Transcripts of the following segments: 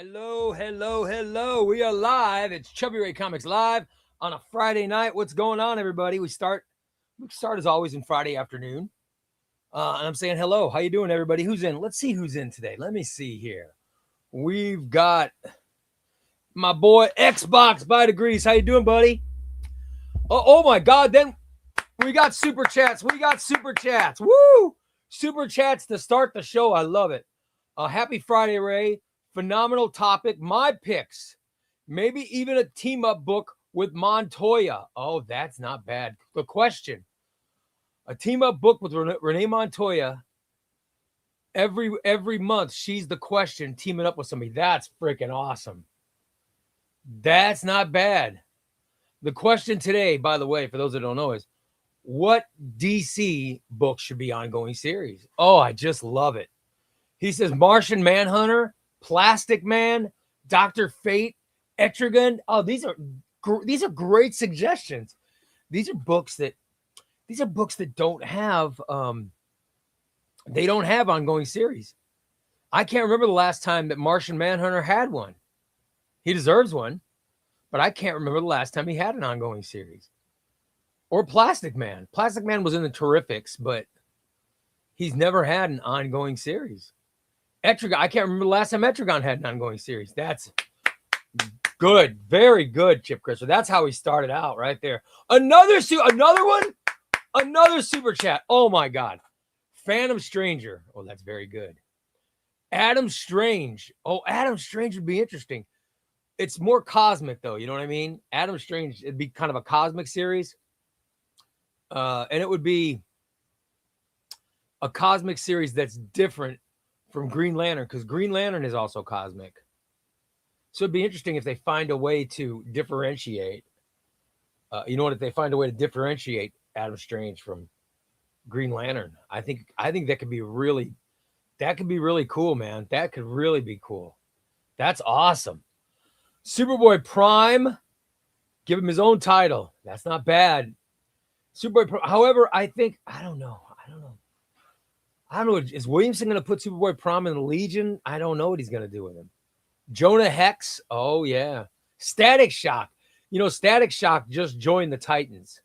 Hello, hello, hello. We are live. It's Chbbyray Comics Live on a Friday night. What's going on, everybody? We start as always in Friday afternoon. And I'm saying hello. How you doing, everybody? Who's in? Let's see who's in today. Let me see here. We've got my boy Xbox by Degrees. How you doing, buddy? Oh my God. Then we got super chats. Woo! Super chats to start the show. I love it. Happy Friday, Ray. Phenomenal topic. My picks. Maybe even a team up book with Montoya. Oh, that's not bad. The question. A team up book with Renee Montoya. Every month, she's the question teaming up with somebody. That's freaking awesome. That's not bad. The question today, by the way, for those that don't know, is what DC book should be ongoing series? Oh, I just love it. He says Martian Manhunter, Plastic Man, Dr. Fate, Etrigan. Oh, these are great suggestions. These are books that don't have they don't have ongoing series. I can't remember the last time that Martian Manhunter had one. He deserves one, but I can't remember the last time he had an ongoing series. Or Plastic Man. Plastic Man was in the Terrifics, but he's never had an ongoing series. Etrigan, I can't remember the last time Etrigan had an ongoing series. That's good. Very good, Chip Christopher. That's how he started out right there. Another super chat. Oh my God. Phantom Stranger. Oh, that's very good. Adam Strange. Oh, Adam Strange would be interesting. It's more cosmic though. You know what I mean? Adam Strange, it'd be kind of a cosmic series. And it would be a cosmic series that's different from Green Lantern, because Green Lantern is also cosmic. So it'd be interesting if they find a way to differentiate. If they find a way to differentiate Adam Strange from Green Lantern, I think that could be really cool, man. That could really be cool. That's awesome. Superboy Prime, give him his own title. That's not bad. Superboy Prime. However, I don't know. Is Williamson going to put Superboy Prime in the Legion? I don't know what he's going to do with him. Jonah Hex. Oh, yeah. Static Shock. Static Shock just joined the Titans.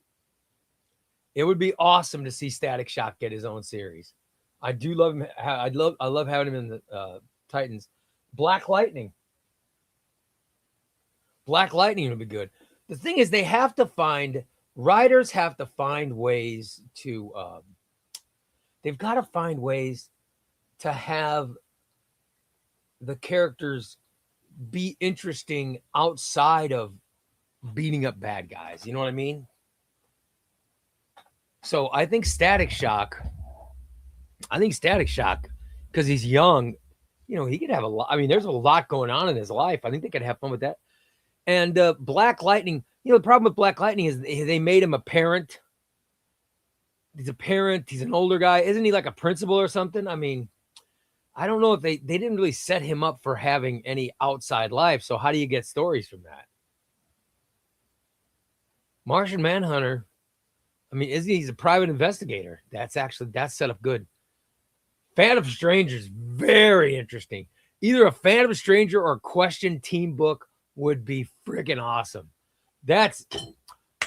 It would be awesome to see Static Shock get his own series. I do love him. I love having him in the Titans. Black Lightning. Black Lightning would be good. The thing is, writers have to find ways to... they've got to find ways to have the characters be interesting outside of beating up bad guys. You know what I mean? So I think Static Shock, because he's young, he could have a lot. I mean, there's a lot going on in his life. I think they could have fun with that. And Black Lightning, the problem with Black Lightning is they made him a parent. He's a parent. He's an older guy. Isn't he like a principal or something? I mean, I don't know if they didn't really set him up for having any outside life. So how do you get stories from that? Martian Manhunter. I mean, he's a private investigator. That's set up good. Phantom Stranger is very interesting. Either a Phantom Stranger or Question team book would be freaking awesome.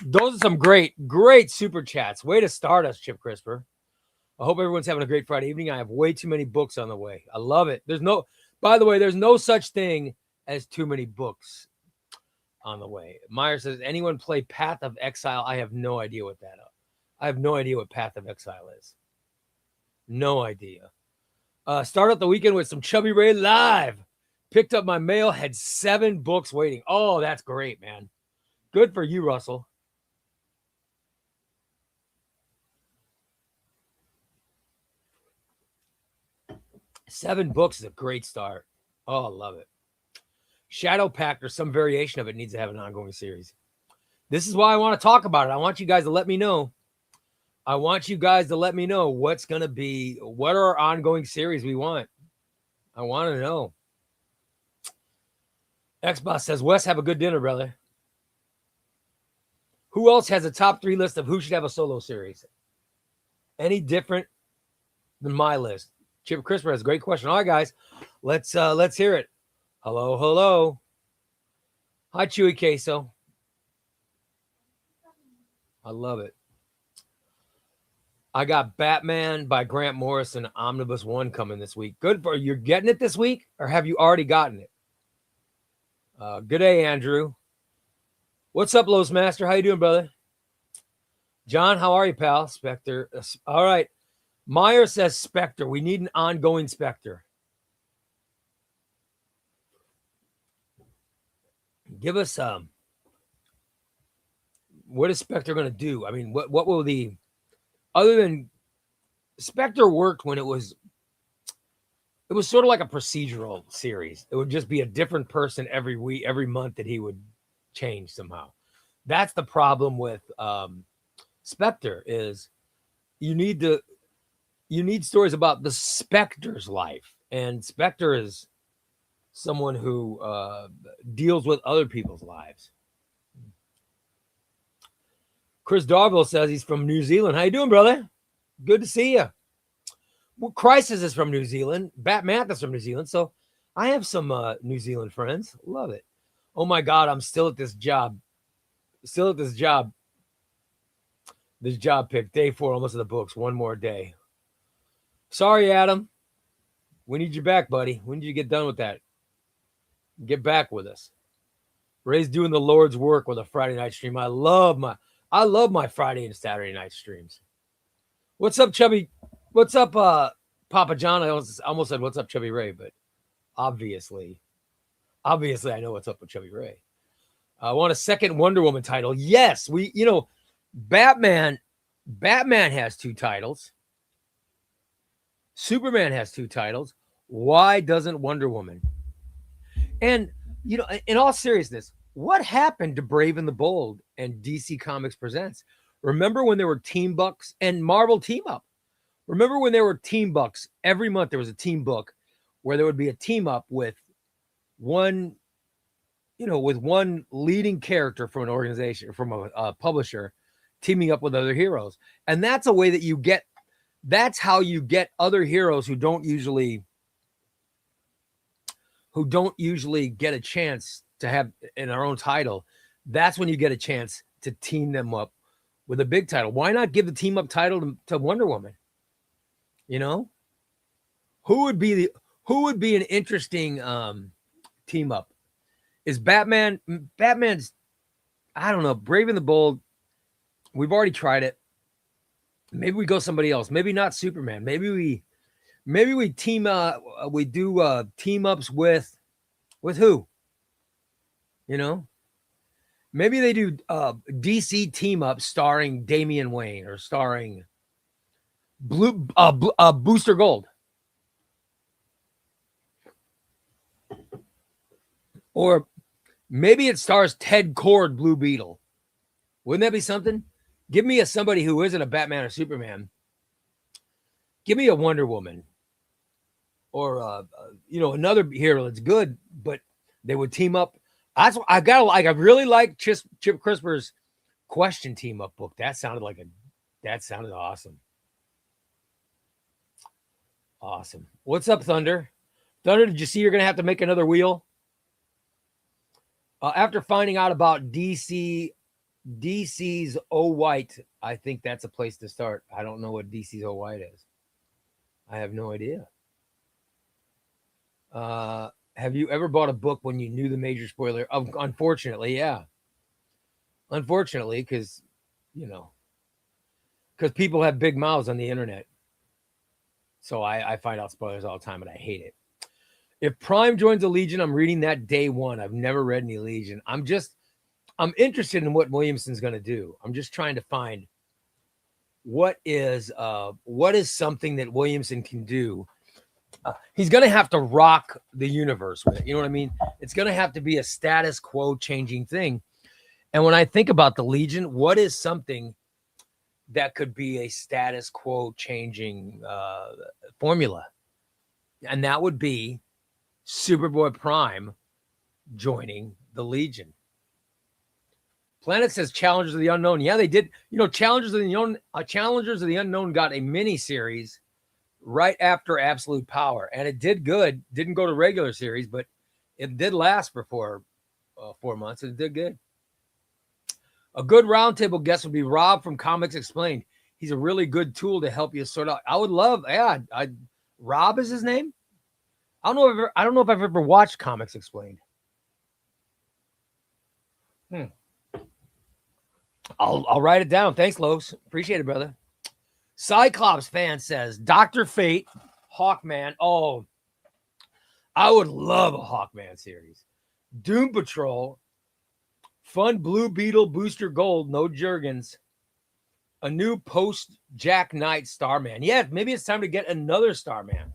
Those are some great super chats. Way to start us, Chip Crisper. I hope everyone's having a great Friday evening. I have way too many books on the way. I love it. By the way, there's no such thing as too many books on the way. Meyer says, anyone play Path of Exile? I have no idea what that is. I have no idea what Path of Exile is. No idea. Start out the weekend with some Chbbyray Live. Picked up my mail, had 7 books waiting. Oh, that's great, man. Good for you, Russell. Seven books is a great start. Oh, I love it. Shadow Pact or some variation of it needs to have an ongoing series. This is why I want to talk about it. I want you guys to let me know. What's going to be, what are our ongoing series we want. I want to know. Xbox says, Wes, have a good dinner, brother. Who else has a top 3 list of who should have a solo series? Any different than my list? Chip Crisper has a great question. All right, guys, let's hear it. Hello, hello. Hi, Chewy Queso. I love it. I got Batman by Grant Morrison Omnibus 1 coming this week. Good for you. You're getting it this week, or have you already gotten it? Good day, Andrew. What's up, Los Master? How you doing, brother? John, how are you, pal? Spectre. All right. Meyer says Spectre. We need an ongoing Spectre. Give us what is Spectre going to do? I mean, what will the other than Spectre worked when it was sort of like a procedural series. It would just be a different person every week, every month that he would change somehow. That's the problem with Spectre is you need stories about the Spectre's life, and Spectre is someone who deals with other people's lives. Chris Darville says he's from New Zealand. How you doing, brother? Good to see you. Well, Crisis is from New Zealand. Batman is from New Zealand. So I have some New Zealand friends. Love it. Oh my God, I'm still at this job. This job pick. Day 4, almost in the books. One more day. Sorry, Adam. We need you back, buddy. When did you get done with that? Get back with us. Ray's doing the Lord's work with a Friday night stream. I love my Friday and Saturday night streams. What's up, Chubby? What's up, Papa John? I almost said what's up, Chbbyray, but obviously I know what's up with Chbbyray. I want a second Wonder Woman title. Yes, Batman has 2 titles. Superman has 2 titles. Why doesn't Wonder Woman? And, in all seriousness, what happened to Brave and the Bold and DC Comics Presents? Remember when there were Team Bucks and Marvel Team Up? Remember when there were Team Bucks? Every month there was a team book where there would be a team up with one leading character from an organization, from a publisher, teaming up with other heroes. And that's a way that that's how you get other heroes who don't usually get a chance to have in their own title. That's when you get a chance to team them up with a big title. Why not give the team up title to Wonder Woman? Who would be an interesting team up? Is Batman's, I don't know, Brave and the Bold. We've already tried it. Maybe we go somebody else. Maybe not Superman. Maybe we team we do team ups with who? Maybe they do DC team up starring Damian Wayne or starring Booster Gold. Or maybe it stars Ted Kord, Blue Beetle. Wouldn't that be something? Give me somebody who isn't a Batman or Superman. Give me a Wonder Woman. Or another hero that's good, but they would team up. I really like Chip Crisper's question team up book. That sounded awesome. Awesome. What's up, Thunder? Thunder, did you see you're going to have to make another wheel? After finding out about DC's O White, I think that's a place to start. I don't know what DC's O White is. I have no idea. Have you ever bought a book when you knew the major spoiler? Unfortunately, yeah. Unfortunately, because people have big mouths on the internet. So I find out spoilers all the time, and I hate it. If Prime joins the Legion, I'm reading that day 1. I've never read any Legion. I'm interested in what Williamson's going to do. I'm just trying to find what is something that Williamson can do. He's going to have to rock the universe with it. You know what I mean? It's going to have to be a status quo changing thing. And when I think about the Legion, what is something that could be a status quo changing formula? And that would be Superboy Prime joining the Legion. Planet says Challengers of the Unknown. Yeah, they did. Challengers of the Unknown got a mini series right after Absolute Power, and it did good. Didn't go to regular series, but It did last for 4 months. It did good. A good roundtable guest would be Rob from Comics Explained. He's a really good tool to help you sort out. I would love, yeah. Rob is his name. I don't know if I've ever watched Comics Explained. I'll write it down. Thanks, Los. Appreciate it, brother. Cyclops fan says Dr. Fate, Hawkman. Oh, I would love a Hawkman series. Doom Patrol, fun Blue Beetle Booster Gold, no Jurgens. A new post Jack Knight Starman. Yeah, maybe it's time to get another Starman.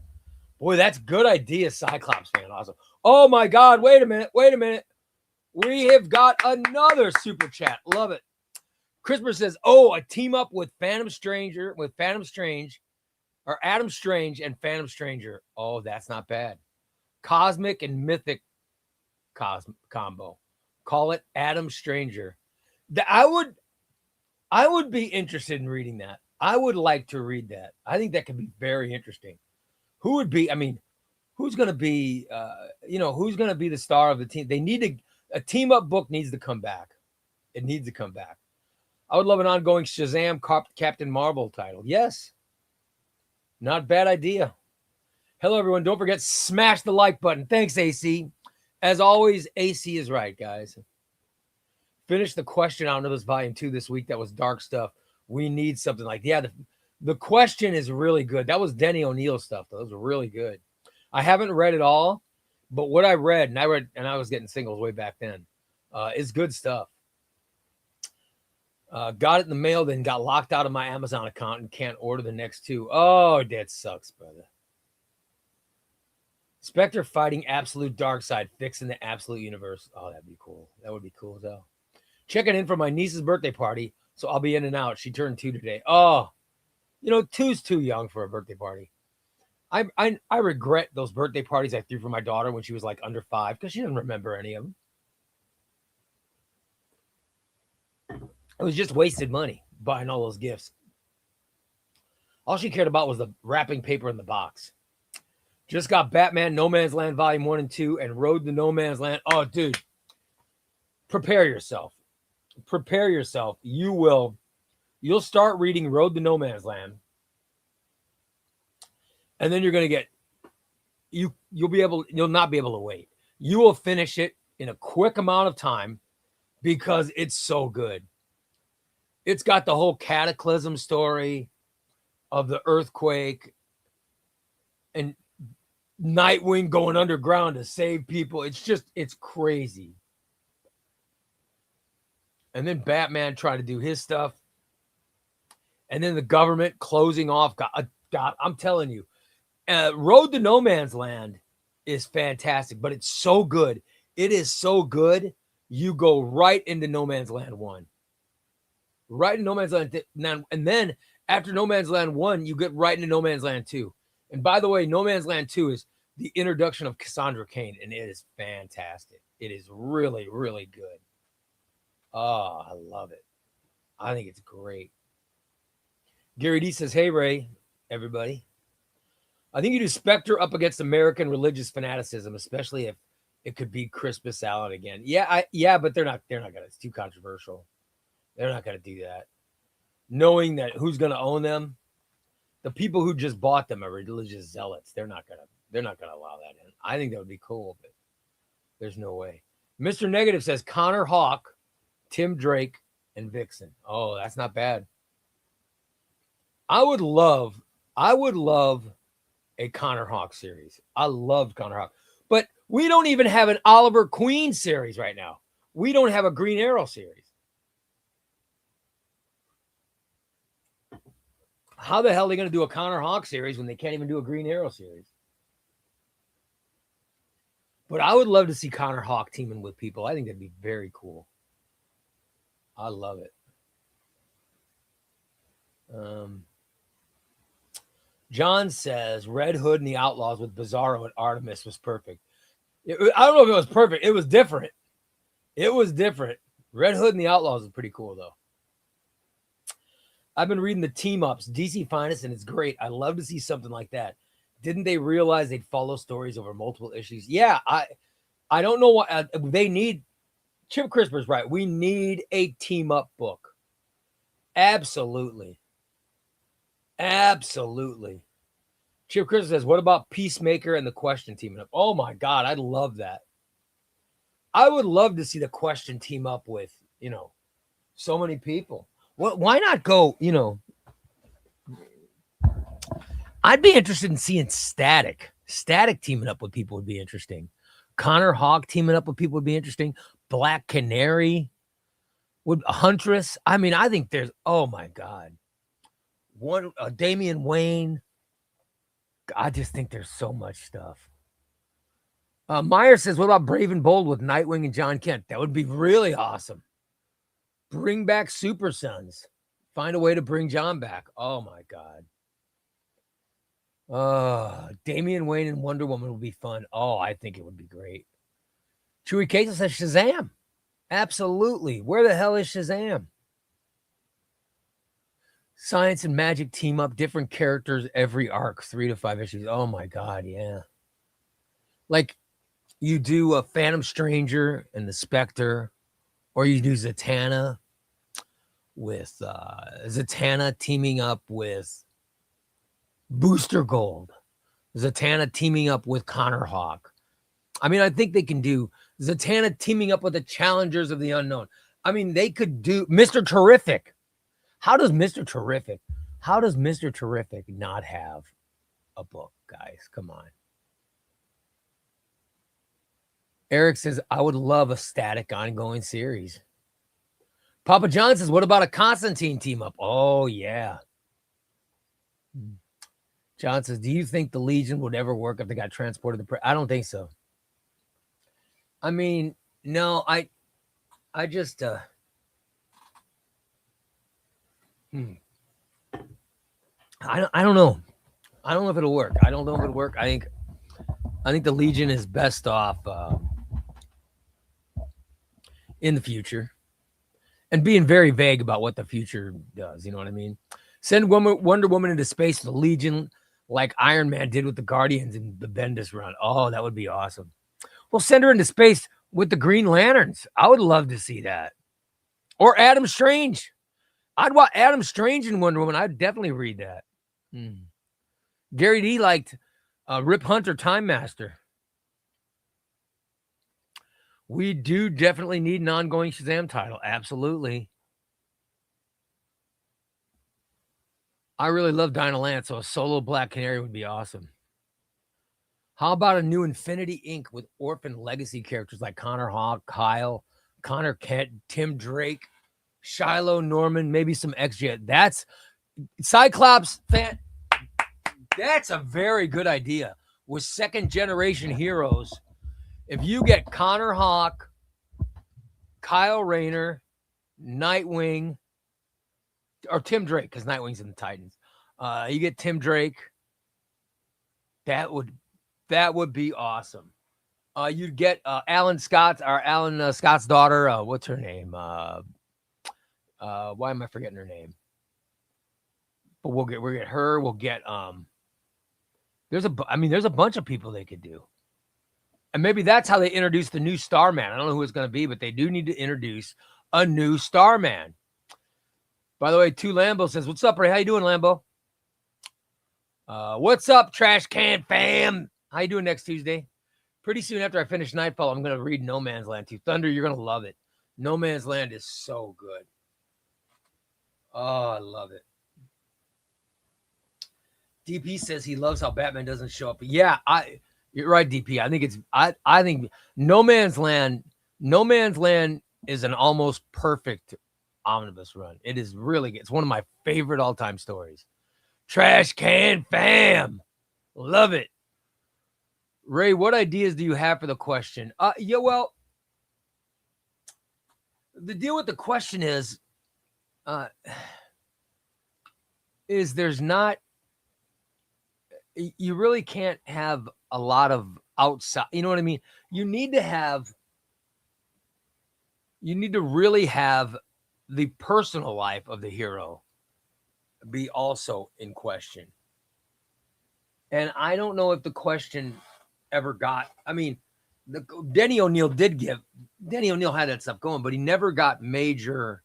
Boy, that's good idea, Cyclops fan. Awesome. Oh my God, wait a minute. We have got another super chat. Love it. Christopher says, oh, a team up with Adam Strange, or Adam Strange and Phantom Stranger. Oh, that's not bad. Cosmic and Mythic combo. Call it Adam Stranger. I would be interested in reading that. I would like to read that. I think that could be very interesting. Who would be, who's going to be, who's going to be the star of the team? They need a team up book needs to come back. It needs to come back. I would love an ongoing Shazam Captain Marvel title. Yes. Not bad idea. Hello, everyone. Don't forget, smash the like button. Thanks, AC. As always, AC is right, guys. Finish the question out of this volume 2 this week. That was dark stuff. We need something like, yeah, the question is really good. That was Denny O'Neil stuff, though. That was really good. I haven't read it all, but what I read, and I was getting singles way back then, is good stuff. Got it in the mail, then got locked out of my Amazon account and can't order the next 2. Oh, that sucks, brother. Spectre fighting Absolute Darkseid, fixing the Absolute Universe. Oh, that'd be cool. That would be cool as hell. Checking in for my niece's birthday party, so I'll be in and out. She turned 2 today. Oh, 2's too young for a birthday party. I regret those birthday parties I threw for my daughter when she was like under 5 because she doesn't remember any of them. It was just wasted money buying all those gifts. All she cared about was the wrapping paper in the box. Just got Batman No Man's Land Volume 1 and 2 and Road to No Man's Land. Oh, dude. Prepare yourself. You'll start reading Road to No Man's Land. And then you're going to get, you'll not be able to wait. You will finish it in a quick amount of time because it's so good. It's got the whole cataclysm story of the earthquake and Nightwing going underground to save people. It's crazy. And then Batman trying to do his stuff. And then the government closing off. God, I'm telling you, Road to No Man's Land is fantastic, but it's so good. It is so good. You go right into No Man's Land 1. Right in No Man's Land. And then after No Man's Land 1, you get right into No Man's Land 2. And by the way, No Man's Land 2 is the introduction of Cassandra Cain, and it is fantastic. It is really, really good. Oh, I love it. I think it's great. Gary D says, hey, Ray, everybody. I think you do Spectre up against American religious fanaticism, especially if it could be Crispus Allen again. Yeah, but they're not gonna. It's too controversial. They're not gonna do that. Knowing that who's gonna own them, the people who just bought them are religious zealots. They're not gonna allow that in. I think that would be cool, but there's no way. Mr. Negative says Connor Hawk, Tim Drake, and Vixen. Oh, that's not bad. I would love a Connor Hawk series. I loved Connor Hawk. But we don't even have an Oliver Queen series right now. We don't have a Green Arrow series. How the hell are they going to do a Connor Hawk series when they can't even do a Green Arrow series? But I would love to see Connor Hawk teaming with people. I think that'd be very cool. I love it. John says Red Hood and the Outlaws with Bizarro and Artemis was perfect. I don't know if it was perfect. It was different. Red Hood and the Outlaws is pretty cool, though. I've been reading the team ups, DC Finest, and it's great. I love to see something like that. Didn't they realize they'd follow stories over multiple issues? Yeah, I don't know what they need. Chip Crisper's right. We need a team up book. Absolutely. Absolutely. Chip Crisper says, what about Peacemaker and the Question teaming up? Oh my God, I'd love that. I would love to see the Question team up with, so many people. Why not go, I'd be interested in seeing Static. Static teaming up with people would be interesting. Connor Hawk teaming up with people would be interesting. Black Canary would Huntress. I mean, I think there's, oh my God. One Damian Wayne. I just think there's so much stuff. Meyer says, what about Brave and Bold with Nightwing and John Kent? That would be really awesome. Bring back Super Sons. Find a way to bring John back. Oh my God. Damian Wayne and Wonder Woman would be fun. Oh, I think it would be great. Chewy Queso says Shazam. Absolutely. Where the hell is Shazam? Science and Magic team up, different characters every arc, 3 to 5 issues. Oh my God, yeah. Like you do a Phantom Stranger and the Spectre, or you do Zatanna with Zatanna teaming up with Booster Gold. Zatanna teaming up with Connor Hawk. I mean, I think they can do Zatanna teaming up with the Challengers of the Unknown. I mean, they could do Mr. Terrific. How does Mr. Terrific not have a book, guys? Come on. Eric says, I would love a Static ongoing series. Papa John says, what about a Constantine team up? Oh, yeah. John says, do you think the Legion would ever work if they got transported to I don't think so. I mean, no, I just I don't know. I don't know if it'll work. I don't know if it'll work. I think the Legion is best off in the future and being very vague about what the future does. You know what I mean? Send Wonder Woman into space with the Legion like Iron Man did with the Guardians in the Bendis run. Oh, that would be awesome. Well, send her into space with the Green Lanterns. I would love to see that. Or Adam Strange. I'd want Adam Strange and Wonder Woman. I'd definitely read that. Gary D liked Rip Hunter Time Master. We do definitely need an ongoing Shazam title. Absolutely. I really love Dinah Lance, so a solo Black Canary would be awesome. How about a new Infinity Inc. with orphan legacy characters like Connor Hawk, Kyle, Connor Kent, Tim Drake, Shiloh, Norman, maybe some XJ. That's Cyclops fan. That's a very good idea. With second generation heroes, if you get Connor Hawk, Kyle Rayner, Nightwing, or Tim Drake, because Nightwing's in the Titans. You get Tim Drake. That would be awesome. You'd get Alan Scott's daughter. What's her name? Why am I forgetting her name? But we'll get her. We'll get there's a bunch of people they could do. And maybe that's how they introduce the new Starman. I don't know who it's going to be, but they do need to introduce a new Starman. By the way, Lambo says, what's up, Ray? How you doing, Lambo? What's up, Trash Can fam? How you doing next Tuesday? Pretty soon after I finish Nightfall, I'm going to read No Man's Land too. Thunder, you're going to love it. No Man's Land is so good. Oh, I love it. DP says he loves how Batman doesn't show up. Yeah, you're right, DP. I think No Man's Land is an almost perfect omnibus run. It is really good. It's one of my favorite all-time stories. Trash Can fam. Love it. Ray, what ideas do you have for the question? Well, the deal with the question is there's not, you really can't have a lot of outside, you know what I mean? You need to really have the personal life of the hero be also in question. And I don't know if the question ever got, I mean, Denny O'Neil had that stuff going, but he never got major.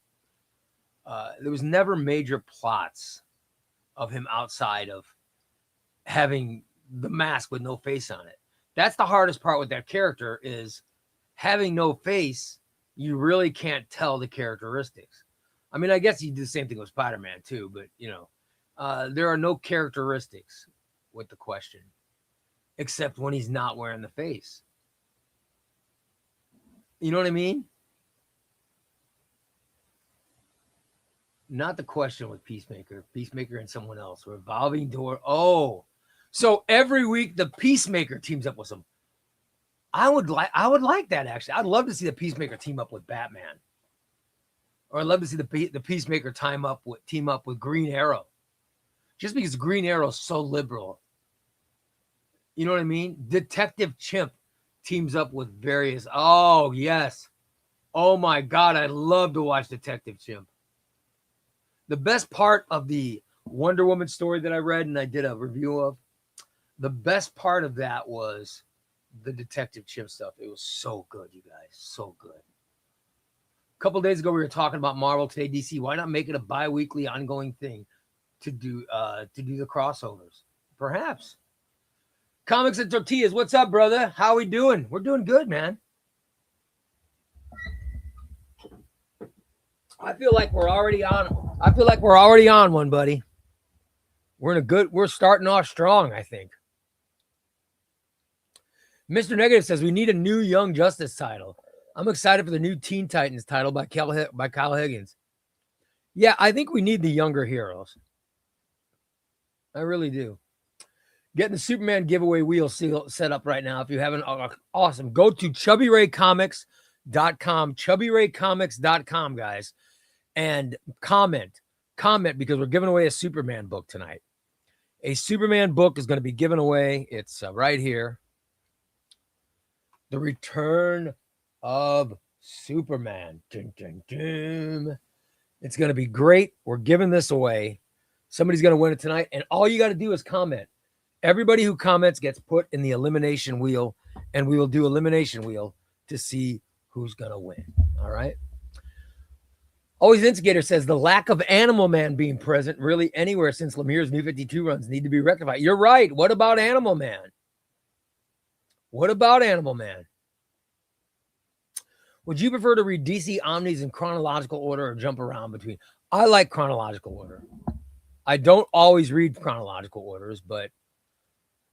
There was never major plots of him outside of having the mask with no face on it. That's the hardest part with that character is having no face. You really can't tell the characteristics. I mean, I guess you do the same thing with Spider-Man too, but there are no characteristics with the Question, except when he's not wearing the face. You know what I mean? Not the Question with Peacemaker and someone else. Revolving door. Oh, so every week the Peacemaker teams up with some. I would like that actually. I'd love to see the Peacemaker team up with Batman. Or I'd love to see the Peacemaker team up with Green Arrow. Just because Green Arrow is so liberal. You know what I mean? Detective Chimp teams up with various. Oh, yes. Oh, my God. I'd love to watch Detective Chimp. The best part of the Wonder Woman story that I read and I did a review of, the best part of that was the Detective Chimp stuff. It was so good, you guys. So good. A couple days ago, we were talking about Marvel Today DC. Why not make it a bi-weekly ongoing thing to do the crossovers? Perhaps. Comics and Tortillas, what's up, brother? How we doing? We're doing good, man. I feel like we're already on one, buddy. We're starting off strong, I think. Mr. Negative says we need a new Young Justice title. I'm excited for the new Teen Titans title by Kyle Higgins. Yeah, I think we need the younger heroes. I really do. Getting the Superman giveaway wheel set up right now. If you haven't, awesome. Go to ChbbyRayComics.com, ChbbyRayComics.com, guys, and comment because we're giving away a Superman book tonight. A Superman book is going to be given away. It's right here. The Return of Superman. Dun, dun, dun. It's going to be great. We're giving this away. Somebody's going to win it tonight, and all you got to do is comment. Everybody who comments gets put in the elimination wheel, and we will do elimination wheel to see who's going to win. All right? Always Instigator says the lack of Animal Man being present really anywhere since Lemire's New 52 runs need to be rectified. You're right. What about Animal Man? What about Animal Man? Would you prefer to read DC Omnis in chronological order or jump around between? I like chronological order. I don't always read chronological orders, but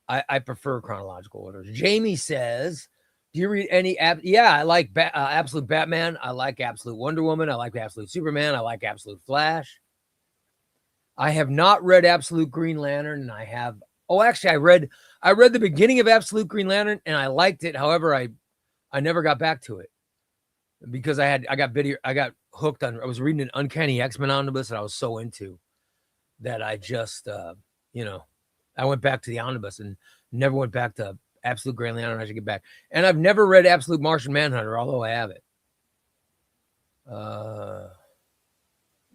I prefer chronological orders. Jamie says, do you read any? Yeah, I like Absolute Batman. I like Absolute Wonder Woman. I like Absolute Superman. I like Absolute Flash. I have not read Absolute Green Lantern, and I have. Oh, actually, I read the beginning of Absolute Green Lantern, and I liked it. However, I never got back to it because I got hooked on. I was reading an Uncanny X-Men omnibus, and I was so into that I just I went back to the omnibus and never went back to Absolute Green Lantern. I should get back. And I've never read Absolute Martian Manhunter, although I have it.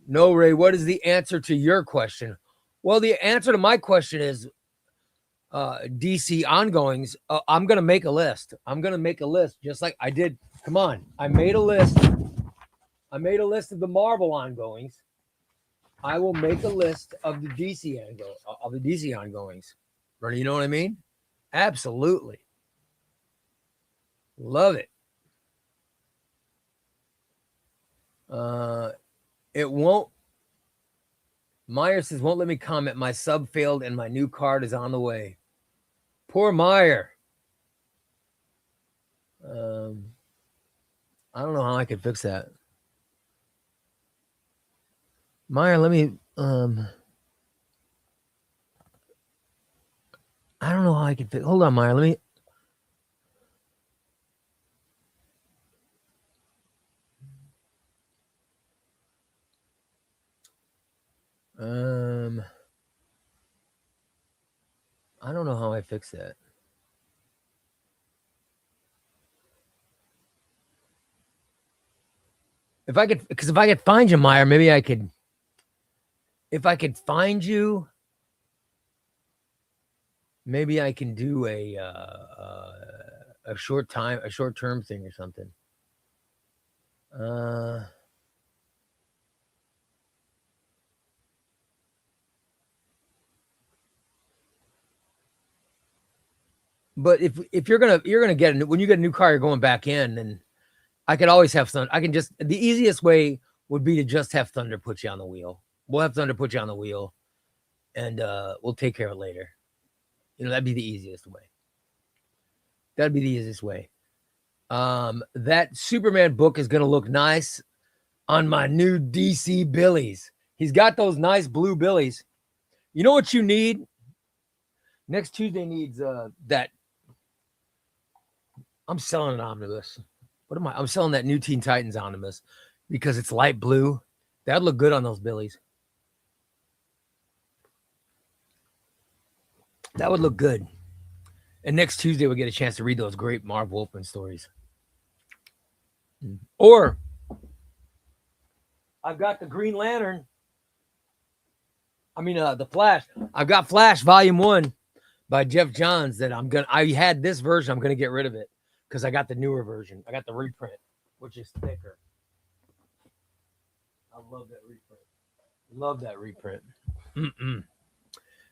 No, Ray, what is the answer to your question? Well, the answer to my question is DC ongoings. I'm going to make a list. I'm going to make a list just like I did. Come on. I made a list. of the Marvel ongoings. I will make a list of the DC ongoings. Bernie, you know what I mean? Absolutely. Love it. It won't. Meyer says, won't let me comment. My sub failed and my new card is on the way. Poor Meyer. I don't know how I could fix that. Meyer, let me, I don't know how I can fix. Hold on, Meyer. Let me. I don't know how I fix that. If I could find you, Meyer, maybe I could. If I could find you, maybe I can do a a short-term thing or something. But if you're gonna get when you get a new car, you're going back in, and I could always have Thunder. I can just the easiest way would be to just have Thunder put you on the wheel. We'll have Thunder put you on the wheel, and we'll take care of it later. That'd be the easiest way. That'd be the easiest way. That Superman book is gonna look nice on my new DC Billies. He's got those nice blue Billies. You know what you need? Next Tuesday needs that. I'm selling an omnibus. What am I? I'm selling that new Teen Titans omnibus because it's light blue. That'd look good on those Billies. That would look good. And next Tuesday we'll get a chance to read those great Marv Wolfman stories. Or I've got the Green Lantern. The Flash. I've got Flash Volume 1 by Jeff Johns that I had this version. I'm gonna get rid of it because I got the newer version. I got the reprint, which is thicker. I love that reprint. Love that reprint.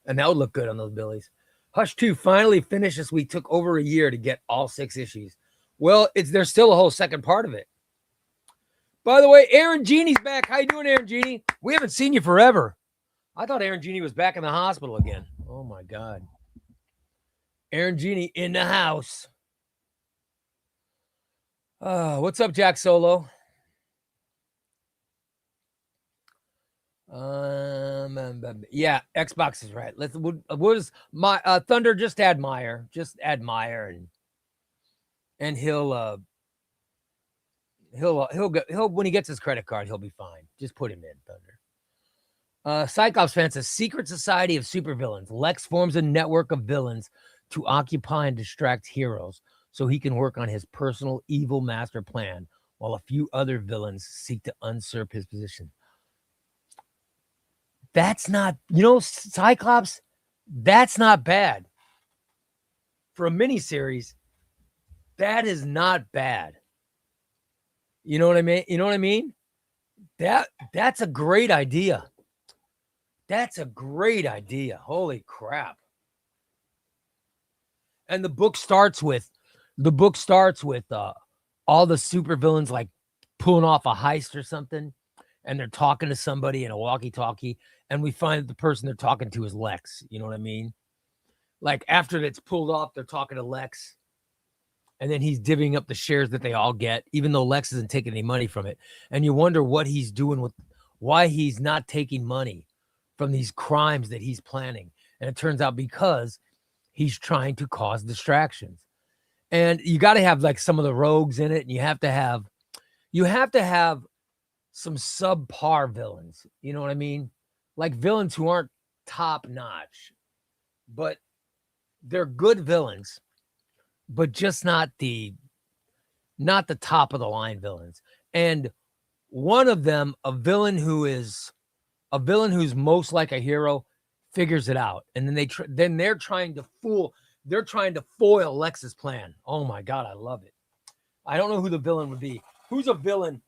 And that would look good on those Billies. Hush 2 finally finished this week. Took over a year to get all 6 issues. Well, there's still a whole second part of it. By the way, Aaron Genie's back. How you doing, Aaron Genie? We haven't seen you forever. I thought Aaron Genie was back in the hospital again. Oh, my God. Aaron Genie in the house. What's up, Jack Solo? Yeah, Xbox is right. What is my Thunder? Just add Meyer. And he'll when he gets his credit card, he'll be fine. Just put him in, Thunder. Cyclops fan says secret society of supervillains. Lex forms a network of villains to occupy and distract heroes so he can work on his personal evil master plan while a few other villains seek to usurp his position. That's not, Cyclops, that's not bad. For a miniseries, that is not bad. You know what I mean? That's a great idea. That's a great idea. Holy crap. And the book starts with all the supervillains like pulling off a heist or something, and they're talking to somebody in a walkie-talkie, and we find that the person they're talking to is Lex. You know what I mean? Like after it's pulled off, they're talking to Lex, and then he's divvying up the shares that they all get, even though Lex isn't taking any money from it. And you wonder what he's doing why he's not taking money from these crimes that he's planning. And it turns out because he's trying to cause distractions. And you got to have like some of the rogues in it, and you have to have some subpar villains. You know what I mean? Like villains who aren't top notch, but they're good villains, but just not the top of the line villains. And one of them, a villain who's most like a hero, figures it out, and then they're trying to foil Lex's plan. Oh my God, I love it. I don't know who the villain would be. Who's a villain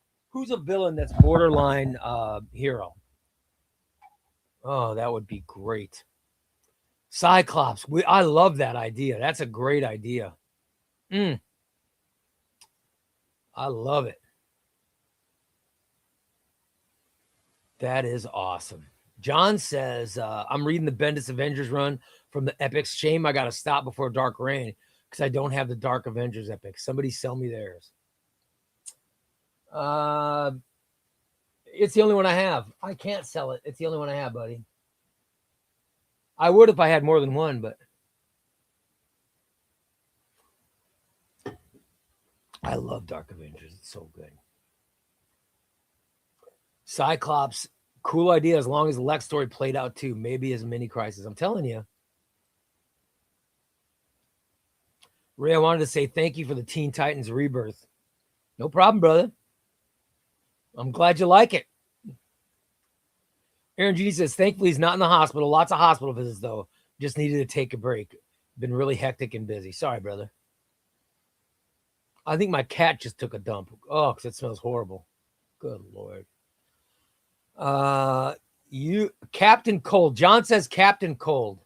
that's borderline hero? Oh, that would be great. Cyclops. I love that idea. That's a great idea. I love it. That is awesome. John says, I'm reading the Bendis Avengers run from the Epics. Shame I got to stop before Dark Reign because I don't have the Dark Avengers Epic. Somebody sell me theirs. It's the only one I have. I can't sell it. It's the only one I have, buddy. I would if I had more than one, but I love Dark Avengers. It's so good. Cyclops, cool idea as long as the Lex story played out too. Maybe as a mini crisis. I'm telling you. Ray, I wanted to say thank you for the Teen Titans Rebirth. No problem, brother. I'm glad you like it. Aaron G says, thankfully he's not in the hospital. Lots of hospital visits, though. Just needed to take a break. Been really hectic and busy. Sorry, brother. I think my cat just took a dump. Oh, because it smells horrible. Good Lord. Captain Cold. John says Captain Cold.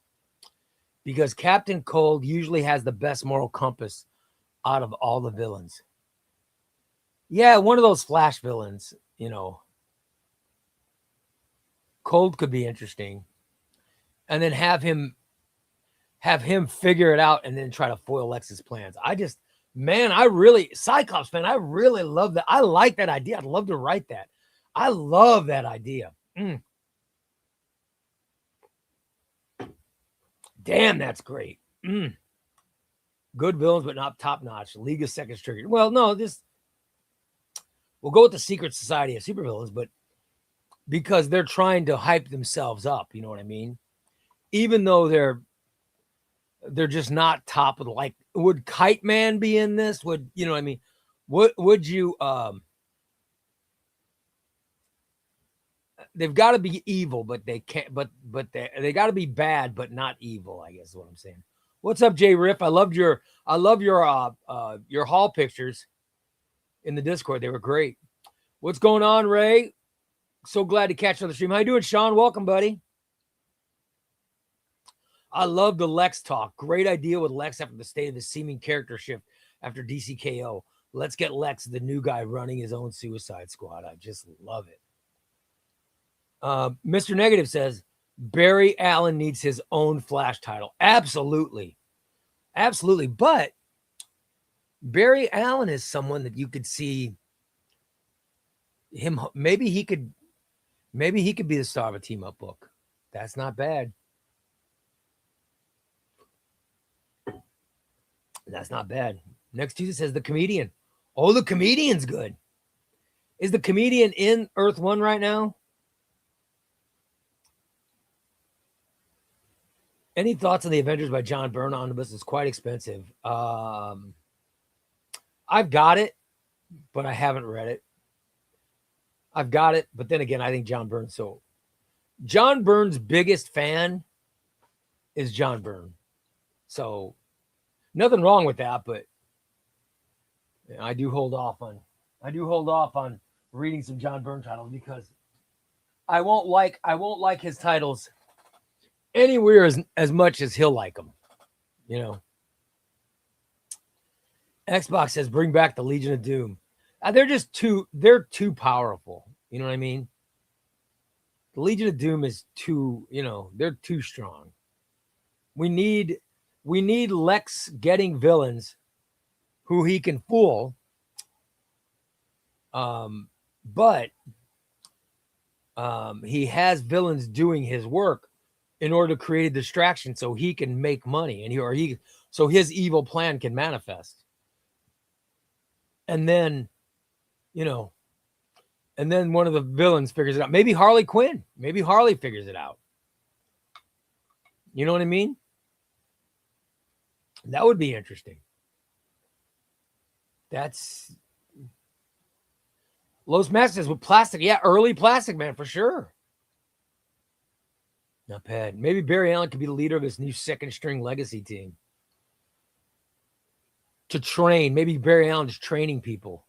Because Captain Cold usually has the best moral compass out of all the villains. Yeah, one of those Flash villains, you know. Cold could be interesting. And then have him figure it out and then try to foil Lex's plans. Cyclops, man, I really love that. I like that idea. I'd love to write that. I love that idea. Damn, that's great. Good villains, but not top notch. League of Second Trigger. Well, no, we'll go with the Secret Society of Supervillains, but because they're trying to hype themselves up, you know what I mean? Even though they're just not top of the, like, would Kite Man be in this? Would, you know what I mean? Would you, they've got to be evil, but they can't, but they got to be bad, but not evil, I guess is what I'm saying. What's up, Jay Riff? I love your haul pictures in the Discord. They were great. What's going on, Ray? So glad to catch you on the stream. How you doing, Sean? Welcome, buddy. I love the Lex talk. Great idea with Lex after the state of the seeming character shift after DCKO. Let's get Lex, the new guy, running his own Suicide Squad. I just love it. Mr. Negative says, Barry Allen needs his own Flash title. Absolutely. Absolutely. But Barry Allen is someone that you could see him. Maybe he could be the star of a team-up book. That's not bad. That's not bad. Next Tuesday says the Comedian. Oh, the Comedian's good. Is the Comedian in Earth 1 right now? Any thoughts on the Avengers by John Byrne omnibus? Is quite expensive. I've got it, but I haven't read it. I've got it, but then again, I think John Byrne's biggest fan is John Byrne. So nothing wrong with that, but I do hold off on reading some John Byrne titles because I won't like his titles anywhere as much as he'll like them, you know. Xbox says bring back the Legion of Doom. They're too powerful. You know what I mean? The Legion of Doom is too, they're too strong. We need Lex getting villains who he can fool. But he has villains doing his work in order to create a distraction so he can make money so his evil plan can manifest. And then, one of the villains figures it out. Maybe Harley Quinn. Maybe Harley figures it out. You know what I mean? That would be interesting. That's Los Masters with Plastic. Yeah, early Plastic Man for sure. Not bad. Maybe Barry Allen could be the leader of his new second string legacy team. To train. Maybe Barry Allen is training people.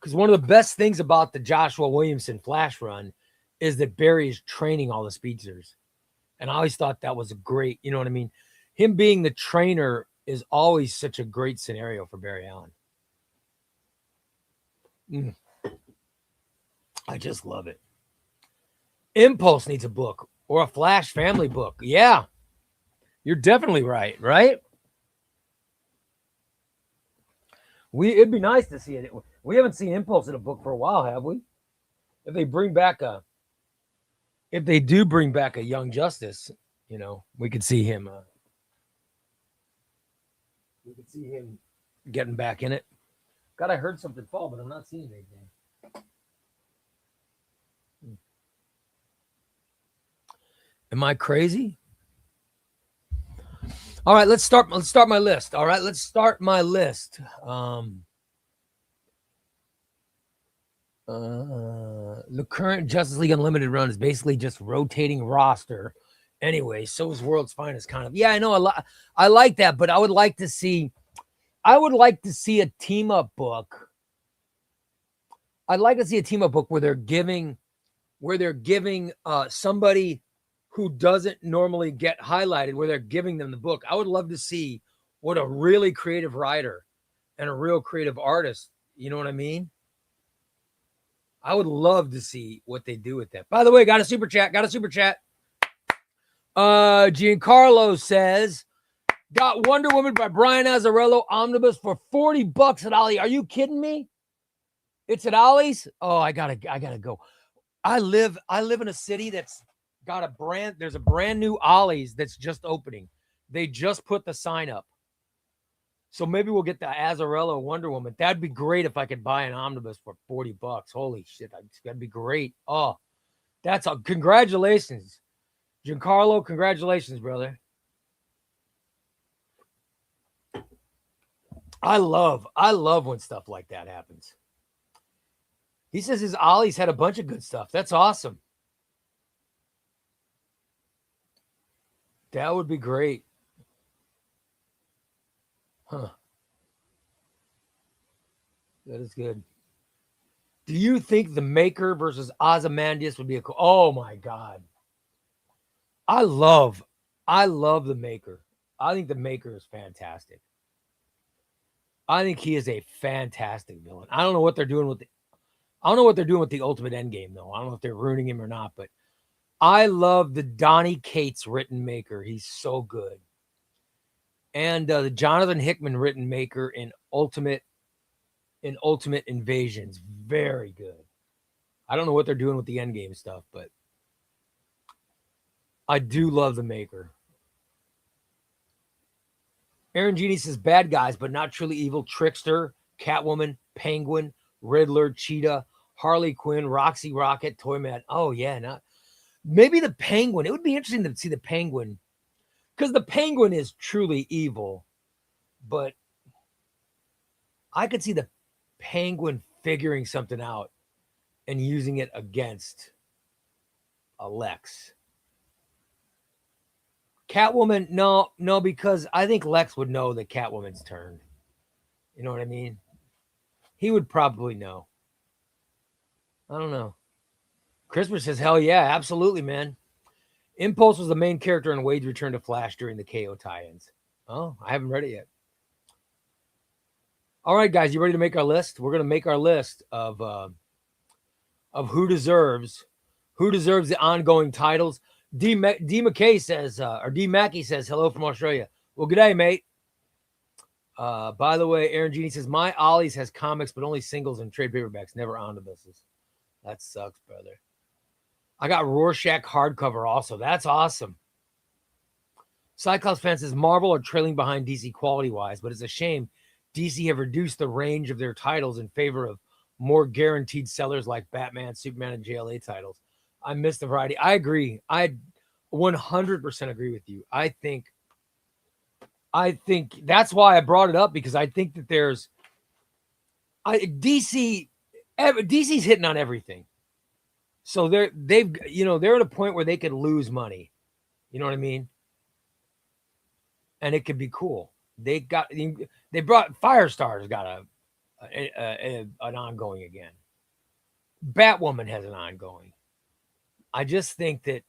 Because one of the best things about the Joshua Williamson Flash run is that Barry is training all the speedsters. And I always thought that was a great, you know what I mean? Him being the trainer is always such a great scenario for Barry Allen. I just love it. Impulse needs a book or a Flash family book. Yeah, you're definitely right, right? It'd be nice to see it. We haven't seen Impulse in a book for a while, have we? If they do bring back a Young Justice, we could see him. We could see him getting back in it. God, I heard something fall, but I'm not seeing anything. Am I crazy? All right, let's start my list. All right, let's start my list. The current Justice League Unlimited run is basically just rotating roster. Anyway, so is World's Finest kind of. Yeah, I know a lot. I like that, but I would like to see I would like to see a team up book. I'd like to see a team up book where they're giving somebody who doesn't normally get highlighted, where they're giving them the book. I would love to see what a really creative writer and a real creative artist, you know what I mean? I would love to see what they do with that. By the way, got a super chat. Giancarlo says, got Wonder Woman by Brian Azzarello omnibus for $40 at Ollie. Are you kidding me? It's at Ollie's? Oh, I gotta go. I live in a city that's got there's a brand new Ollie's that's just opening. They just put the sign up. So maybe we'll get the Azzarello Wonder Woman. That'd be great if I could buy an omnibus for $40. Holy shit, that'd be great. Oh, that's a congratulations. Giancarlo, congratulations, brother. I love when stuff like that happens. He says his Ollie's had a bunch of good stuff. That's awesome. That would be great. Huh. That is good. Do you think the Maker versus Ozymandias would be a cool? Oh my God. I love the Maker. I think the Maker is fantastic. I think he is a fantastic villain. I don't know what they're doing with the Ultimate Endgame, though. I don't know if they're ruining him or not, but I love the Donny Cates written Maker. He's so good. And the Jonathan Hickman written Maker in Ultimate Invasions. Very good. I don't know what they're doing with the Endgame stuff, but I do love the Maker. Aaron Genie says bad guys, but not truly evil. Trickster, Catwoman, Penguin, Riddler, Cheetah, Harley Quinn, Roxy Rocket, Toyman. Oh, yeah. Maybe the Penguin. It would be interesting to see the Penguin, because the Penguin is truly evil, but I could see the Penguin figuring something out and using it against Lex. Catwoman, no, because I think Lex would know that Catwoman's turned. You know what I mean? He would probably know. I don't know. Christmas says, hell yeah, absolutely, man. Impulse was the main character in Wade's Return to Flash during the KO tie-ins. Oh, I haven't read it yet. All right, guys, you ready to make our list? We're going to make our list of who deserves the ongoing titles. D. McKay says, or D. Mackey says, hello from Australia. Well, good day, mate. By the way, Aaron Genie says, my Ollie's has comics, but only singles and trade paperbacks, never omnibuses. That sucks, brother. I got Rorschach hardcover also. That's awesome. Cyclops fan says, Marvel are trailing behind DC quality-wise, but it's a shame DC have reduced the range of their titles in favor of more guaranteed sellers like Batman, Superman, and JLA titles. I miss the variety. I agree. I 100% agree with you. I think that's why I brought it up, because I think that DC's hitting on everything. So they're at a point where they could lose money. You know what I mean? And it could be cool. They brought Firestar's got an ongoing again. Batwoman has an ongoing. I just think that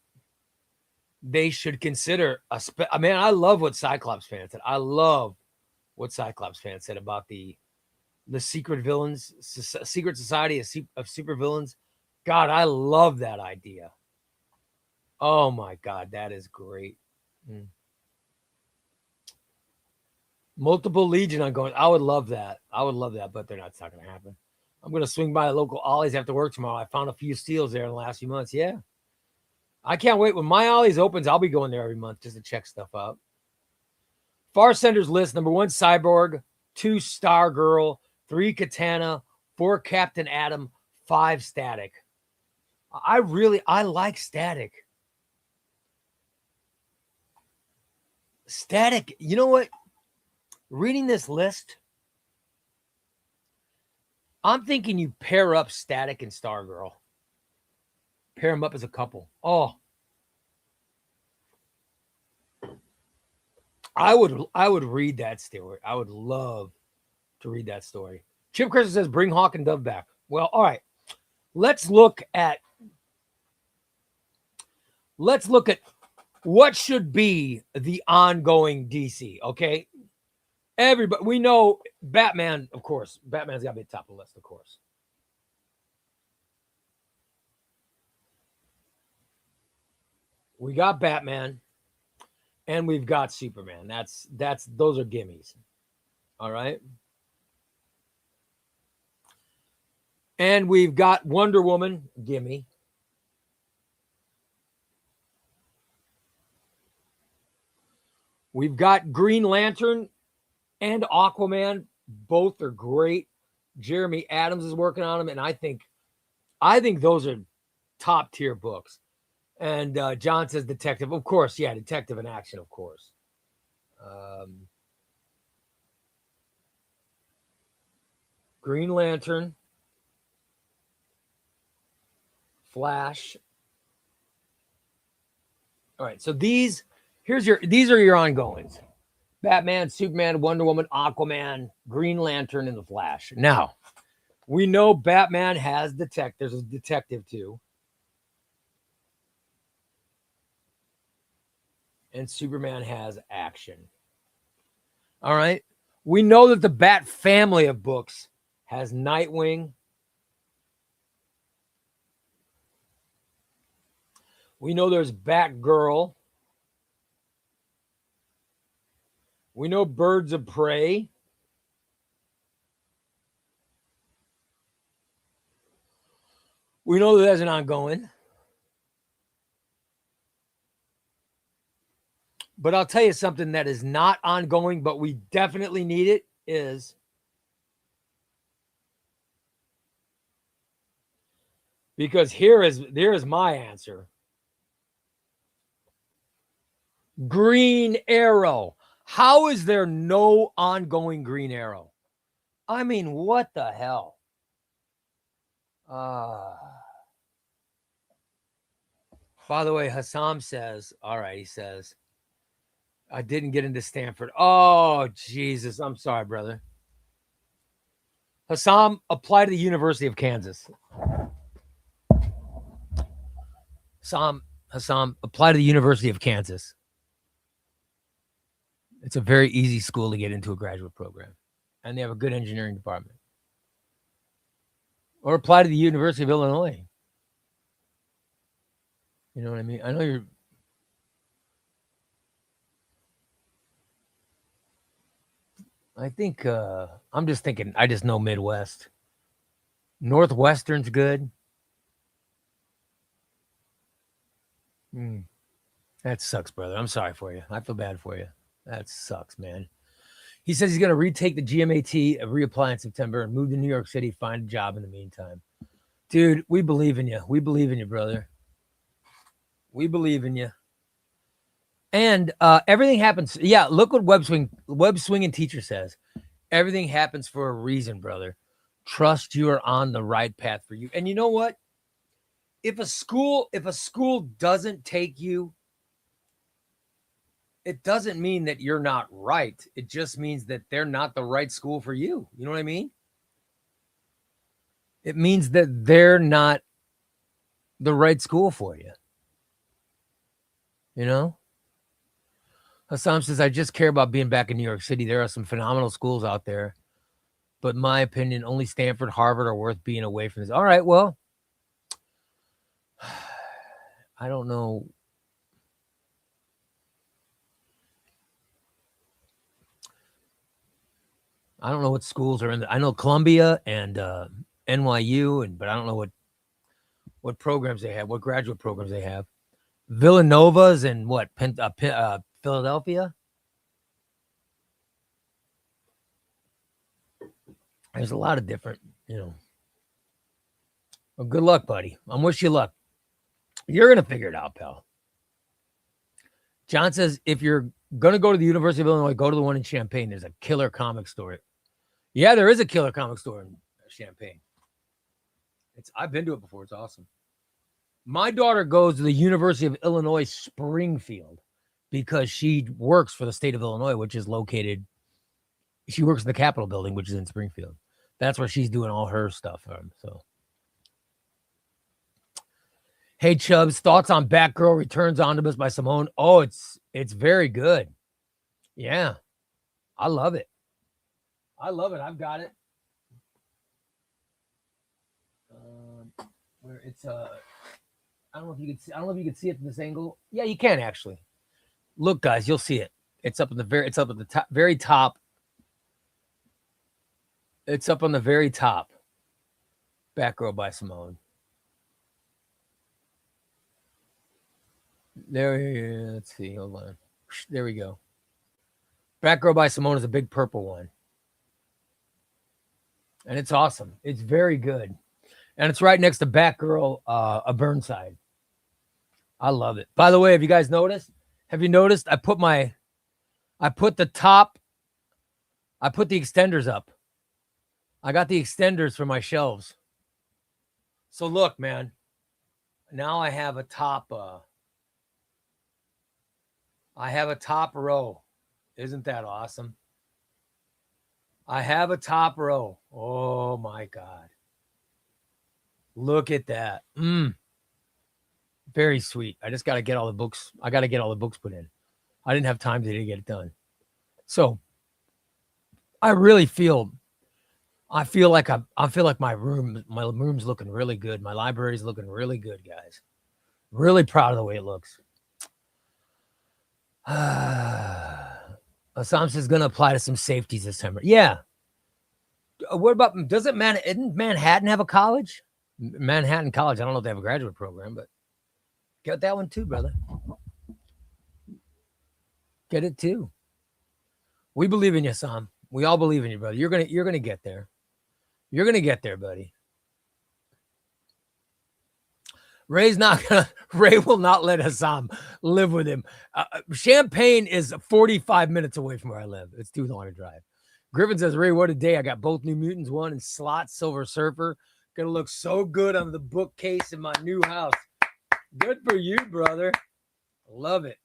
they should consider I love what Cyclops fans said. I love what Cyclops fans said about the secret villains, secret society of supervillains. God, I love that idea. Oh my God, that is great. Multiple Legion ongoing. I would love that. But it's not going to happen. I'm going to swing by the local Ollie's after work tomorrow. I found a few steals there in the last few months. Yeah. I can't wait. When my Ollie's opens, I'll be going there every month just to check stuff out. Far Sender's list: number 1, Cyborg; 2, Stargirl; 3, Katana; 4, Captain Atom; 5, Static. I like Static. Static, you know what? Reading this list, I'm thinking you pair up Static and Stargirl. Pair them up as a couple. Oh, I would read that story. I would love to read that story. Chip Christian says, bring Hawk and Dove back. Well, all right. Let's look at what should be the ongoing DC, okay? Everybody, we know Batman, of course. Batman's got to be at the top of the list, of course. We got Batman and we've got Superman. Those are gimmies. All right. And we've got Wonder Woman, gimme. We've got Green Lantern and Aquaman. Both are great. Jeremy Adams is working on them, and I think those are top tier books. And John says detective. Of course, yeah, detective in action, of course. Green Lantern, Flash. All right, so these are your ongoings. Batman, Superman, Wonder Woman, Aquaman, Green Lantern, and the Flash. Now, we know Batman has there's a detective too. And Superman has action. All right. We know that the Bat family of books has Nightwing. We know there's Batgirl. We know Birds of Prey. We know that there's an ongoing. But I'll tell you something that is not ongoing, but we definitely need it is because there is my answer. Green Arrow. How is there no ongoing Green Arrow? I mean, what the hell? By the way, Hassam says, all right, he says, I didn't get into Stanford. Oh, Jesus. I'm sorry, brother. Hassam, apply to the University of Kansas. Hassam, apply to the University of Kansas. It's a very easy school to get into a graduate program. And they have a good engineering department. Or apply to the University of Illinois. You know what I mean? I know you're... I think, I'm just thinking, I just know Midwest. Northwestern's good. That sucks, brother. I'm sorry for you. I feel bad for you. That sucks, man. He says he's going to retake the GMAT, reapply in September, and move to New York City, find a job in the meantime. Dude, we believe in you. We believe in you, brother. We believe in you. And everything happens. Yeah, look what Web Swinging Teacher says. Everything happens for a reason, brother. Trust you are on the right path for you. And you know what? If a school doesn't take you, it doesn't mean that you're not right. It just means that they're not the right school for you. You know what I mean? It means that they're not the right school for you. You know? Hassam says, I just care about being back in New York City. There are some phenomenal schools out there. But in my opinion, only Stanford, Harvard are worth being away from this. All right, well, I don't know. I don't know what schools are in there. I know Columbia and NYU, but I don't know what programs they have, what graduate programs they have. Villanova's and what? Philadelphia? There's a lot of different, Well, good luck, buddy. I'm wishing you luck. You're going to figure it out, pal. John says, if you're going to go to the University of Illinois, go to the one in Champaign. There's a killer comic store. Yeah, there is a killer comic store in Champaign. I've been to it before. It's awesome. My daughter goes to the University of Illinois Springfield because she works for the state of Illinois, which is located She works in the Capitol building, which is in Springfield. That's where she's doing all her stuff from. So, hey Chubbs, thoughts on Batgirl Returns Omnibus by Simone? Oh, it's very good. Yeah, I love it. I love it. I've got it. Where it's I don't know if you can see. I don't know if you can see it from this angle. Yeah, you can actually. Look, guys, you'll see it. It's up at the top, very top. It's up on the very top. Batgirl by Simone. There. Let's see. Hold on. There we go. Batgirl by Simone is a big purple one, and it's awesome. It's very good, and it's right next to Batgirl, a Burnside. I love it. By the way, have you guys noticed? Have you noticed? I put the extenders up. I got the extenders for my shelves. So look, man. Now I have a top. I have a top row. Isn't that awesome? I have a top row. Oh my God. Look at that. Very sweet. I just got to get all the books. I got to get all the books put in. I didn't have time today to get it done. So I really feel like my room's looking really good. My library's looking really good, guys. Really proud of the way it looks. Assam says going to apply to some safeties this summer. Yeah. What about, isn't Manhattan have a college? Manhattan College. I don't know if they have a graduate program, but get that one too, brother. Get it too. We believe in you, Sam. We all believe in you, brother. You're gonna get there. You're gonna get there, buddy. Ray will not let Hassan live with him. Champaign is 45 minutes away from where I live. It's too long to drive. Griffin says, Ray, what a day. I got both New Mutants, one and Slot Silver Surfer. Gonna look so good on the bookcase in my new house. Good for you, brother. Love it.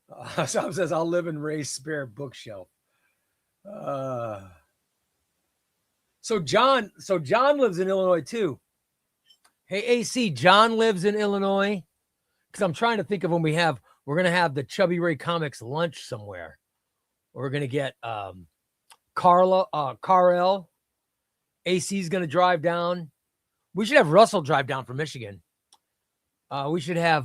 Hassan says, I'll live in Ray's spare bookshelf. So John lives in Illinois too. Hey, AC, John lives in Illinois. Because I'm trying to think of when we're going to have the Chbbyray Comics lunch somewhere. We're going to get Carl. AC's going to drive down. We should have Russell drive down from Michigan. We should have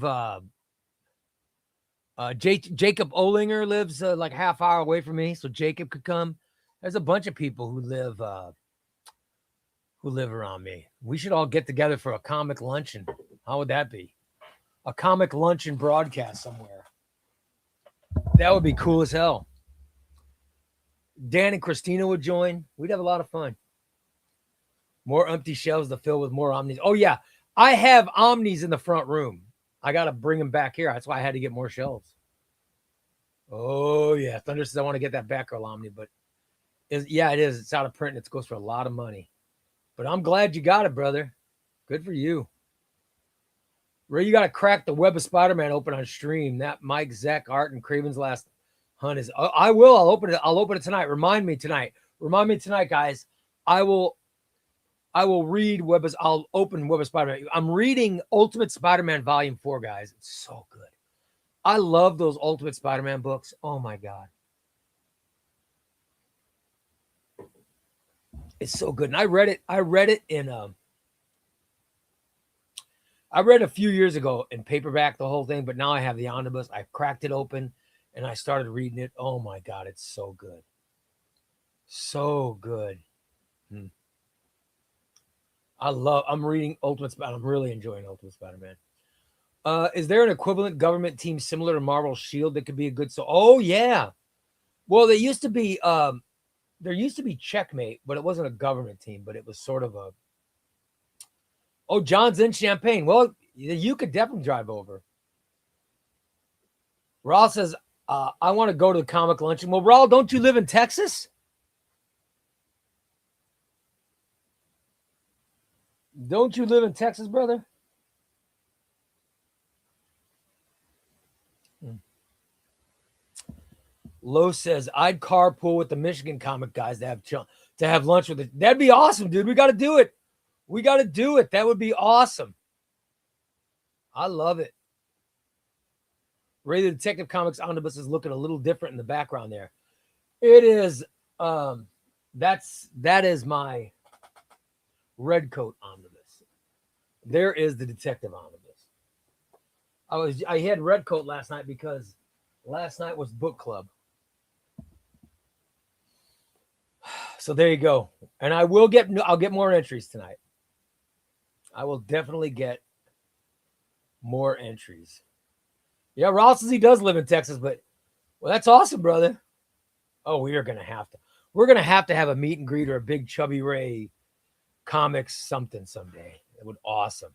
Jacob Olinger lives like half hour away from me. So Jacob could come. There's a bunch of people who live around me. We should all get together for a comic luncheon. How would that be? A comic luncheon broadcast somewhere. That would be cool as hell. Dan and Christina would join. We'd have a lot of fun. More empty shelves to fill with more Omnis. Oh, yeah. I have Omnis in the front room. I got to bring them back here. That's why I had to get more shelves. Oh, yeah. Thunder says I want to get that Batgirl Omni, but it is. It's out of print and it goes for a lot of money. But I'm glad you got it, brother. Good for you. Ray, you got to crack the Web of Spider-Man open on stream. That Mike, Zach, Art, and Craven's Last Hunt is. I will. I'll open it. I'll open it tonight. Remind me tonight, guys. I will read I'll open Web of Spider-Man. I'm reading Ultimate Spider-Man Volume 4, guys. It's so good. I love those Ultimate Spider-Man books. Oh my God. It's so good. And I read it in I read a few years ago in paperback, the whole thing, but now I have the omnibus. I cracked it open and I started reading it. Oh my God, it's so good. So good. I'm reading Ultimate Spider. I'm really enjoying Ultimate Spider-Man. Is there an equivalent government team similar to Marvel's Shield that could be a good oh yeah. Well, there used to be Checkmate, but it wasn't a government team, but it was sort of a. Oh, John's in Champaign. Well, you could definitely drive over. Raul says, I want to go to the comic luncheon. Well, Raul, don't you live in Texas? Don't you live in Texas, brother? Lowe says, I'd carpool with the Michigan comic guys to have lunch with it. That'd be awesome, dude. We got to do it. We got to do it. That would be awesome. I love it. Ray the Detective Comics Omnibus is looking a little different in the background there. It is, that is my red coat omnibus. There is the Detective Omnibus. I had red coat last night because last night was book club. So there you go. And I'll get more entries tonight. I will definitely get more entries. Yeah, Ross says he does live in Texas, but well, that's awesome, brother. Oh, we're gonna have to have a meet and greet or a big Chbbyray comics something someday. It would awesome.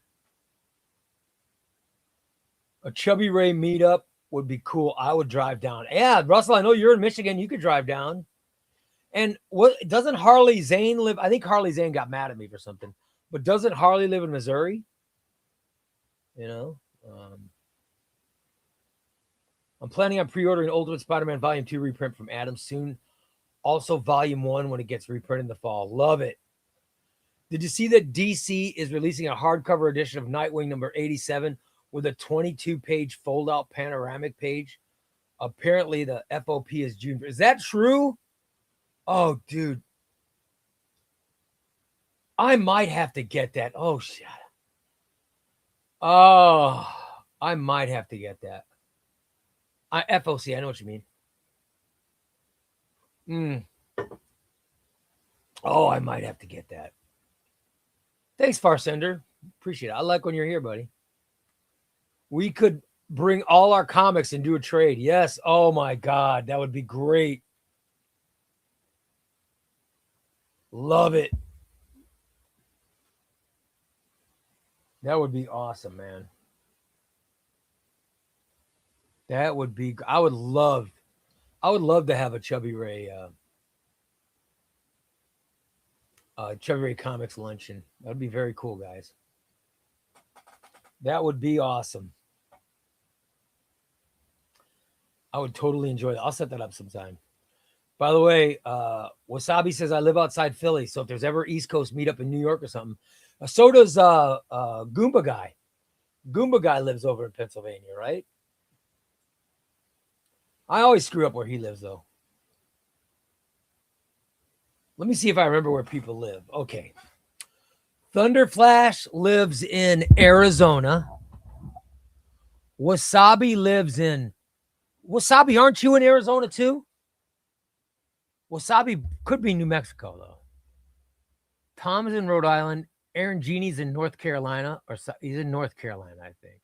A Chbbyray meetup would be cool. I would drive down. Yeah, Russell, I know you're in Michigan. You could drive down. And what doesn't Harley Zane live? I think Harley Zane got mad at me for something. But doesn't Harley live in Missouri? You know? I'm planning on pre-ordering Ultimate Spider-Man Volume 2 reprint from Adam soon. Also Volume 1 when it gets reprinted in the fall. Love it. Did you see that DC is releasing a hardcover edition of Nightwing number 87 with a 22-page fold-out panoramic page? Apparently the FOP is June. Is that true? Oh, dude. I might have to get that. Oh, shit. Oh, I might have to get that. FOC, I know what you mean. Oh, I might have to get that. Thanks, Farsender. Appreciate it. I like when you're here, buddy. We could bring all our comics and do a trade. Yes. Oh, my God. That would be great. Love it. That would be awesome, man. That would be, I would love to have a Chbbyray Comics luncheon. That would be very cool, guys. That would be awesome. I would totally enjoy it. I'll set that up sometime. By the way, Wasabi says I live outside Philly, so if there's ever East Coast meetup in New York or something, so does Goomba Guy. Goomba Guy lives over in Pennsylvania, right? I always screw up where he lives, though. Let me see if I remember where people live. Okay. Thunderflash lives in Arizona. Wasabi lives in... Wasabi, aren't you in Arizona, too? Wasabi could be New Mexico, though. Tom's in Rhode Island. Aaron Genie's in North Carolina. Or he's in North Carolina, I think.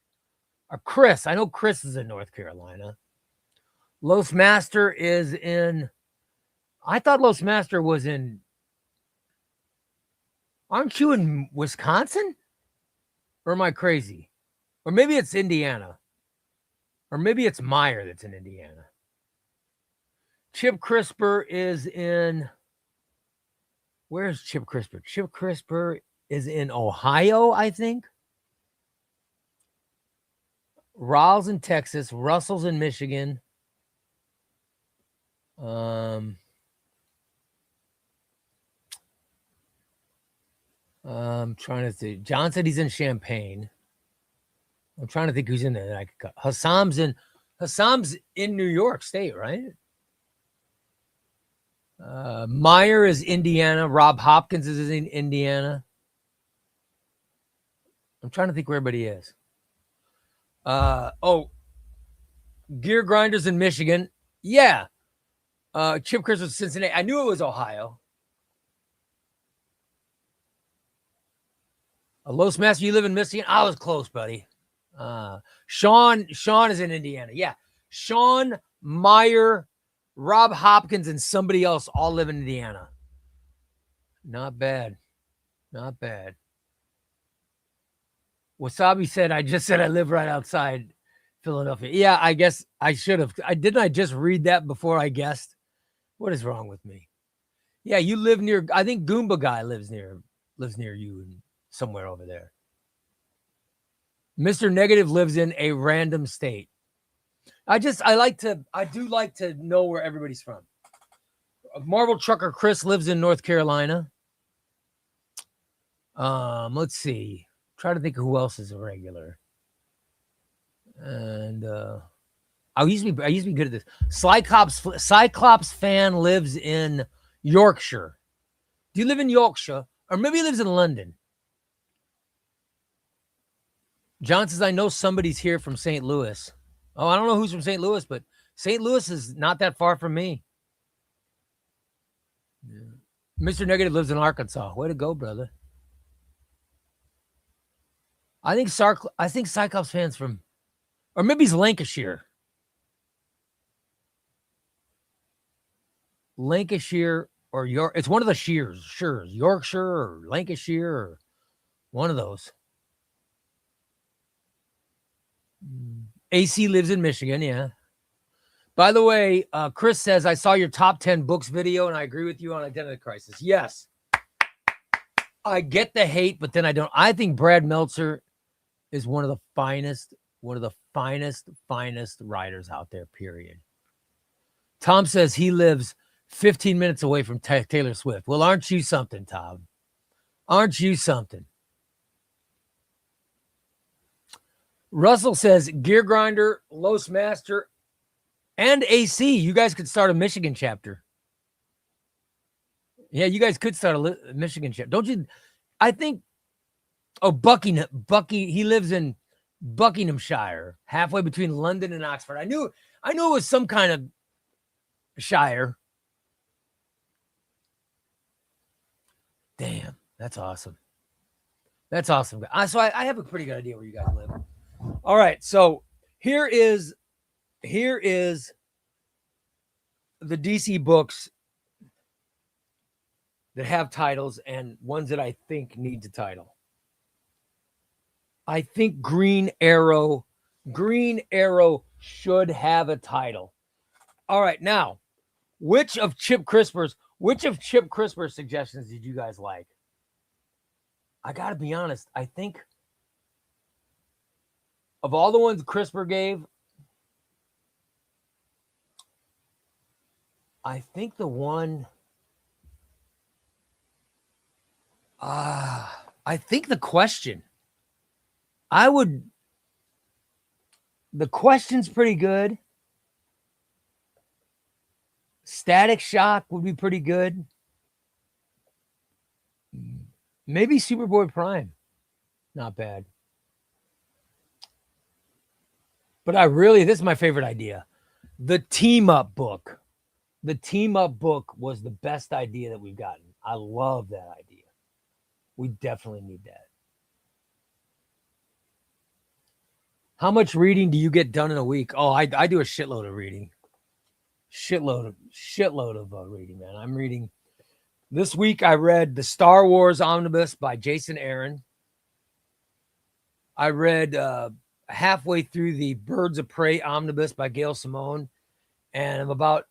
Or Chris. I know Chris is in North Carolina. Los Master is in... I thought Los Master was in... Aren't you in Wisconsin? Or am I crazy? Or maybe it's Indiana. Or maybe it's Meyer that's in Indiana. Chip Crisper is in... Where's Chip Crisper? Chip Crisper is in Ohio, I think. Raul's in Texas. Russell's in Michigan. I'm trying to see. John said he's in Champaign. I'm trying to think who's in there that I could cut. Hassam's in New York State, right? Meyer is Indiana. Rob Hopkins is in Indiana. I'm trying to think where everybody is. Gear Grinders in Michigan. Yeah. Chip Chris was Cincinnati. I knew it was Ohio. Los Master, you live in Michigan? I was close, buddy. Sean is in Indiana. Yeah. Sean, Meyer, Rob Hopkins, and somebody else all live in Indiana. Not bad. Not bad. Wasabi said, I just said I live right outside Philadelphia. Yeah, I guess I should have. Didn't I just read that before I guessed? What is wrong with me? Yeah, you live near, I think Goomba Guy lives near you and somewhere over there. Mr. Negative lives in a random state. I do like to know where everybody's from. Marvel Trucker Chris lives in North Carolina. Let's see. Try to think of who else is a regular. And I used to be good at this. Cyclops fan lives in Yorkshire. Do you live in Yorkshire? Or maybe he lives in London. John says, I know somebody's here from St. Louis. Oh, I don't know who's from St. Louis, but St. Louis is not that far from me. Yeah. Mr. Negative lives in Arkansas. Way to go, brother. I think Cyclops fans from, or maybe he's Lancashire. Lancashire or York. It's one of the Shires, Yorkshire or Lancashire or one of those. AC lives in Michigan, yeah. By the way, Chris says, I saw your top 10 books video and I agree with you on Identity Crisis. Yes. I get the hate, but then I don't. I think Brad Meltzer is one of the finest writers out there, period. Tom says he lives 15 minutes away from Taylor Swift. Well, aren't you something, Tom? Aren't you something? Russell says Gear Grinder, Los Master, and AC. You guys could start a Michigan chapter. Yeah, you guys could start a Michigan chapter. Don't you? I think, Bucky, he lives in Buckinghamshire, halfway between London and Oxford. I knew it was some kind of shire. Damn, that's awesome. That's awesome. So I have a pretty good idea where you guys live. All right, so here is the DC books that have titles and ones that I think need to title. I think Green Arrow should have a title. All right, now, which of Chip Crisper's suggestions did you guys like? I got to be honest. I think of all the ones Crisper gave, I think the one, I think the question. The question's pretty good. Static Shock would be pretty good. Maybe Superboy Prime. Not bad. But this is my favorite idea. The team up book. The team up book was the best idea that we've gotten. I love that idea. We definitely need that. How much reading do you get done in a week? Oh, I do a shitload of reading. Shitload of reading, man. I'm reading. This week I read the Star Wars Omnibus by Jason Aaron. I read halfway through the Birds of Prey Omnibus by Gail Simone, and I'm about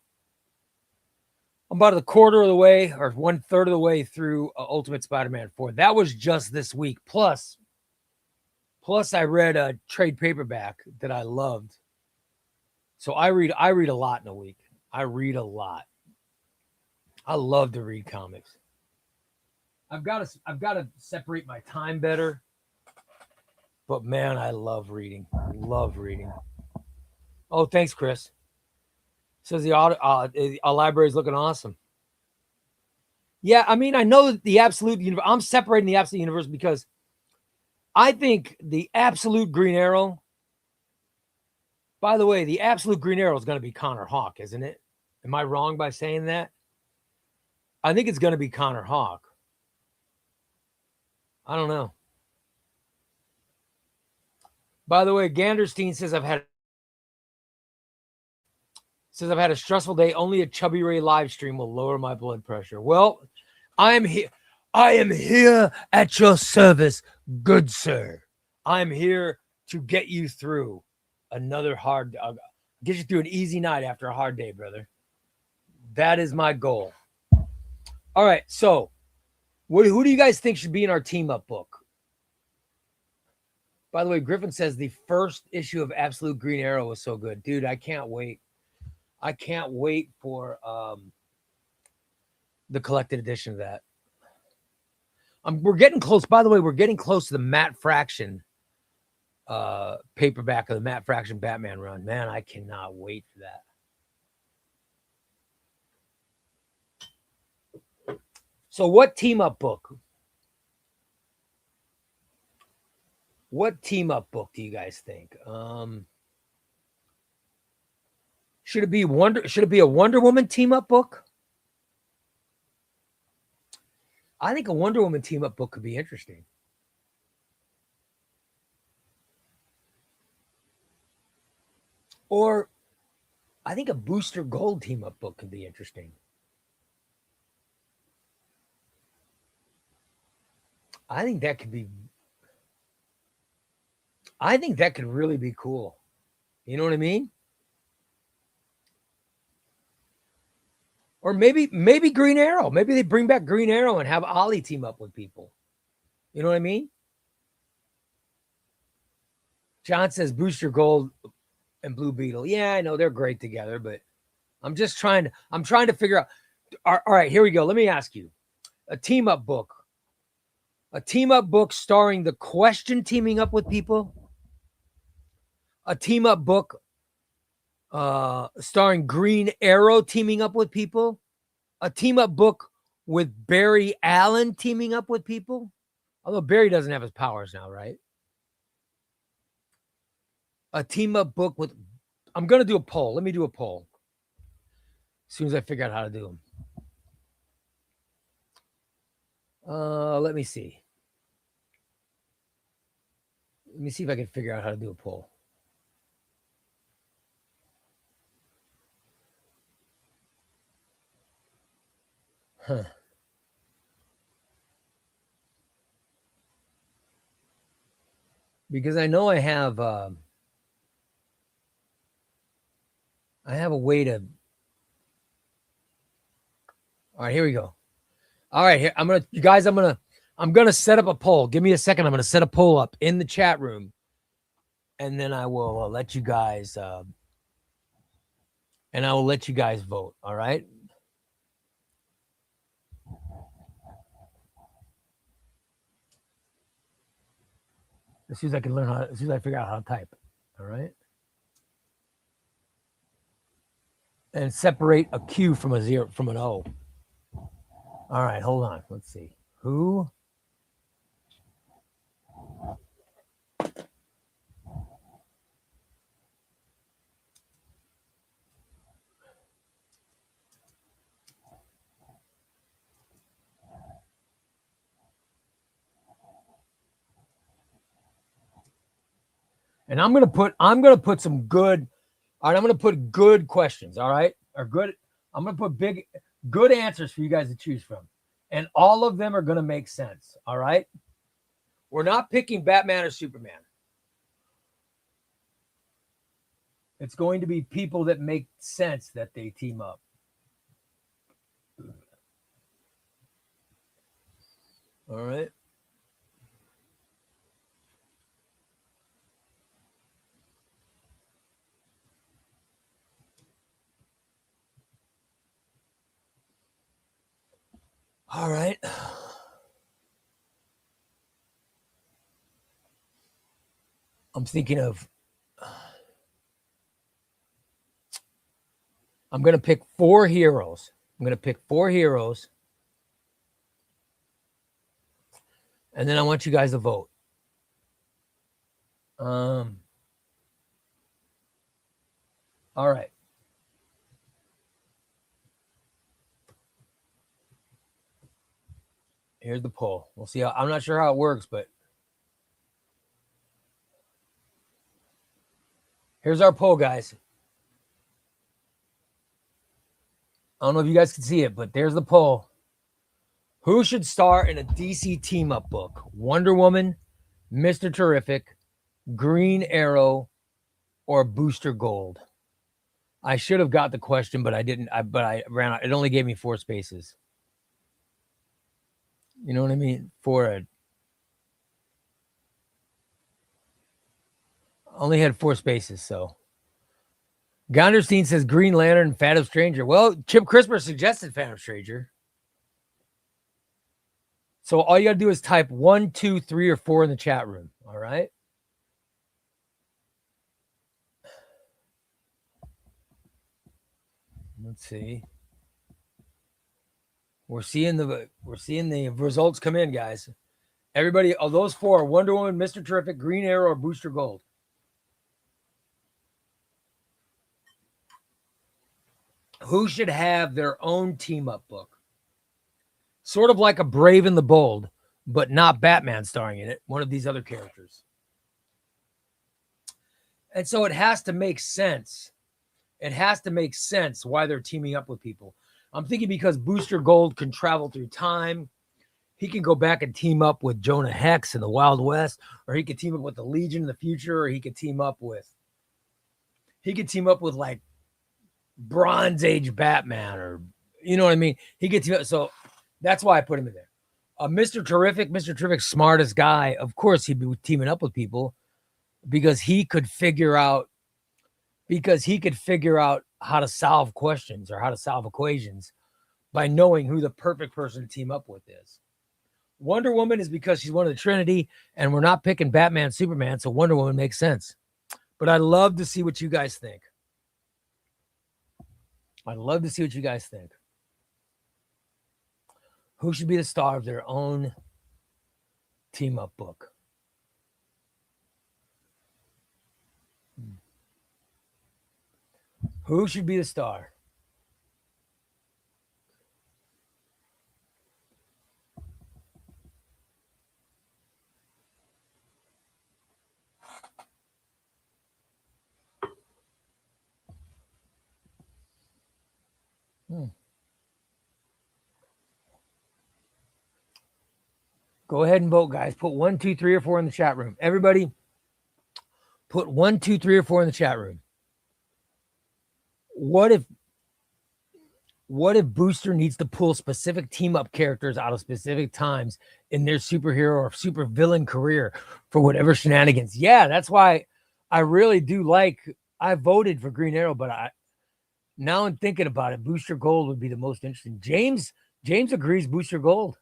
a quarter of the way or 1/3 of the way through Ultimate Spider-Man 4. That was just this week. Plus I read a trade paperback that I loved. So I read a lot in a week. I read a lot. I love to read comics. I've got to separate my time better. But man, I love reading. Love reading. Oh, thanks, Chris. Says the library is looking awesome. Yeah, I mean, I know the absolute universe. I'm separating the absolute universe because I think the absolute Green Arrow. By the way, the absolute Green Arrow is going to be Connor Hawke, isn't it? Am I wrong by saying that? I think it's going to be Connor Hawke. I don't know. By the way, Ganderstein says I've had a stressful day. Only a Chbbyray live stream will lower my blood pressure. Well, I am here. I am here at your service, good sir. I'm here to get you through another get you through an easy night after a hard day, brother. That is my goal. All right, so who do you guys think should be in our team up book? By the way, Griffin says the first issue of Absolute Green Arrow was so good. Dude, I can't wait. I can't wait for the collected edition of that. We're getting close. By the way, we're getting close to the Matt Fraction paperback of the Matt Fraction Batman run. Man, I cannot wait for that. So what team up book? What team up book do you guys think? Should it be a Wonder Woman team up book? I think a Wonder Woman team up book could be interesting. Or I think a Booster Gold team up book could be interesting. I think that could really be cool. You know what I mean? Or maybe Green Arrow. Maybe they bring back Green Arrow and have Ollie team up with people. You know what I mean? John says Booster Gold and Blue Beetle. Yeah, I know they're great together, but I'm trying to figure out. All right, here we go. Let me ask you. A team up book. A team up book starring the Question teaming up with people. A team up book starring Green Arrow teaming up with people. A team up book with Barry Allen teaming up with people. Although Barry doesn't have his powers now, right? A team up book with... I'm going to do a poll. Let me do a poll. As soon as I figure out how to do them. Let me see. Let me see if I can figure out how to do a poll. Huh. Because I know I have a way to... All right, here we go. All right, here I'm gonna set up a poll. Give me a second. I'm gonna set a poll up in the chat room, and then I will let you guys vote. All right. As soon as I figure out how to type. All right. And separate a Q from a zero from an O. All right, hold on. Let's see. Who? And I'm gonna put some good. All right, I'm gonna put good questions. All right, or good. I'm gonna put good answers for you guys to choose from, and all of them are gonna make sense. All right, we're not picking Batman or Superman. It's going to be people that make sense that they team up. All right. All right. I'm thinking of... I'm going to pick 4 heroes. And then I want you guys to vote. All right. Here's the poll. We'll see how... I'm not sure how it works, but... Here's our poll, guys. I don't know if you guys can see it, but there's the poll. Who should star in a DC team-up book? Wonder Woman, Mr. Terrific, Green Arrow, or Booster Gold? I should have got the question, but I didn't. But I ran out. It only gave me 4 spaces. You know what I mean? For a... Only had 4 spaces, so. Gonderstein says Green Lantern, Phantom Stranger. Well, Chip Crisper suggested Phantom Stranger. So all you got to do is type 1, 2, 3, or 4 in the chat room. All right. Let's see. We're seeing the results come in, guys. Everybody, of those 4, Wonder Woman, Mr. Terrific, Green Arrow, or Booster Gold. Who should have their own team-up book? Sort of like a Brave and the Bold, but not Batman starring in it. One of these other characters. And so it has to make sense. It has to make sense why they're teaming up with people. I'm thinking because Booster Gold can travel through time. He can go back and team up with Jonah Hex in the Wild West, or he could team up with the Legion in the future, or he could team up with like Bronze Age Batman, or you know what I mean? He gets so that's why I put him in there. Mr. Terrific, smartest guy. Of course, he'd be teaming up with people because he could figure out how to solve questions or how to solve equations by knowing who the perfect person to team up with is. Wonder Woman is because she's one of the Trinity, and we're not picking Batman, Superman, so Wonder Woman makes sense. But I'd love to see what you guys think. Who should be the star of their own team-up book? Who should be the star? Go ahead and vote, guys. Put 1, 2, 3, or 4 in the chat room. Everybody, put 1, 2, 3, or 4 in the chat room. What if Booster needs to pull specific team-up characters out of specific times in their superhero or super villain career for whatever shenanigans? Yeah, that's why I really do like. I voted for Green Arrow, but now I'm thinking about it. Booster Gold would be the most interesting. James agrees. Booster Gold.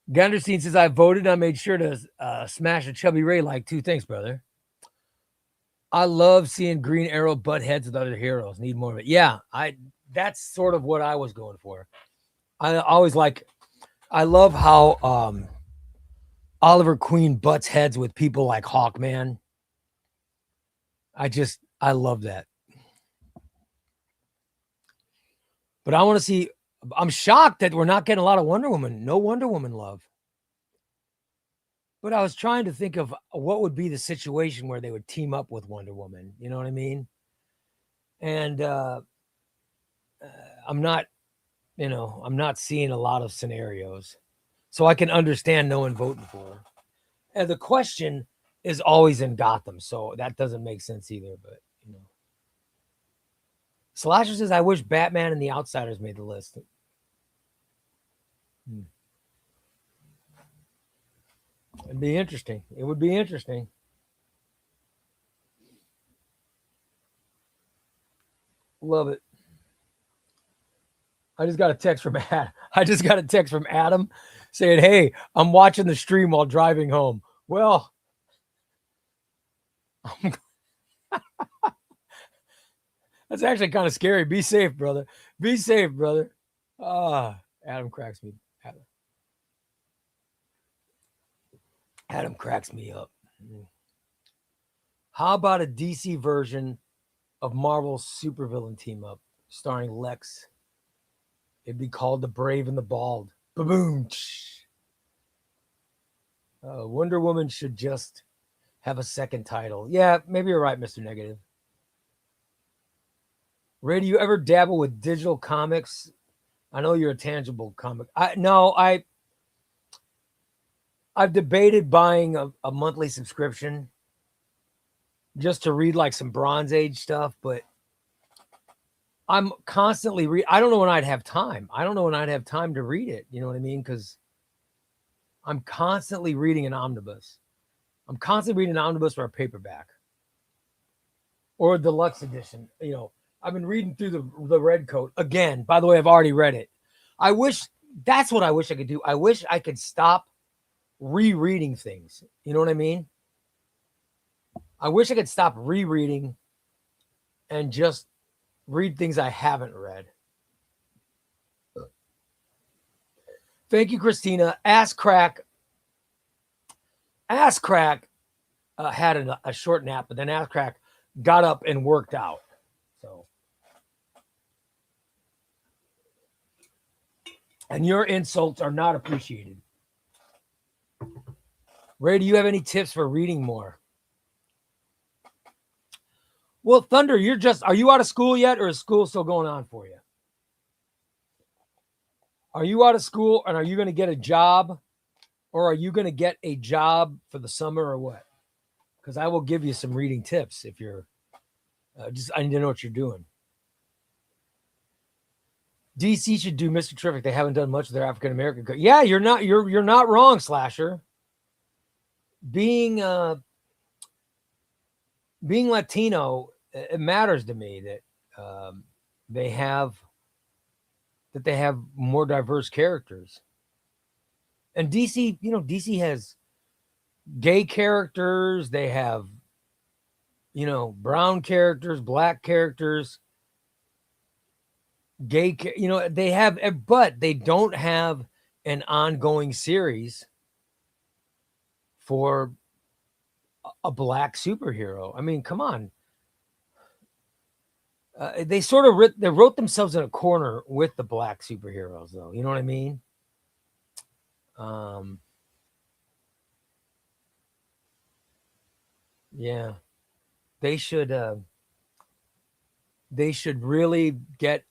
Gunderstein says, I voted. I made sure to smash a Chbbyray like 2 things, brother. I love seeing Green Arrow butt heads with other heroes. Need more of it. Yeah, that's sort of what I was going for. I love how Oliver Queen butts heads with people like Hawkman. I love that. But I want to see. I'm shocked that we're not getting a lot of Wonder Woman. No Wonder Woman love. But I was trying to think of what would be the situation where they would team up with Wonder Woman. You know what I mean? And I'm not seeing a lot of scenarios. So I can understand no one voting for her. And the question is always in Gotham. So that doesn't make sense either. But, Slasher says, I wish Batman and the Outsiders made the list. It'd be interesting. It would be interesting. Love it. I just got a text from Adam saying, hey, I'm watching the stream while driving home. Well, that's actually kind of scary. Be safe, brother. Be safe, brother. Adam cracks me. Adam cracks me up. How about a DC version of Marvel's supervillain team up starring Lex? It'd be called The Brave and the Bald. Ba-boom. Wonder Woman should just have a second title. Yeah, maybe you're right, Mr. Negative. Ray, do you ever dabble with digital comics? I know you're a tangible comic. I've debated buying a monthly subscription just to read like some Bronze Age stuff, but I'm constantly I don't know when I'd have time. I don't know when I'd have time to read it. You know what I mean? Because I'm constantly reading an omnibus. I'm constantly reading an omnibus or a paperback or a deluxe edition. You know, I've been reading through the Red Coat again. By the way, I've already read it. I wish that's what I wish I could do. I wish I could stop rereading things. You know what I mean? I wish I could stop rereading and just read things I haven't read. Thank you, Christina. Ass Crack had a short nap, but then Ass Crack got up and worked out. So, and your insults are not appreciated. Ray, do you have any tips for reading more? Well, Thunder, are you out of school yet, or is school still going on for you? Are you out of school and are you going to get a job, or are you going to get a job for the summer, or what? Because I will give you some reading tips if you're I need to know what you're doing. DC should do Mr. Terrific. They haven't done much of their African American. Yeah, you're not wrong, Slasher. Being Latino, it matters to me that they have more diverse characters. And DC, DC has gay characters. They have, brown characters, black characters, gay, they have, but they don't have an ongoing series for a black superhero. I mean, come on. They sort of they wrote themselves in a corner with the black superheroes, though. You know what I mean? Yeah, they should really get.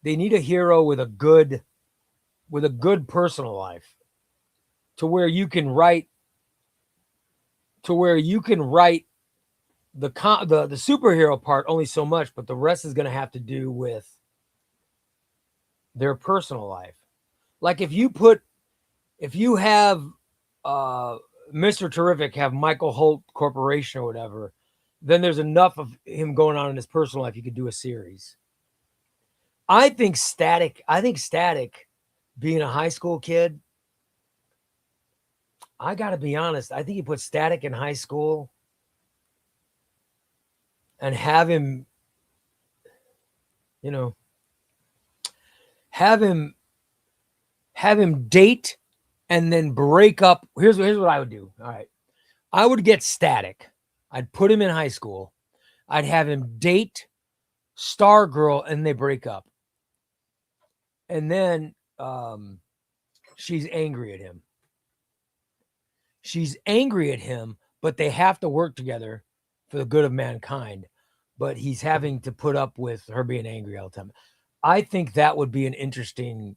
They need a hero with a good personal life, to where you can write the superhero part only so much, but the rest is going to have to do with their personal life. Like if you have Mr. Terrific have Michael Holt Corporation or whatever, then there's enough of him going on in his personal life. You could do a series. I think Static being a high school kid, I got to be honest, I think you put Static in high school and have him, have him date and then break up. Here's what I would do. All right. I would get Static. I'd put him in high school. I'd have him date Stargirl and they break up. And then she's angry at him. But they have to work together for the good of mankind. But he's having to put up with her being angry all the time. I think that would be an interesting.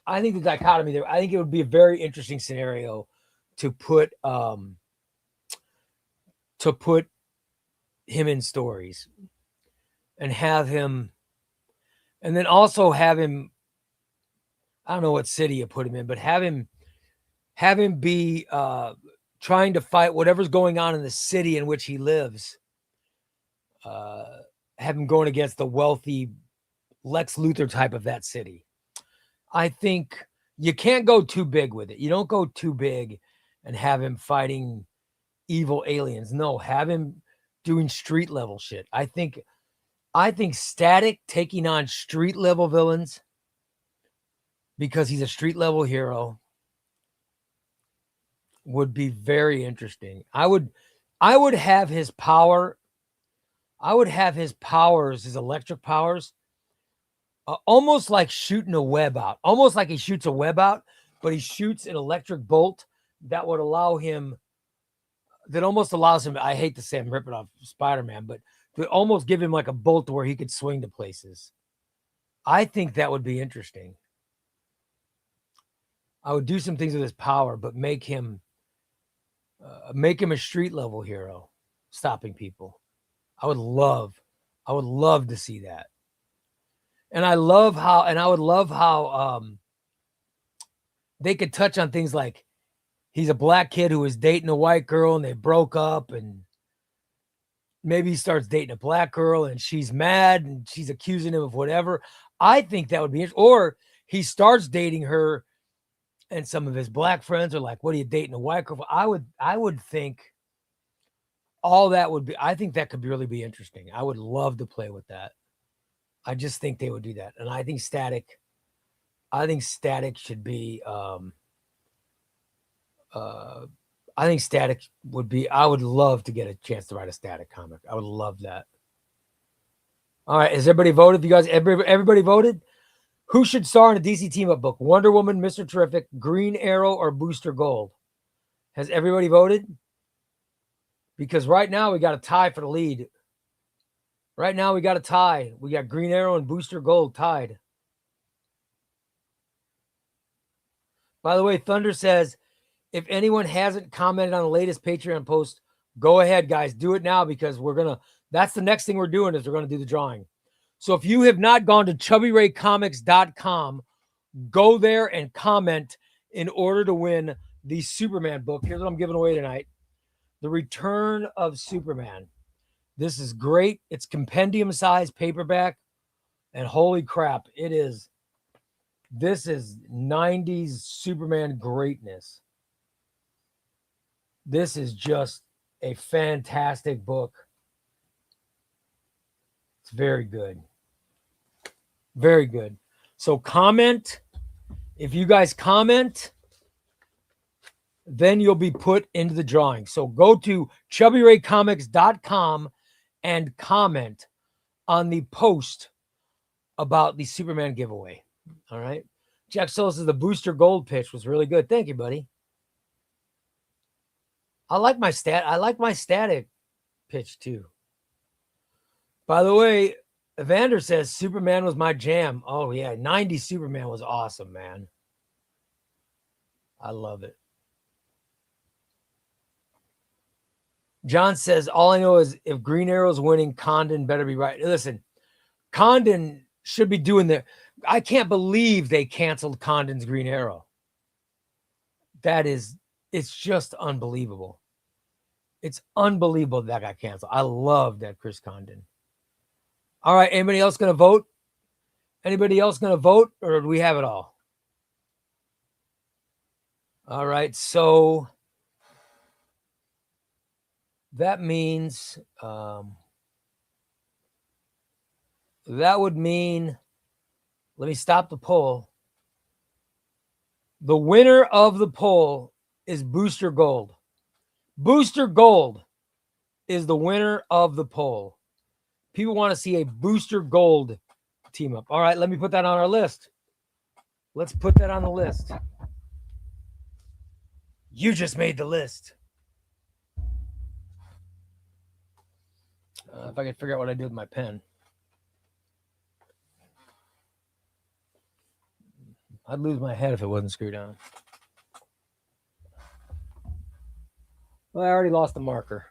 I think the dichotomy there. I think it would be a very interesting scenario to put him in stories, and have him, and then also have him. I don't know what city you put him in, but have him be trying to fight whatever's going on in the city in which he lives. Have him going against the wealthy Lex Luthor type of that city. I think you can't go too big with it. You don't go too big and have him fighting evil aliens. No, have him doing street level shit. I think Static taking on street level villains, because he's a street level hero, would be very interesting. I would have his power. I would have his powers, his electric powers, almost like shooting a web out. Almost like he shoots a web out, but he shoots an electric bolt that would allow him. That almost allows him. I hate to say I'm ripping off Spider-Man, but to almost give him like a bolt to where he could swing to places. I think that would be interesting. I would do some things with his power, but make him a street level hero, stopping people. I would love to see that. And I would love how they could touch on things like he's a black kid who was dating a white girl and they broke up, and maybe he starts dating a black girl and she's mad and she's accusing him of whatever. I think that would be, or he starts dating her and some of his black friends are like, what are you dating a white girl? I would think all that would be, I think that could really be interesting. I would love to play with that. I just think they would do that. And I think Static should be, I think Static would be, I would love to get a chance to write a Static comic. I would love that. All right. Has everybody voted? You guys, everybody voted? Who should star in a DC team-up book? Wonder Woman, Mr. Terrific, Green Arrow, or Booster Gold? Has everybody voted? Because right now we got a tie for the lead. Right now we got a tie. We got Green Arrow and Booster Gold tied. By the way, Thunder says, if anyone hasn't commented on the latest Patreon post, go ahead, guys. Do it now because that's the next thing we're doing is we're going to do the drawing. So if you have not gone to ChbbyRayComics.com, go there and comment in order to win the Superman book. Here's what I'm giving away tonight. The Return of Superman. This is great. It's compendium-sized paperback. And holy crap, this is 90s Superman greatness. This is just a fantastic book. It's very good. Very good. So comment. If you guys comment, then you'll be put into the drawing. So go to ChbbyRayComics.com and comment on the post about the Superman giveaway. All right. Jack Soul says the Booster Gold pitch was really good. Thank you, buddy. I like my Static pitch too. By the way, Evander says Superman was my jam. Oh yeah, 90 Superman was awesome, man. I love it. John says, all I know is if Green Arrow's winning, Condon better be right. Listen, Condon should be doing the. I can't believe they canceled Condon's Green Arrow. It's just unbelievable. It's unbelievable that got canceled. I love that Chris Condon. All right, anybody else going to vote? Anybody else going to vote, or do we have it all? All right, so that means that would mean, let me stop the poll. The winner of the poll is Booster Gold. Booster Gold is the winner of the poll. People want to see a Booster Gold team up. All right, let me put that on our list. Let's put that on the list. You just made the list. If I could figure out what I did with my pen. I'd lose my head if it wasn't screwed on. Well, I already lost the marker.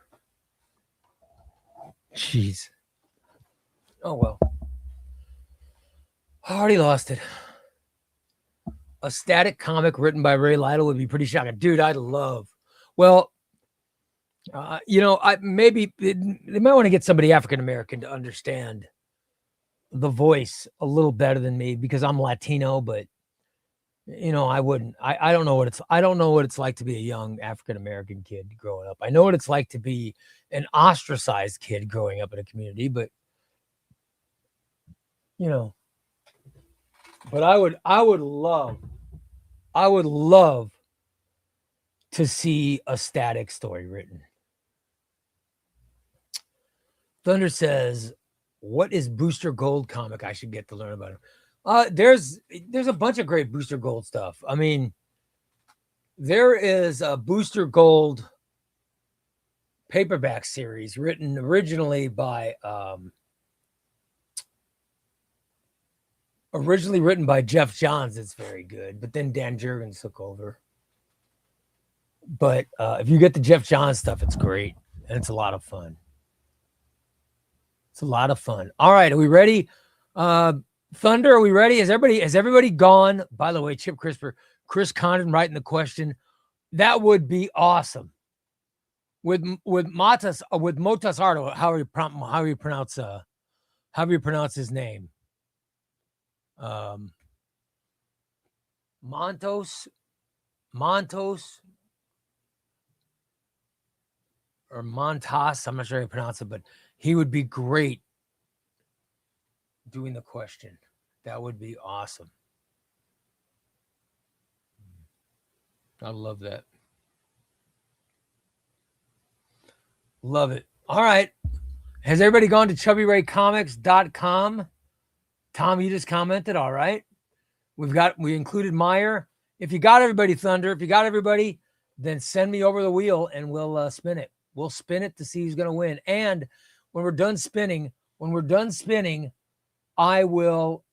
Jeez. Oh, well. I already lost it. A Static comic written by Ray Lytle would be pretty shocking. Dude, I'd love. Well, they might want to get somebody African-American to understand the voice a little better than me because I'm Latino, but I wouldn't. I don't know what it's like to be a young African-American kid growing up. I know what it's like to be an ostracized kid growing up in a community, but but I would love to see a Static story written. Thunder says, what is Booster Gold comic I should get to learn about him? There's a bunch of great Booster Gold stuff. I mean, there is a Booster Gold paperback series written originally by Jeff Johns. It's very good, but then Dan Jurgens took over. But if you get the Jeff Johns stuff, it's great and it's a lot of fun. It's a lot of fun. All right, are we ready? Thunder, are we ready? Has everybody gone? By the way, Chip Crisper, Chris Condon writing the question. That would be awesome. With Motas Ardo, how do you pronounce his name? Montos or Montas. I'm not sure how you pronounce it, but he would be great doing the question. That would be awesome. I love that. Love it. All right. Has everybody gone to ChbbyRayComics.com? Tom, you just commented. All right. We included Meyer. If you got everybody, Thunder, if you got everybody, then send me over the wheel and we'll spin it. We'll spin it to see who's going to win. And when we're done spinning, I will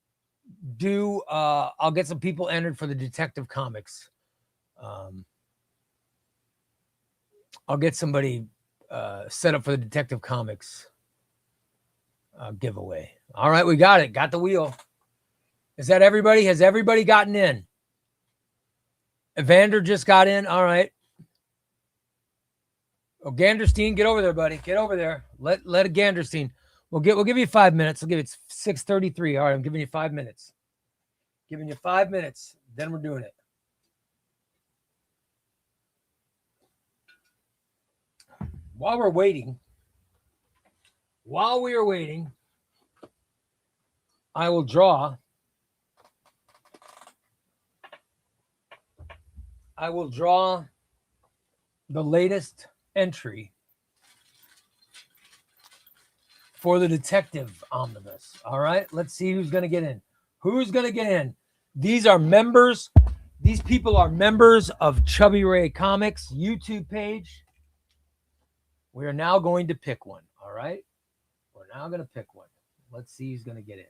do, I'll get some people entered for the Detective Comics. I'll get somebody set up for the Detective Comics giveaway. All right, we got it. Got the wheel. Is that everybody? Has everybody gotten in? Evander just got in. All right. Oh, Ganderstein, get over there, buddy. Get over there. Let a Ganderstein. We'll give you 5 minutes. I'll give it 6:33. All right, I'm giving you 5 minutes. Giving you 5 minutes. Then we're doing it. While we are waiting, I will draw. The latest entry for the Detective Omnibus. All right, let's see who's going to get in. These are members. These people are members of Chbbyray Comics YouTube page. We are now going to pick one. All right, we're now going to pick one. Let's see who's going to get in.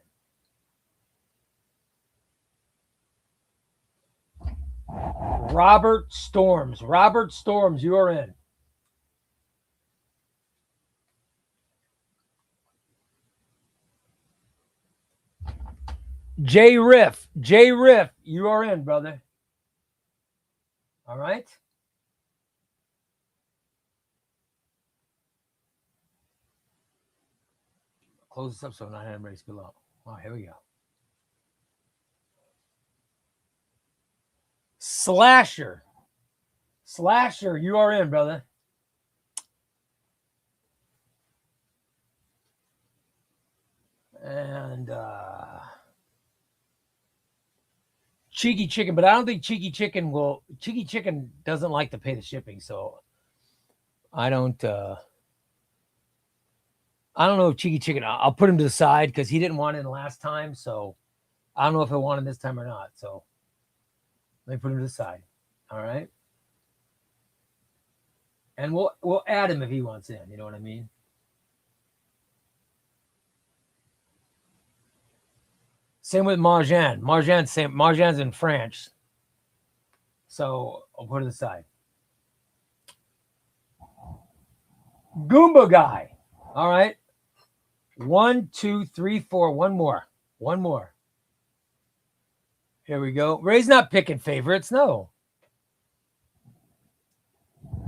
Robert Storms, you are in. J Riff, you are in, brother. All right. Close this up so 900 race below. Oh, here we go. Slasher, you are in, brother. And Cheeky Chicken, but I don't think Cheeky Chicken doesn't like to pay the shipping, so I don't know if Cheeky Chicken, I'll put him to the side because he didn't want it last time, so I don't know if I want him this time or not, so let me put him to the side. All right. And we'll add him if he wants in. You know what I mean? Same with Marjan. Marjan's in French. So I'll put it aside. Goomba Guy. All right. 1, 2, 3, 4. One more. Here we go. Ray's not picking favorites. No.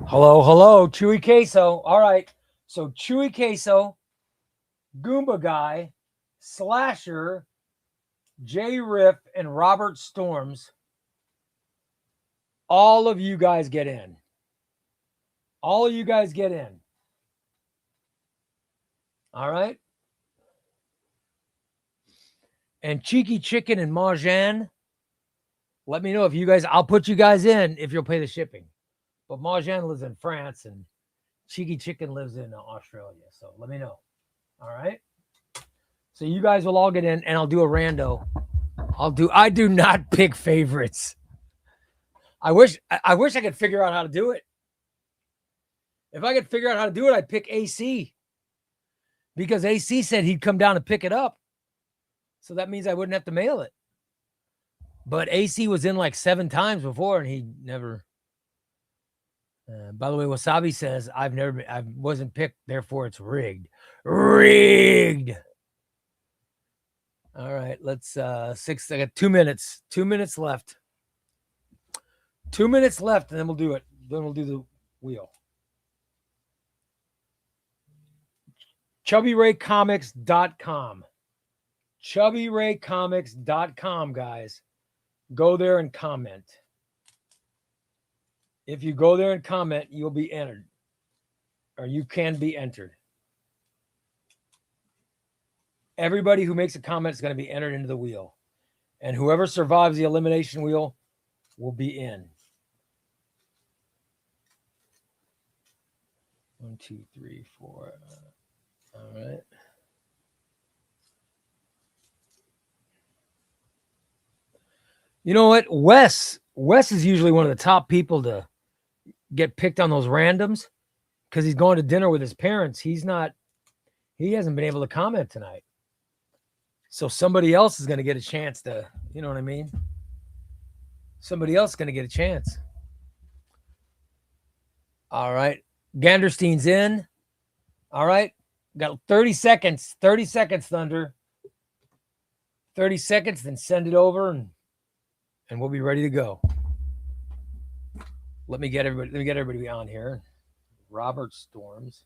Hello. Chewy Queso. All right. So Chewy Queso, Goomba Guy, Slasher, J Riff, and Robert Storms. All of you guys get in. All right. And Cheeky Chicken and Marjan. Let me know if you guys, I'll put you guys in if you'll pay the shipping. But Marjan lives in France and Cheeky Chicken lives in Australia. So let me know. All right. So you guys will all get in and I'll do a rando. I do not pick favorites. I wish I could figure out how to do it. If I could figure out how to do it, I'd pick AC. Because AC said he'd come down and pick it up. So that means I wouldn't have to mail it. But AC was in like 7 times before and he never. By the way, Wasabi says I wasn't picked, therefore it's rigged. Rigged. All right, let's I got 2 minutes. 2 minutes left. 2 minutes left, and then we'll do it. Then we'll do the wheel. ChbbyRayComics.com. ChbbyRayComics.com, guys. Go there and comment. If you go there and comment, you'll be entered. Or you can be entered. Everybody who makes a comment is going to be entered into the wheel. And whoever survives the elimination wheel will be in. 1, 2, 3, 4. All right. You know what? Wes is usually one of the top people to get picked on those randoms because he's going to dinner with his parents. He hasn't been able to comment tonight. So somebody else is going to get a chance to, you know what I mean? Somebody else is going to get a chance. All right. Ganderstein's in. All right. Got 30 seconds. 30 seconds, Thunder. 30 seconds, then send it over and we'll be ready to go. Let me get everybody on here. Robert Storms.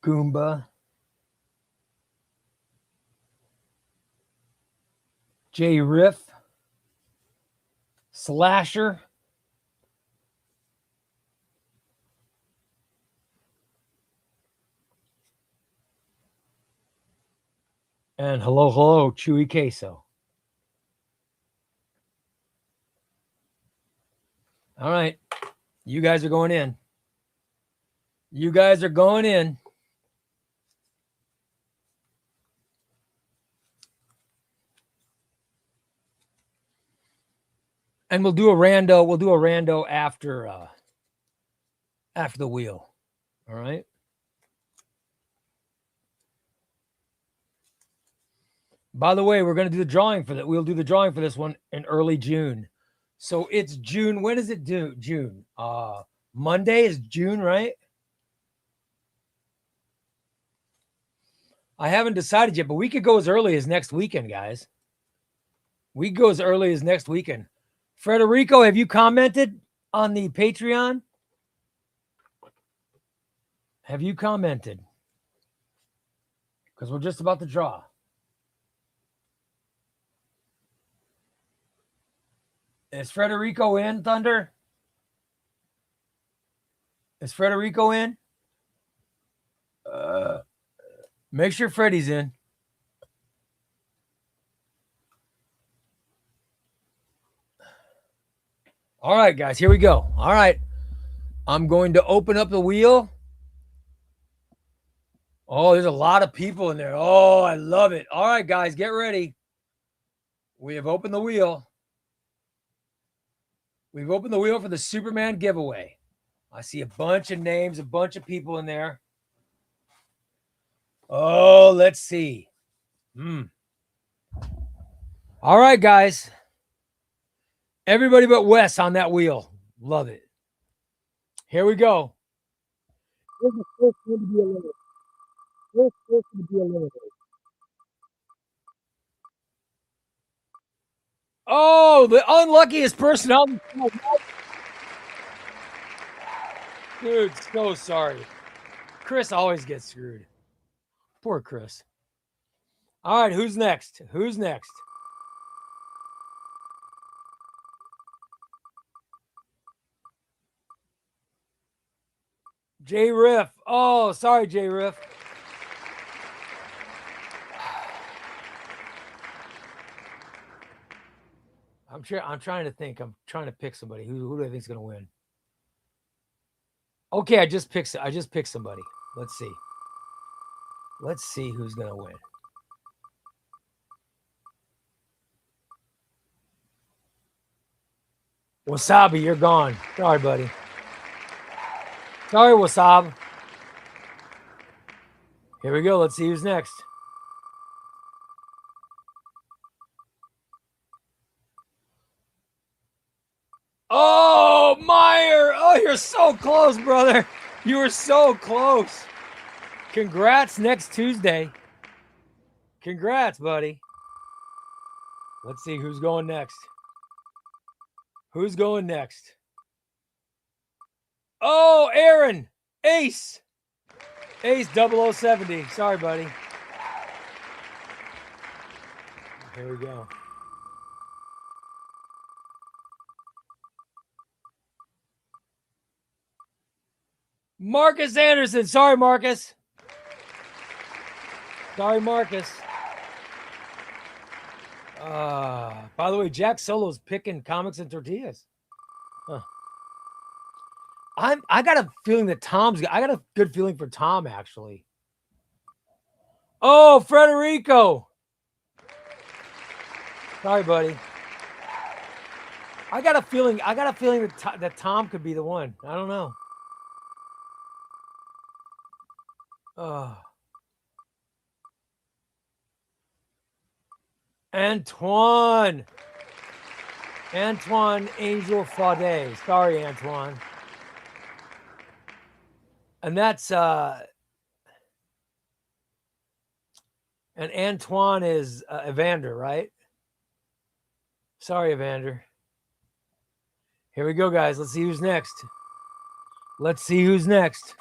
Goomba. J Riff. Slasher. And hello, Chewy Queso. All right. You guys are going in. You guys are going in. And we'll do a rando after the wheel. All right. By the way, we're going to do the drawing for that. We'll do the drawing for this one in early June. So it's June. When is it due? June. Monday is June, right? I haven't decided yet, but we could go as early as next weekend, guys. We could go as early as next weekend. Frederico, have you commented on the Patreon? Have you commented? Because we're just about to draw. Is Frederico in, Thunder? Is Frederico in? Make sure Freddie's in. All right, guys, here we go. All right. I'm going to open up the wheel. Oh, there's a lot of people in there. Oh, I love it. All right, guys, get ready. We have opened the wheel. We've opened the wheel for the Superman giveaway. I see a bunch of names, a bunch of people in there. Oh, let's see. All right, guys. Everybody but Wes on that wheel. Love it. Here we go. Here's the first one to be eliminated. First person to be eliminated. Oh, the unluckiest person out. Dude, so sorry. Chris always gets screwed. Poor Chris. All right, who's next? Who's next? J Riff. Oh, sorry, J Riff. I'm trying to think. I'm trying to pick somebody. Who do I think is going to win? Okay, I just picked somebody. Let's see. Let's see who's going to win. Wasabi, you're gone. Sorry, buddy. Sorry, Wasab. Here we go. Let's see who's next. Oh, Meyer. Oh, Oh, you're so close, brother. You were so close. Congrats next Tuesday. Congrats, buddy. Let's see who's going next. Who's going next? Oh, Aaron. Ace. Ace 0070. Sorry, buddy. Here we go. Marcus Anderson. Sorry, Marcus. Sorry, Marcus. By the way, Jack Solo's picking comics and tortillas. Huh. I got a feeling that I got a good feeling for Tom, actually. Oh, Federico. Sorry, buddy. I got a feeling that Tom could be the one. I don't know. Antoine Angel Fade. Sorry, Antoine. And that's and Antoine is Evander, right? Sorry, Evander. Here we go, guys. Let's see who's next. Let's see who's next.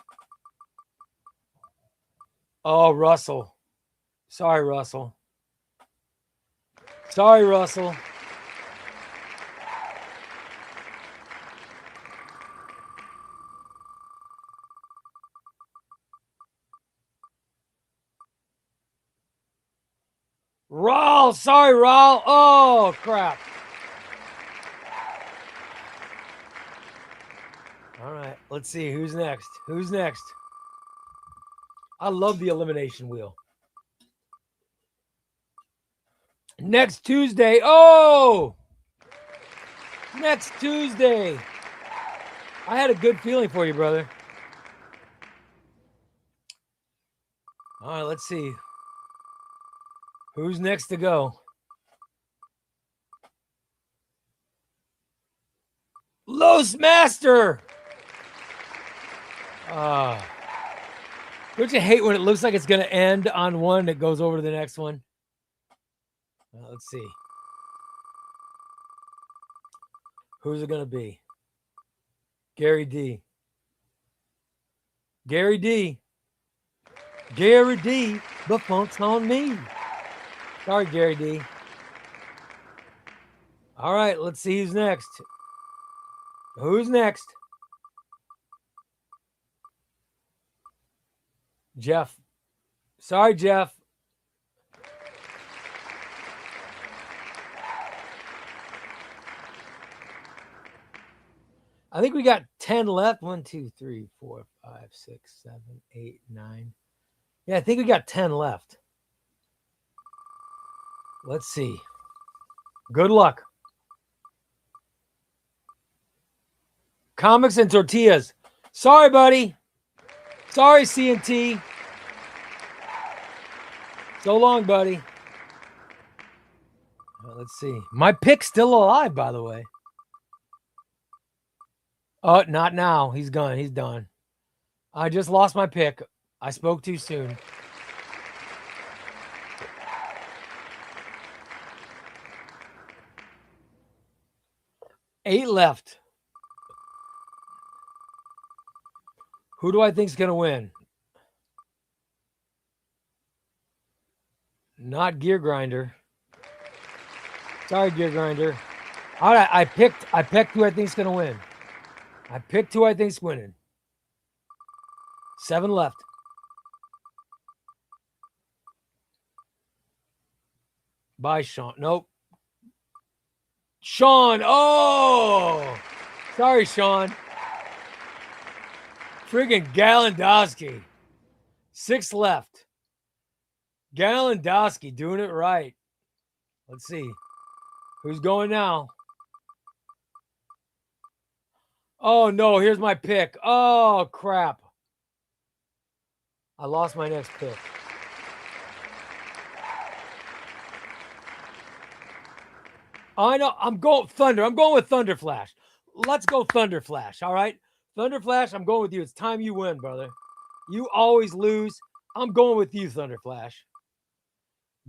Oh, Russell. Sorry, Russell. Sorry, Russell. Raul. Sorry, Raul. Oh, crap. All right. Let's see who's next. Who's next? I love the elimination wheel. Next Tuesday. Oh! Next Tuesday. I had a good feeling for you, brother. All right, let's see. Who's next to go? Los Master. Don't you hate when it looks like it's going to end on one that goes over to the next one? Let's see. Who's it going to be? Gary D. Gary D. Gary D. The funk's on me. Sorry, Gary D. All right, let's see who's next. Who's next? Jeff. Sorry, Jeff. I think we got 10 left. 1, 2, 3, 4, 5, 6, 7, 8, 9. Yeah, I think we got 10 left. Let's see. Good luck. Comics and tortillas. Sorry, buddy. Sorry, CNT. So long, buddy. Let's see. My pick's still alive, by the way. Oh, not now. He's gone. He's done. I just lost my pick. I spoke too soon. Eight left. Who do I think's going to win? Not Gear Grinder. Sorry, Gear Grinder. All right, I picked who I think's going to win. I picked who I think's winning. 7 left. Bye, Sean. Nope. Sean. Oh! Sorry, Sean. Friggin' Galandowski. 6 left. Galandowski doing it right. Let's see. Who's going now? Oh, no. Here's my pick. Oh, crap. I lost my next pick. I know. I'm going Thunder. I'm going with Thunder Flash. Let's go Thunder Flash. All right. Thunderflash, I'm going with you. It's time you win, brother. You always lose. I'm going with you, Thunderflash.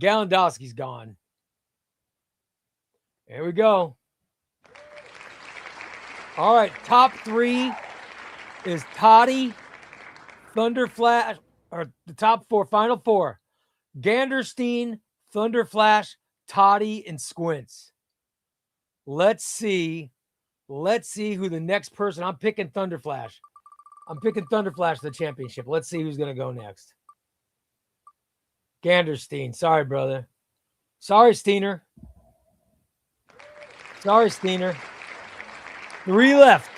Gallandowski's gone. Here we go. All right, top 3 is Toddy, Thunderflash, or the top 4, final 4. Ganderstein, Thunderflash, Toddy, and Squints. Let's see who the next person. I'm picking Thunderflash. I'm picking Thunderflash for the championship. Let's see who's going to go next. Ganderstein. Sorry, brother. Sorry, Steiner. 3 left.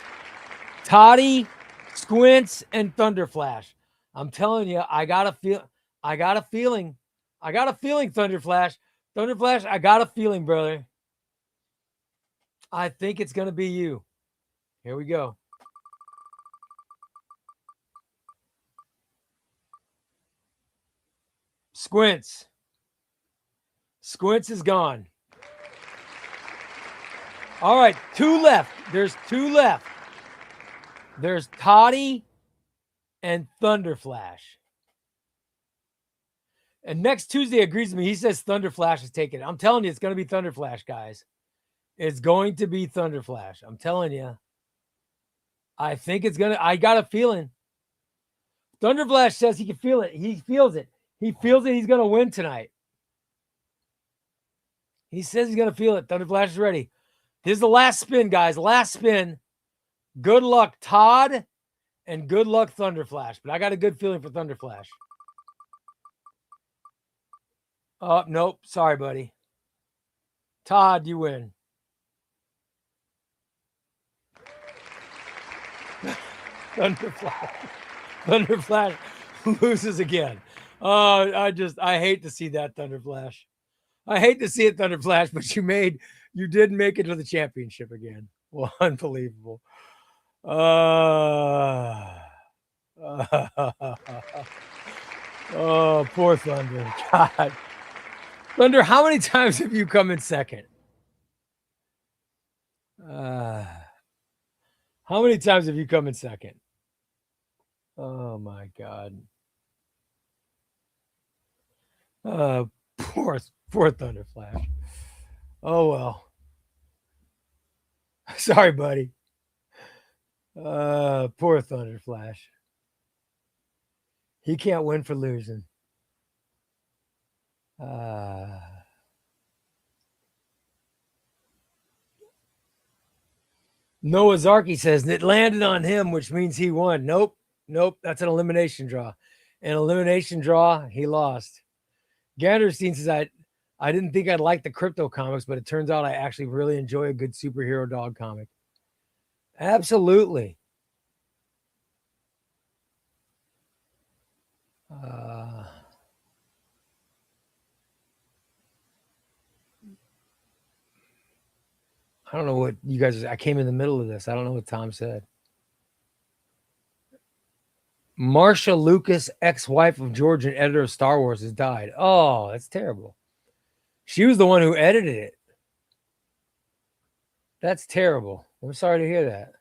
Toddy, Squints, and Thunderflash. I'm telling you, I got a feeling, Thunderflash. Thunderflash, I got a feeling, brother. I think it's going to be you. Here we go. Squints. Squints is gone. All right, 2 left. There's 2 left. There's Toddy and Thunderflash. And next Tuesday agrees with me. He says Thunderflash is taking it. I'm telling you, it's going to be Thunderflash, guys. It's going to be Thunderflash. I'm telling you. I think it's going to. I got a feeling. Thunderflash says he can feel it. He feels it. He feels it. He's going to win tonight. He says he's going to feel it. Thunderflash is ready. This is the last spin, guys. Last spin. Good luck, Todd, and good luck, Thunderflash. But I got a good feeling for Thunderflash. Oh, nope. Sorry, buddy. Todd, you win. Thunderflash loses again. I hate to see that, Thunderflash. I hate to see it, Thunderflash, but you did make it to the championship again. Well, unbelievable. Oh, poor Thunder. God. Thunder, how many times have you come in second? How many times have you come in second? Oh, my God. Poor Thunderflash. Oh, well. Sorry, buddy. Poor Thunderflash. He can't win for losing. Noah Zarki says it landed on him, which means he won. Nope. That's an elimination draw. An elimination draw, he lost. Ganderstein says I didn't think I'd like the crypto comics, but it turns out I actually really enjoy a good superhero dog comic. Absolutely. I don't know what you guys. I came in the middle of this. I don't know what Tom said. Marsha Lucas, ex-wife of George and editor of Star Wars, has died. Oh, that's terrible. She was the one who edited it. That's terrible. I'm sorry to hear that.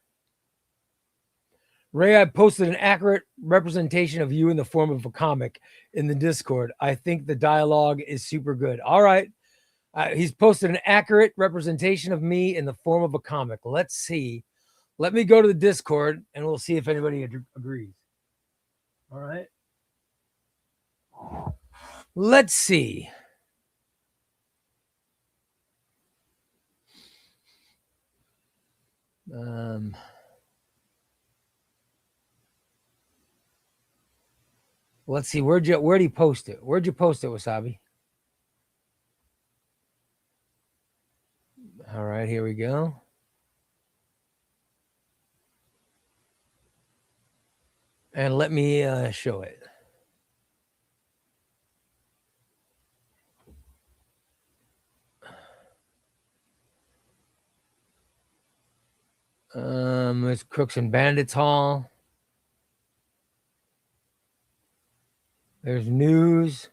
Ray, I posted an accurate representation of you in the form of a comic in the Discord. I think the dialogue is super good. All right. He's posted an accurate representation of me in the form of a comic. Let's see. Let me go to the Discord and we'll see if anybody agrees. All right. Let's see. Let's see. Where'd he post it? Where'd you post it, Wasabi? All right, here we go. And let me show it. It's Crooks and Bandits Hall. There's news.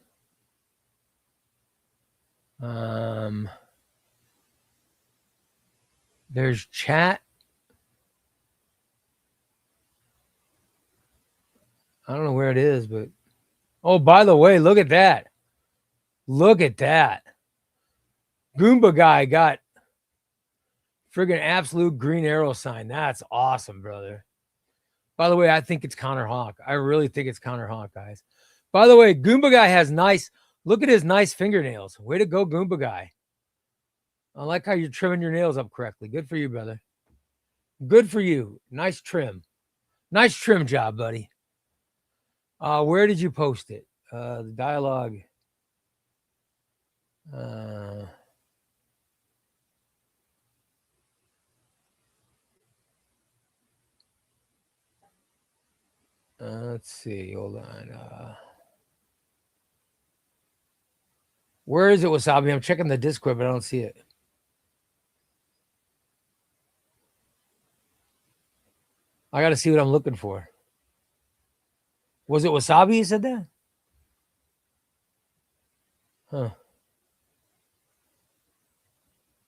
There's chat. I don't know where it is, but oh, by the way, look at that. Look at that. Goomba guy got friggin' absolute green arrow sign. That's awesome, brother. By the way, I think it's Connor Hawk. I really think it's Connor Hawk, guys. By the way, Goomba guy has nice, look at his nice fingernails. Way to go, Goomba guy. I like how you're trimming your nails up correctly. Good for you, brother. Good for you. Nice trim. Nice trim job, buddy. Where did you post it? The dialogue. Let's see. Hold on. Where is it, Wasabi? I'm checking the Discord, but I don't see it. I got to see what I'm looking for. Was it Wasabi? You said that? Huh.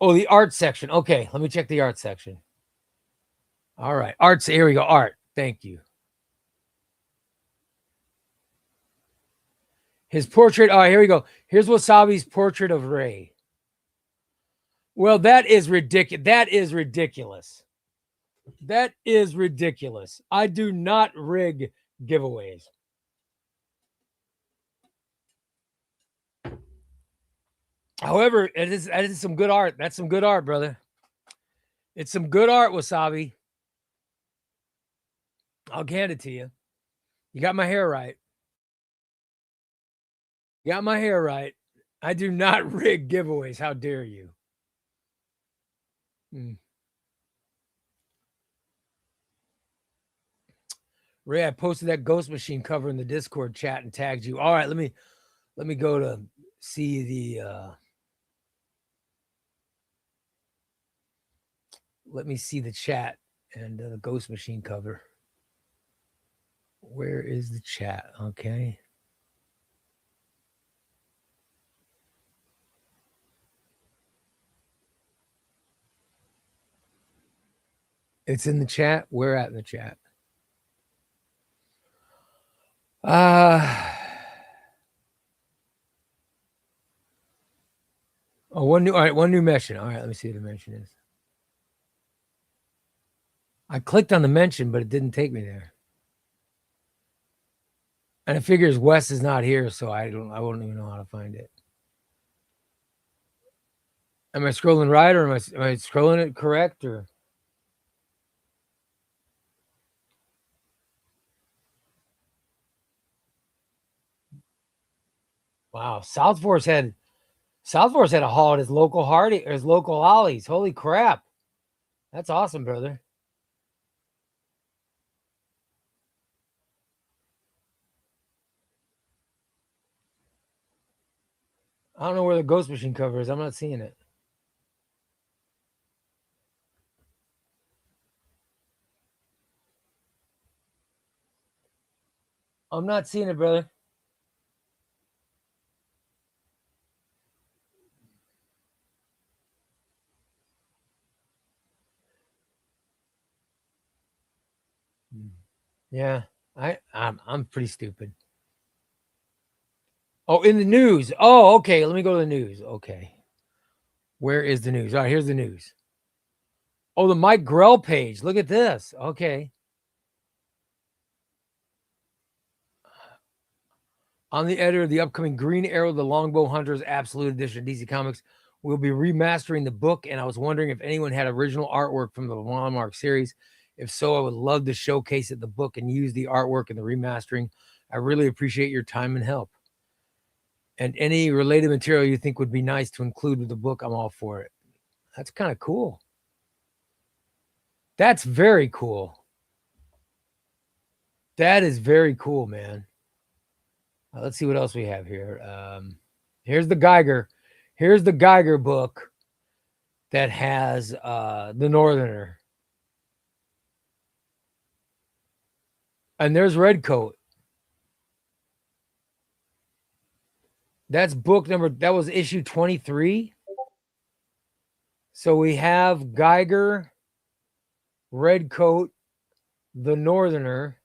Oh, the art section. Okay, let me check the art section. All right. Arts. Here we go. Art. Thank you. His portrait. All right, here we go. Here's Wasabi's portrait of Ray. Well, that is ridiculous. That is ridiculous. That is ridiculous. I do not rig giveaways. However, it is some good art. That's some good art, brother. It's some good art, Wasabi. I'll hand it to you. You got my hair right. You got my hair right. I do not rig giveaways. How dare you? Ray, I posted that Ghost Machine cover in the Discord chat and tagged you. All right, let me go to see the let me see the chat and the Ghost Machine cover. Where is the chat? Okay. It's in the chat. Where at in the chat? Oh, one new mention. All right, let me see what the mention is. I clicked on the mention, but it didn't take me there. And it figures Wes is not here, so I won't even know how to find it. Am I scrolling right, or am I scrolling it correct, or? Wow, South Force had a haul at his local Hollies. Holy crap. That's awesome, brother. I don't know where the Ghost Machine cover is. I'm not seeing it. I'm not seeing it, brother. Yeah, I'm pretty stupid. Oh, in the news. Oh, okay. Let me go to the news. Okay. Where is the news? All right, here's the news. Oh, the Mike Grell page. Look at this. Okay. I'm the editor of the upcoming Green Arrow, the Longbow Hunters Absolute Edition DC Comics. We'll be remastering the book, and I was wondering if anyone had original artwork from the Landmark series. If so, I would love to showcase it, the book, and use the artwork in the remastering. I really appreciate your time and help. And any related material you think would be nice to include with the book, I'm all for it. That's kind of cool. That's very cool. That is very cool, man. Let's see what else we have here. Here's the Geiger. Here's the Geiger book that has the Northerner. And there's Redcoat. That's book number, that was issue 23. So we have Geiger, Redcoat, the Northerner.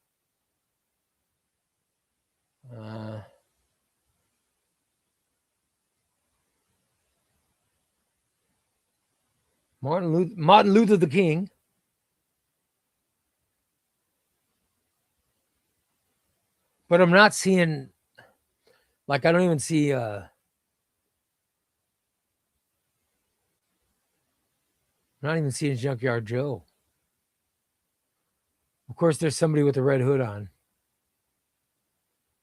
Martin Luther the King. But I'm not seeing, like, I don't even see, I'm not even seeing Junkyard Joe. Of course, there's somebody with a red hood on.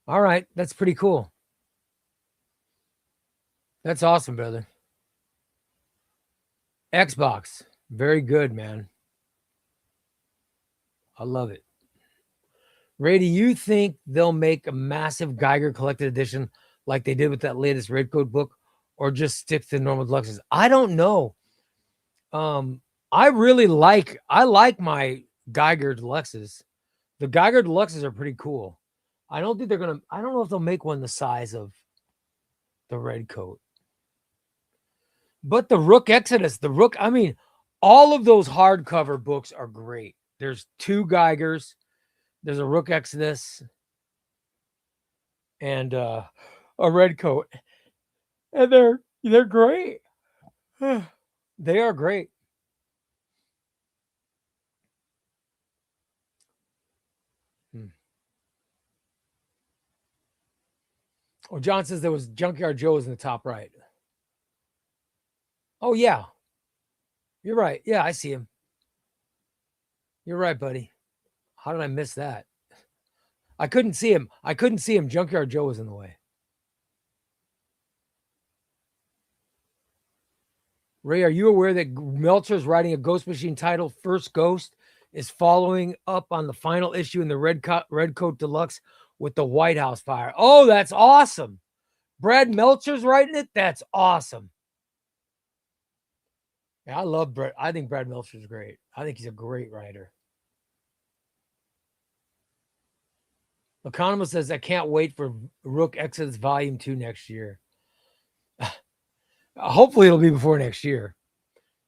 All right. That's pretty cool. That's awesome, brother. Xbox. Very good, man. I love it. Ray, do you think they'll make a massive Geiger collected edition like they did with that latest Red Coat book, or just stick to normal deluxes? I don't know. I like my Geiger deluxes. The Geiger deluxes are pretty cool. I don't know if they'll make one the size of the Red Coat. But the Rook Exodus, all of those hardcover books are great. There's 2 Geigers. There's a Rook Exodus and a Red Coat. And they're great. They are great. Oh, John says there was Junkyard Joe was in the top right. Oh, yeah. You're right. Yeah, I see him. You're right, buddy. How did I miss that? I couldn't see him. Junkyard Joe was in the way. Ray, are you aware that Meltzer's writing a Ghost Machine title, First Ghost, is following up on the final issue in the Red Coat Deluxe with the White House fire? Oh, that's awesome. Brad Meltzer's writing it? That's awesome. Yeah, I love Brad. I think Brad Meltzer's great. I think he's a great writer. Economist says, I can't wait for Rook Exodus Volume 2 next year. Hopefully it'll be before next year.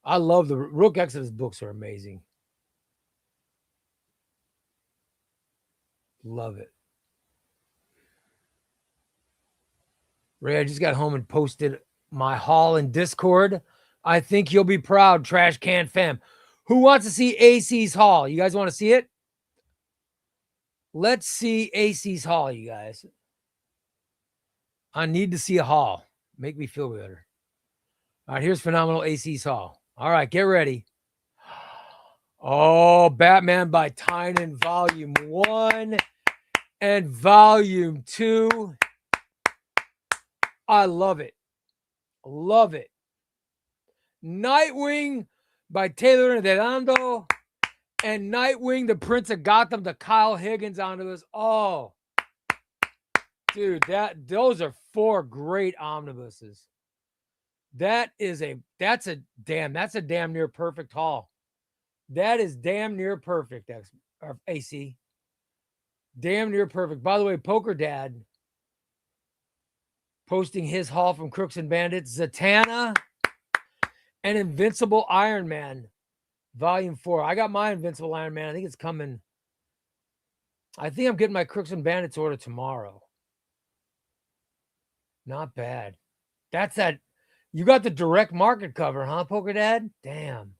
I love the Rook Exodus books are amazing. Love it. Ray, I just got home and posted my haul in Discord. I think you'll be proud, Trash Can Fam. Who wants to see AC's haul? You guys want to see it? Let's see AC's haul, you guys. I need to see a haul. Make me feel better. All right, here's Phenomenal AC's haul. All right, get ready. Oh, Batman by Tynan Volume 1 and Volume 2. I love it. Love it. Nightwing by Taylor and Delando, and Nightwing, the Prince of Gotham, the Kyle Higgins onto this. Oh, dude, those are 4 great omnibuses. That's a damn near perfect haul. That is damn near perfect, AC. Damn near perfect. By the way, Poker Dad posting his haul from Crooks and Bandits, Zatanna, and Invincible Iron Man, Volume 4. I got my Invincible Iron Man. I think it's coming. I think I'm getting my Crooks and Bandits order tomorrow. Not bad. That's that. You got the direct market cover, huh, Poker Dad? Damn.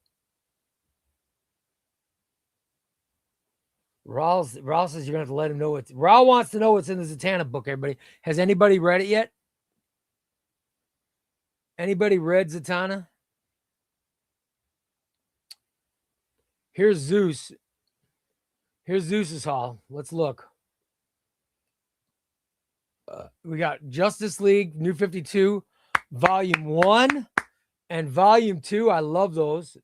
Raul says you're going to have to let him know what's... Raul wants to know what's in the Zatanna book, everybody. Has anybody read it yet? Anybody read Zatanna? Here's Zeus. Here's Zeus's haul. Let's look. We got Justice League, New 52, Volume 1 and Volume 2. I love those.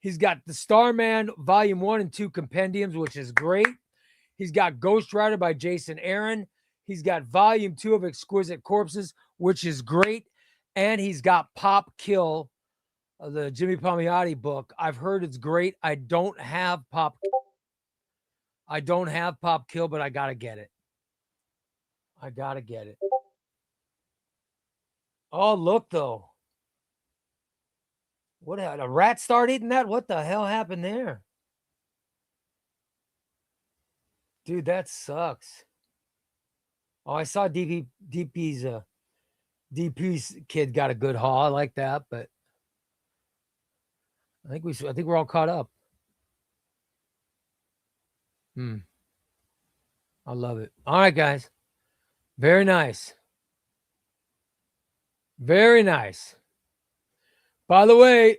He's got the Starman Volume 1 and 2 compendiums, which is great. He's got Ghost Rider by Jason Aaron. He's got Volume 2 of Exquisite Corpses, which is great. And he's got Pop Kill, the Jimmy Palmiotti book. I've heard it's great. I don't have Pop Kill, but I got to get it. Oh, look, though. What, a rat started eating that? What the hell happened there? Dude, that sucks. Oh, I saw DP's kid got a good haul. I like that, but I think we're all caught up. I love it. All right, guys. Very nice. Very nice. By the way,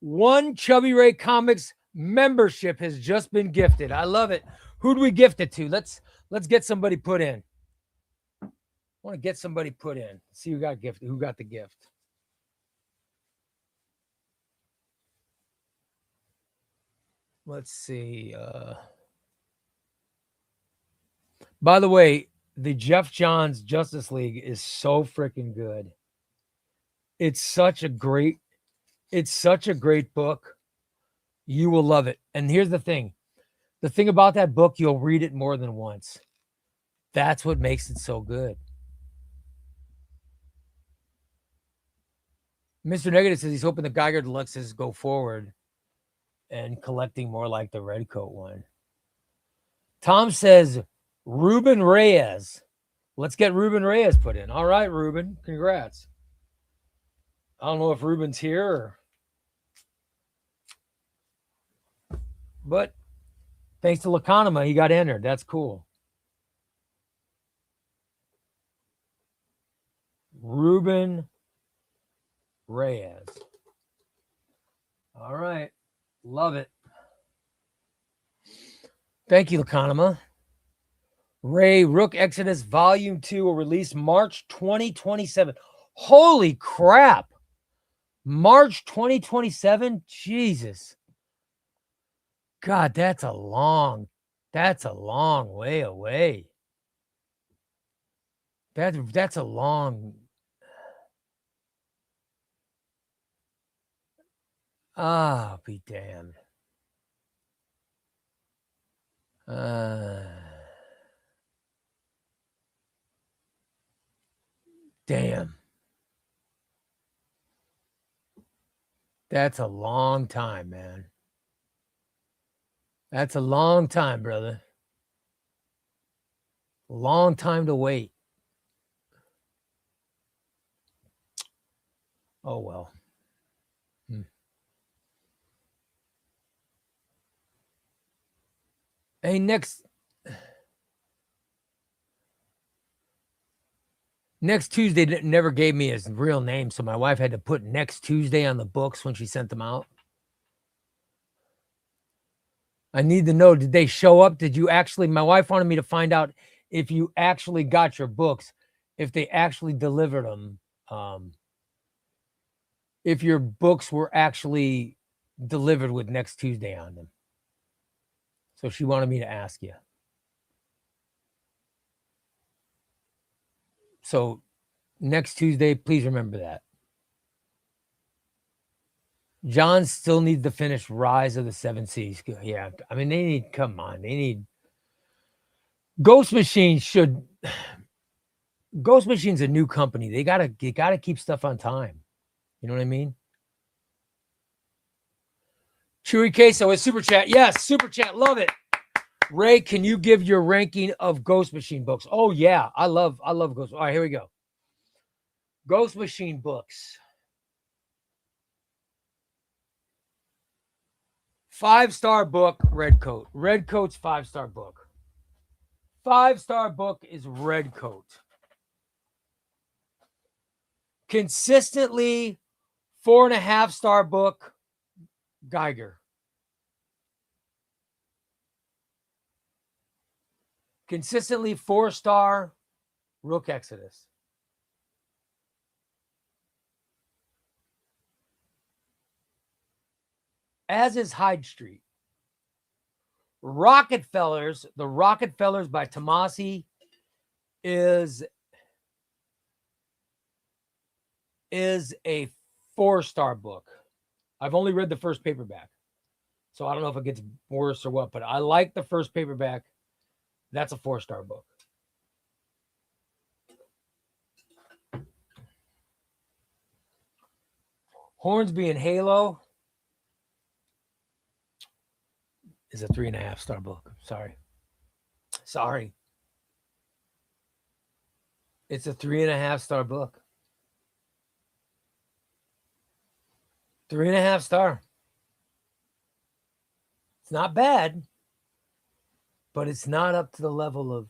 one Chbbyray Comics membership has just been gifted. I love it. Who do we gift it to? Let's get somebody put in. I want to get somebody put in. See who got gifted. Who got the gift? Let's see. By the way, the Jeff Johns Justice League is so freaking good. It's such a great book. You will love it. And here's the thing. The thing about that book, you'll read it more than once. That's what makes it so good. Mr. Negative says he's hoping the Geiger Deluxes go forward and collecting more like the Redcoat one. Tom says Ruben Reyes. Let's get Ruben Reyes put in. All right, Ruben. Congrats. I don't know if Ruben's here, but thanks to Lacanema, he got entered. That's cool. Ruben Reyes. All right. Love it. Thank you, Lacanema. Ray, Rook Exodus Volume 2 will release March 2027. Holy crap. March 2027? Jesus. God, that's a long way away. That's a long. Ah, be damned. Damn. That's a long time, man. That's a long time, brother. Long time to wait. Oh, well. Hey, next Tuesday never gave me his real name, so my wife had to put next Tuesday on the books when she sent them out. I need to know, did they show up? Did you actually, my wife wanted me to find out if you actually got your books, if they actually delivered them, if your books were actually delivered with next Tuesday on them. So she wanted me to ask you. So next Tuesday, please remember that. John still needs to finish Rise of the Seven Seas. Yeah, I mean, they need Ghost Machine Ghost Machine's a new company. They gotta keep stuff on time. You know what I mean? Chewy Queso is super chat. Yes, super chat. Love it. Ray, can you give your ranking of Ghost Machine books? Oh yeah, I love Ghost. All right, here we go. Ghost Machine books. 5-star book, Redcoat. Redcoat's 5-star book. 5-star book is Redcoat. Consistently 4.5-star book, Geiger. Consistently 4-star, Rook Exodus. As is Hyde Street. Rockefellers, the Rockefellers by Tomasi is a 4-star book. I've only read the first paperback, so I don't know if it gets worse or what, but I like the first paperback. That's a 4-star book. Hornsby and Halo is a 3.5-star book. Sorry. It's a 3.5-star book. 3.5 star. It's not bad, but it's not up to the level of.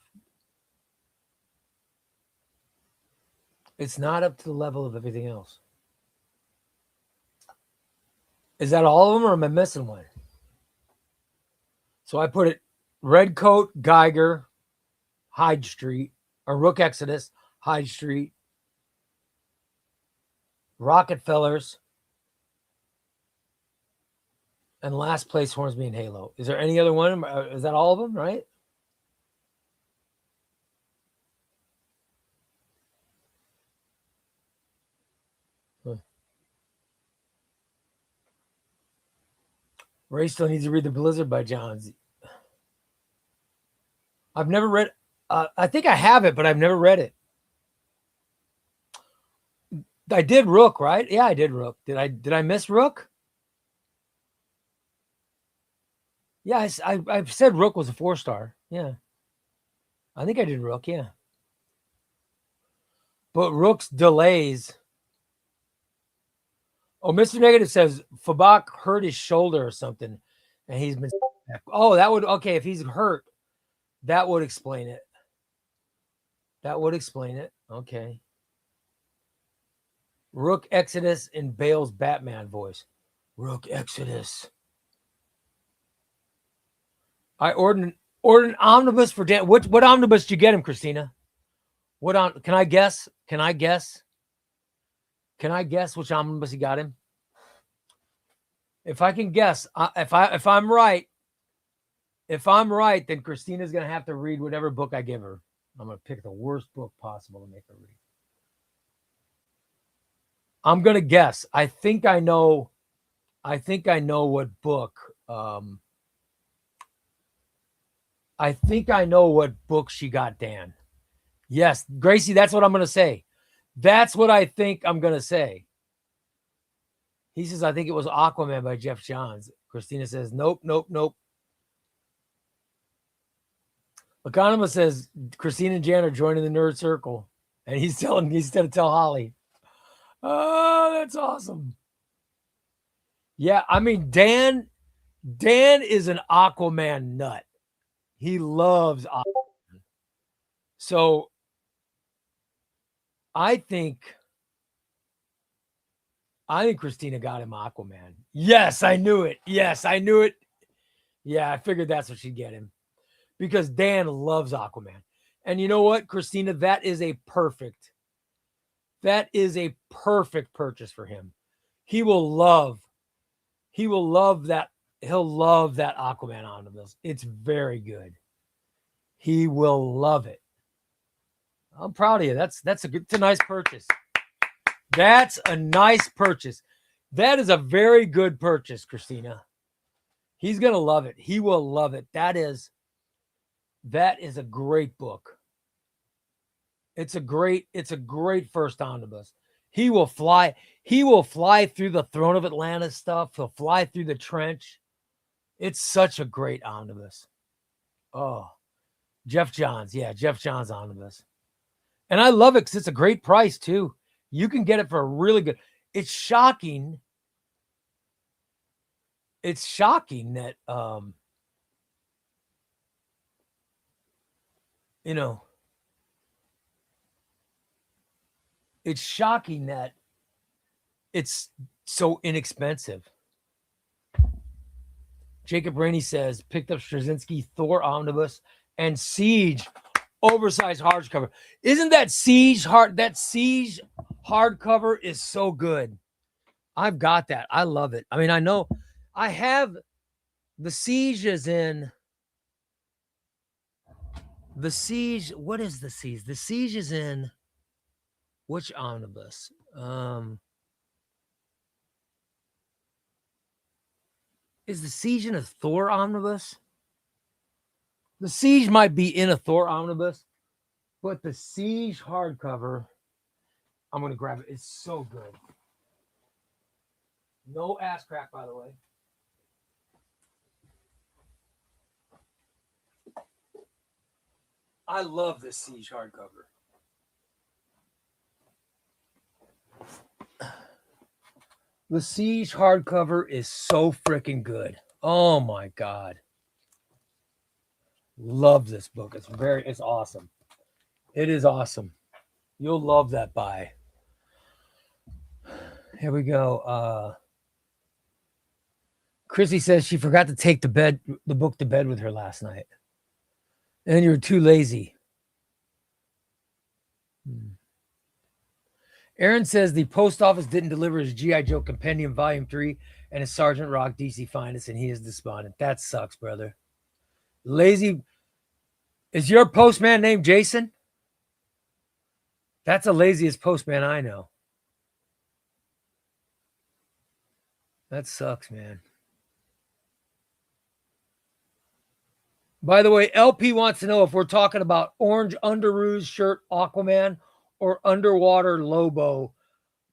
It's not up to the level of everything else. Is that all of them, or am I missing one? So I put it Redcoat, Geiger, Hyde Street, or Rook Exodus, Hyde Street, Rockefellers, and last place Hornsby and Halo. Is there any other one? Is that all of them, right? Ray still needs to read The Blizzard by Johns. I've never read. I think I have it, but I've never read it. I did Rook, right? Yeah, I did Rook. Did I miss Rook? Yeah, I said Rook was a 4-star. Yeah, I think I did Rook. Yeah, but Rook's delays. Oh, Mr. Negative says Fabak hurt his shoulder or something, and he's been. Oh, that would okay. If he's hurt, that would explain it. That would explain it. Okay. Rook Exodus in Bale's Batman voice. Rook Exodus. I ordered an omnibus for Dan. What omnibus did you get him, Christina? What on? Can I guess? Can I guess which omnibus he got him? If I can guess, if I'm right, then Christina's gonna have to read whatever book I give her. I'm gonna pick the worst book possible to make her read. I'm gonna guess. I think I know what book. I think I know what book she got Dan. Yes, Gracie, that's what I'm gonna say. That's what I think I'm gonna say. He says, I think it was Aquaman by Jeff Johns. Christina says, nope. Economist says Christina and Jan are joining the nerd circle. And he's going to tell Holly. Oh, that's awesome. Yeah, I mean, Dan is an Aquaman nut. He loves Aquaman. So I think Christina got him Aquaman. Yes, I knew it. Yeah, I figured that's what she'd get him. Because Dan loves Aquaman. And you know what, Christina? That is a perfect purchase for him. He will love that. He'll love that Aquaman omnibus. It's very good. He will love it. I'm proud of you. It's a nice purchase. That's a nice purchase. That is a very good purchase, Christina. He's going to love it. He will love it. That is a great book. It's a great first omnibus. He will fly through the Throne of Atlantis stuff. He'll fly through the trench. It's such a great omnibus. Oh, Jeff Johns. Yeah, Jeff Johns omnibus. And I love it because it's a great price too. You can get it for a really good. It's shocking. It's shocking that it's shocking that it's so inexpensive. Jacob Rainey says picked up Straczynski Thor omnibus and Siege oversized hardcover. Isn't that Siege hardcover is so good. I've got that. I love it. I mean, I know I have the Siege is in the Siege. What is the Siege? The Siege is in which omnibus? Is the Siege in a Thor omnibus? The Siege might be in a Thor omnibus, but the Siege hardcover, I'm going to grab it. It's so good. No ass crack, by the way. I love this Siege hardcover. The Siege hardcover is so freaking good. Oh my God. Love this book. It's awesome. It is awesome. You'll love that buy. Here we go. Chrissy says she forgot to take the book to bed with her last night. And you were too lazy. Aaron says the post office didn't deliver his G.I. Joe Compendium Volume 3 and his Sergeant Rock DC Finest, and he is despondent. That sucks, brother. Lazy. Is your postman named Jason? That's the laziest postman I know. That sucks, man. By the way, LP wants to know if we're talking about orange underoos shirt Aquaman or underwater Lobo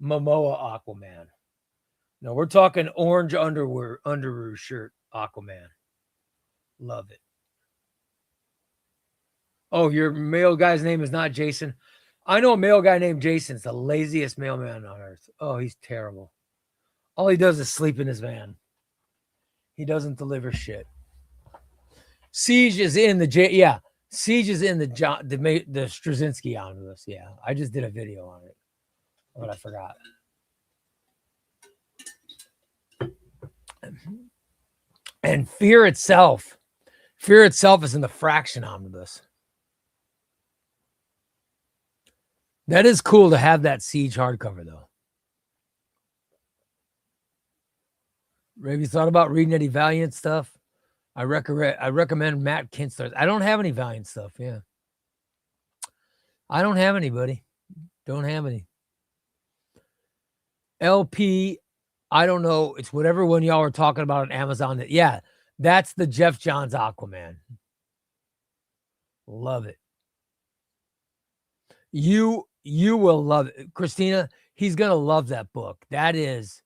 Momoa Aquaman. No, we're talking orange underoos shirt Aquaman. Love it. Oh, your male guy's name is not Jason. I know a male guy named Jason. It's the laziest mailman on earth. Oh, he's terrible. All he does is sleep in his van. He doesn't deliver shit. Siege is in the Siege is in the Straczynski omnibus. Yeah, I just did a video on it, but I forgot. And Fear itself is in the Fraction omnibus. That is cool to have that Siege hardcover, though. Have you thought about reading any Valiant stuff? I recommend Matt Kinsler's. I don't have any Valiant stuff. Yeah. I don't have any, buddy. Don't have any. LP, I don't know. It's whatever one y'all were talking about on Amazon. Yeah, that's the Jeff Johns Aquaman. Love it. You will love it. Christina, he's going to love that book. That is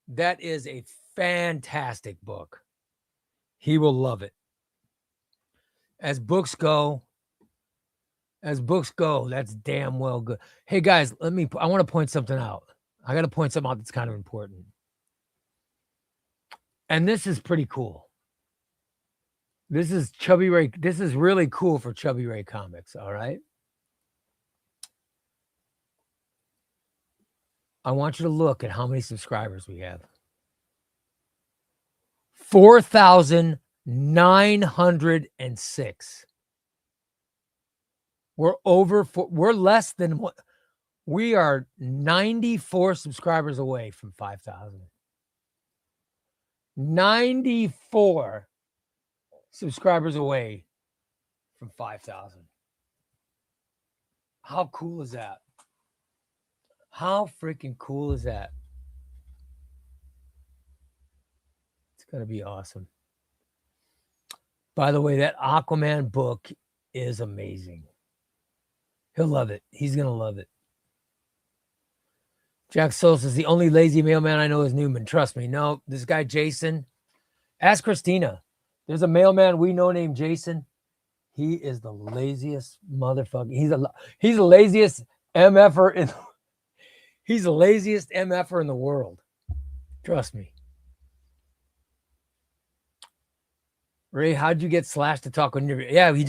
a fantastic book. He will love it. As books go, that's damn well good. Hey guys, I want to point something out. I got to point something out that's kind of important. And this is pretty cool. This is Chbbyray. This is really cool for Chbbyray Comics. All right. I want you to look at how many subscribers we have. 4,906. We're less than what we are 94 subscribers away from 5,000. 94 subscribers away from 5,000. How cool is that? How freaking cool is that? It's going to be awesome. By the way, that Aquaman book is amazing. He'll love it. He's going to love it. Jack Soul says, the only lazy mailman I know is Newman. Trust me. No, this guy, Jason. Ask Christina. There's a mailman we know named Jason. He is the laziest motherfucker. He's the laziest MFer in He's the laziest MFer in the world. Trust me. Ray, how'd you get Slash to talk on your? Yeah, he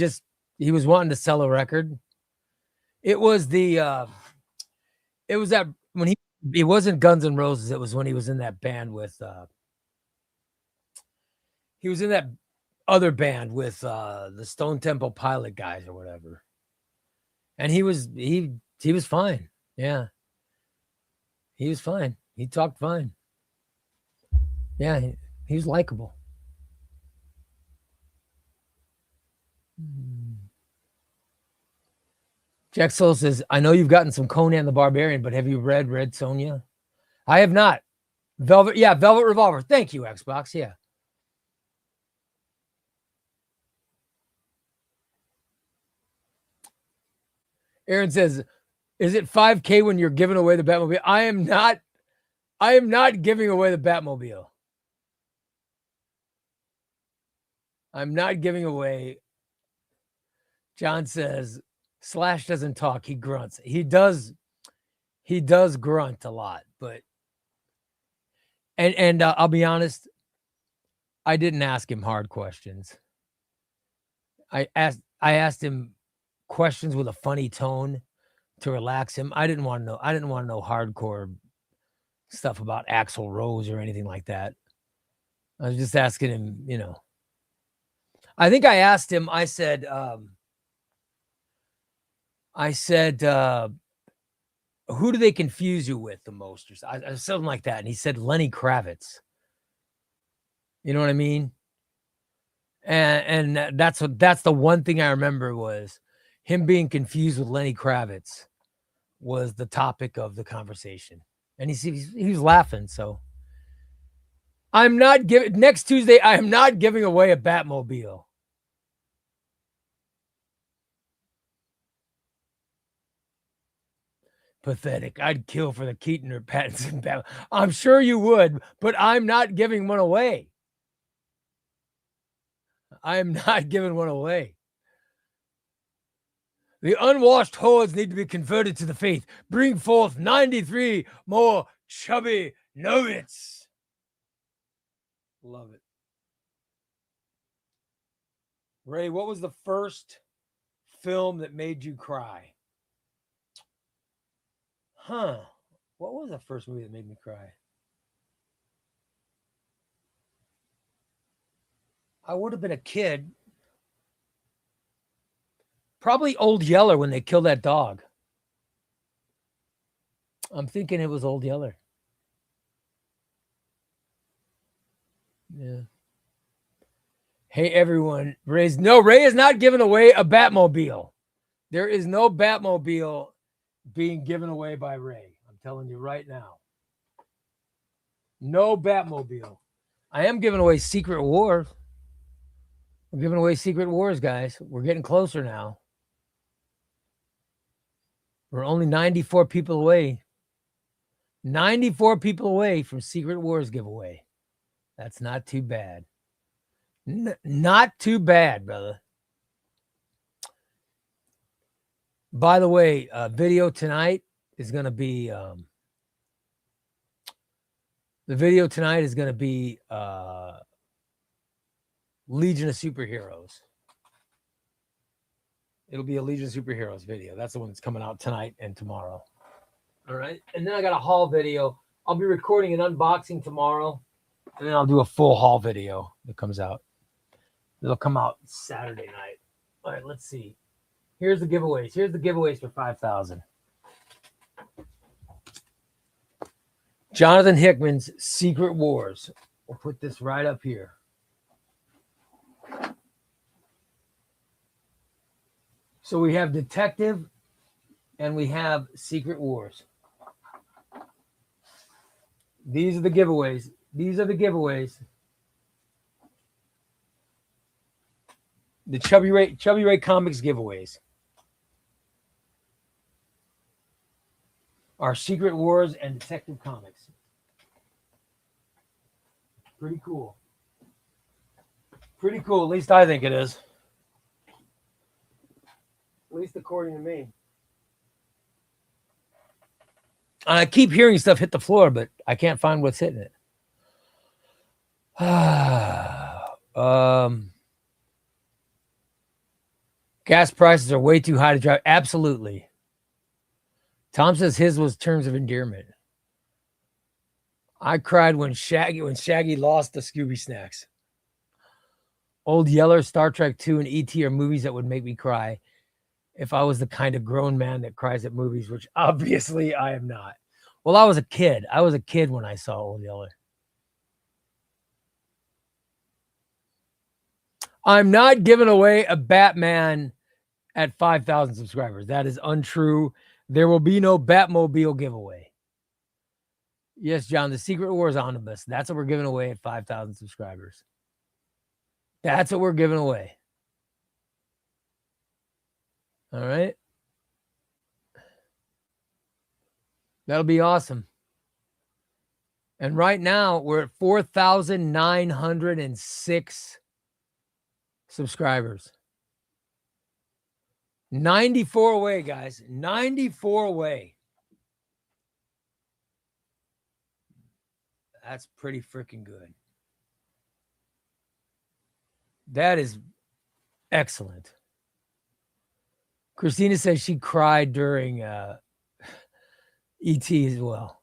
was wanting to sell a record. It was that when it wasn't Guns N' Roses. It was when he was in that band with he was in that other band with the Stone Temple Pilot guys or whatever. And he was fine. Yeah. He was fine. He talked fine. Yeah, he was likable. Jack Soul says, I know you've gotten some Conan the Barbarian, but have you read Red Sonja? I have not. Velvet Revolver. Thank you, Xbox. Yeah. Aaron says, is it 5K when you're giving away the Batmobile? I am not giving away the Batmobile. I'm not giving away. John says, Slash doesn't talk. He grunts. He does grunt a lot, but And I'll be honest, I didn't ask him hard questions. I asked him questions with a funny tone to relax him. I didn't want to know hardcore stuff about Axl Rose or anything like that. I was just asking him, I think I asked him, I said, who do they confuse you with the most? Or something like that. And he said, Lenny Kravitz. You know what I mean? And that's the one thing I remember was him being confused with Lenny Kravitz was the topic of the conversation. And he was laughing. So next Tuesday, I am not giving away a Batmobile. Pathetic. I'd kill for the Keaton or Pattinson Batman. I'm sure you would, but I'm not giving one away. I am not giving one away. The unwashed hordes need to be converted to the faith. Bring forth 93 more chubby nuggets. Love it. Ray, what was the first film that made you cry? What was the first movie that made me cry? I would have been a kid. Probably Old Yeller when they killed that dog. I'm thinking it was Old Yeller. Yeah. Hey, everyone. Ray is not giving away a Batmobile. There is no Batmobile being given away by Ray. I'm telling you right now. No Batmobile. I am giving away Secret Wars. We're giving away Secret Wars, guys. We're getting closer now. We're only 94 people away. 94 people away from Secret Wars giveaway. That's not too bad. Not too bad, brother. By the way, video tonight is going to be Legion of Superheroes. It'll be a Legion of Superheroes video. That's the one that's coming out tonight and tomorrow. All right. And then I got a haul video. I'll be recording an unboxing tomorrow, and then I'll do a full haul video that comes out. It'll come out Saturday night. All right, let's see. Here's the giveaways. Here's the giveaways for 5,000. Jonathan Hickman's Secret Wars. We'll put this right up here. So we have Detective and we have Secret Wars. These are the giveaways. The Chbbyray Comics giveaways. Our Secret Wars and Detective Comics. Pretty cool. Pretty cool. At least I think it is. At least according to me. I keep hearing stuff hit the floor, but I can't find what's hitting it. Gas prices are way too high to drive. Absolutely. Tom says his was terms of endearment. I cried when Shaggy lost the Scooby Snacks. Old Yeller, Star Trek 2, and E.T. are movies that would make me cry if I was the kind of grown man that cries at movies, which obviously I am not. Well, I was a kid. I was a kid when I saw Old Yeller. I'm not giving away a Batman at 5,000 subscribers. That is untrue. There will be no Batmobile giveaway. Yes, John, the Secret Wars Omnibus. That's what we're giving away at 5,000 subscribers. That's what we're giving away. All right. That'll be awesome. And right now, we're at 4,906 subscribers. 94 away, guys. 94 away. That's pretty freaking good. That is excellent. Christina says she cried during ET as well.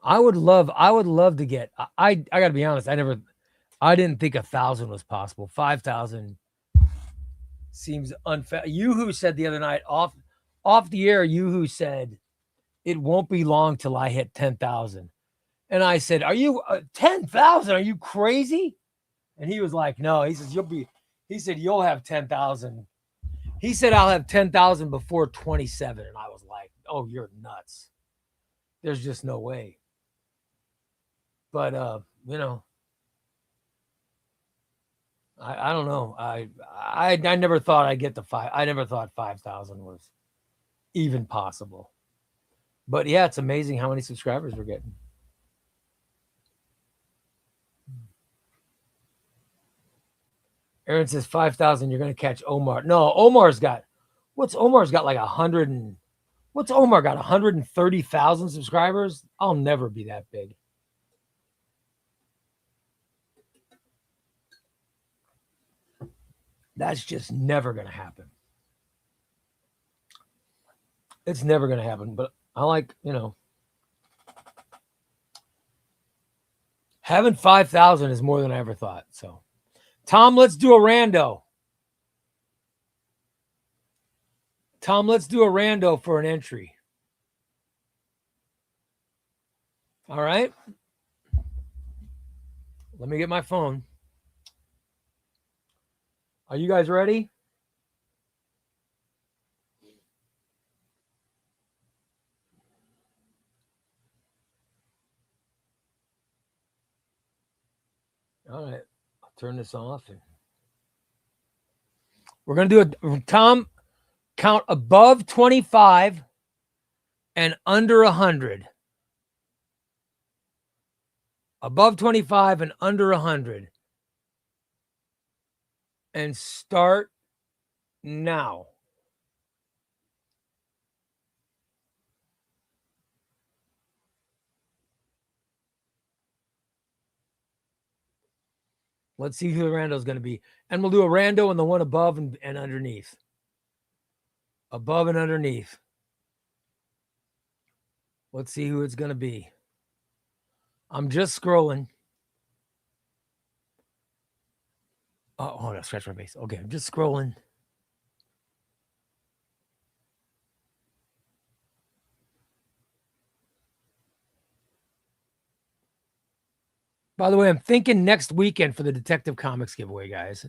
I would love to get. I got to be honest. I didn't think 1,000 was possible. 5,000 seems unfair. You who said the other night off the air. You who said it won't be long till I hit 10,000, and I said, "Are you 10,000? Are you crazy?" And he was like, "No." He says, "You'll be." He said, "You'll have 10,000." He said, "I'll have 10,000 before 27," and I was like, "Oh, you're nuts. There's just no way." But you know, I don't know. I never thought I'd get to 5. I never thought 5,000 was even possible. But yeah, it's amazing how many subscribers we're getting. Aaron says 5,000. You're gonna catch Omar. No, Omar's got. What's Omar's got like 100 and. What's Omar got? 130,000 subscribers. I'll never be that big. That's just never going to happen. It's never going to happen. But I like, having 5,000 is more than I ever thought. So, Tom, let's do a rando. Tom, let's do a rando for an entry. All right. Let me get my phone. Are you guys ready? All right. I'll turn this off. And we're going to do a Tom count above 25 and under 100. Above 25 and under 100. And start now. Let's see who the rando is going to be. And we'll do a rando and the one above and underneath. Above and underneath. Let's see who it's going to be. I'm just scrolling. Oh, hold on. Scratch my face. Okay, I'm just scrolling. By the way, I'm thinking next weekend for the Detective Comics giveaway, guys.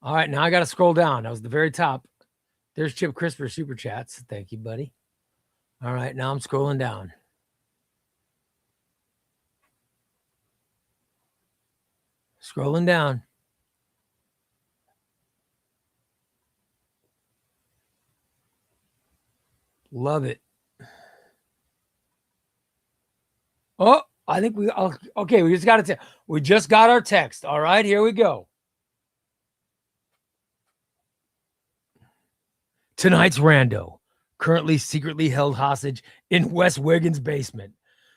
All right, now I got to scroll down. That was the very top. There's Chip Crisper Super Chats. Thank you, buddy. All right, now I'm scrolling down. Scrolling down. Love it. Oh, I think okay, we just got we just got our text. All right, here we go. Tonight's rando, currently secretly held hostage in Wes Wiggins' basement,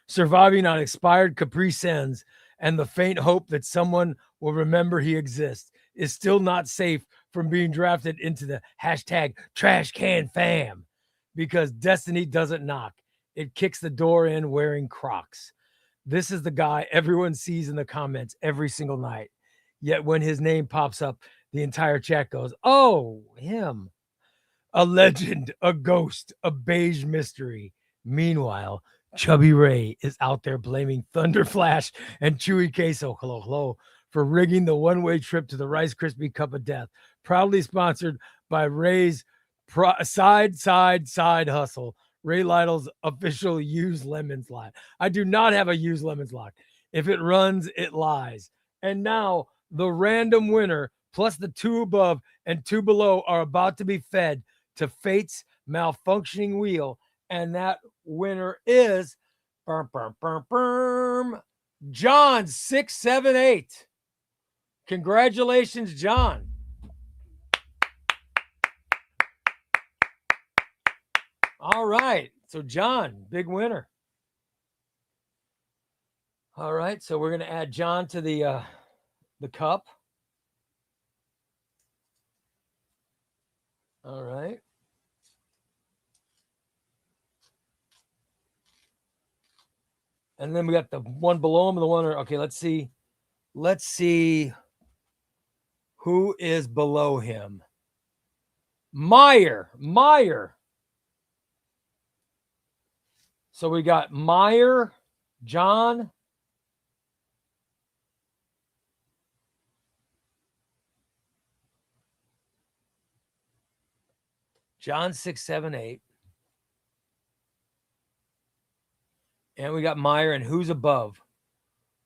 surviving on expired Capri Suns and the faint hope that someone will remember he exists, is still not safe from being drafted into the hashtag trash can fam because destiny doesn't knock. It kicks the door in wearing Crocs. This is the guy everyone sees in the comments every single night. Yet when his name pops up, the entire chat goes, "Oh, him." A legend, a ghost, a beige mystery. Meanwhile, Chbbyray is out there blaming Thunder Flash and Chewy Queso, hello, for rigging the one-way trip to the Rice Krispie Cup of Death. Proudly sponsored by Ray's side hustle. Ray Lytle's official Use Lemons line. I do not have a Use Lemons line. If it runs, it lies. And now the random winner plus the two above and two below are about to be fed to fate's malfunctioning wheel. And that winner is John 678. Congratulations, John. All right. So John, big winner. All right, so we're gonna add John to the cup. All right. And then we got the one below him and the one. Okay, let's see. Let's see who is below him. Meyer. So we got Meyer, John. John 678. And we got Meyer, and who's above?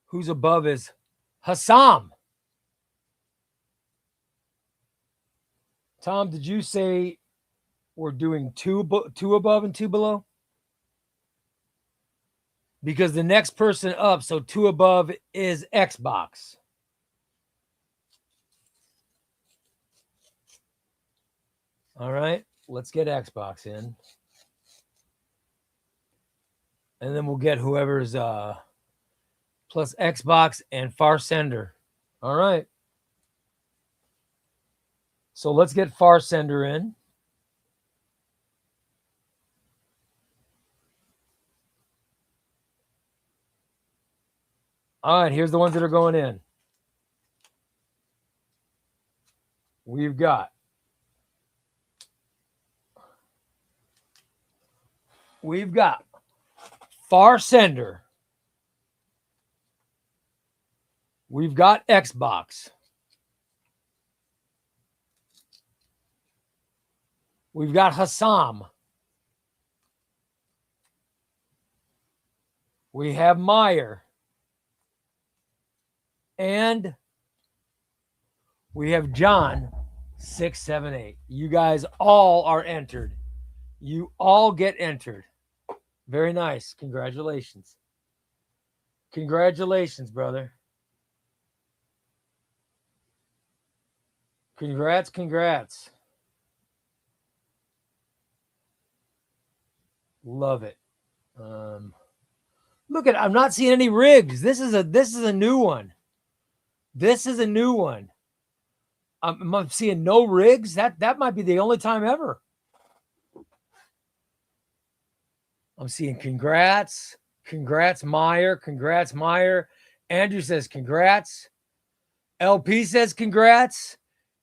Who's above is Hassam. Tom, did you say we're doing two above and two below? Because the next person up, so two above is Xbox. All right, let's get Xbox in. And then we'll get whoever's plus Xbox and Far Sender. All right. So let's get Far Sender in. All right, here's the ones that are going in. We've got Far Sender. We've got Xbox. We've got Hassam. We have Meyer. And we have John 678. You guys all are entered. You all get entered. Very nice. Congratulations. Congratulations, brother. Congrats. Love it. Look at, I'm not seeing any rigs. This is a new one. This is a new one. I'm seeing no rigs. That might be the only time ever. I'm seeing congrats, Meyer. Congrats, Meyer. Andrew says congrats. LP says congrats.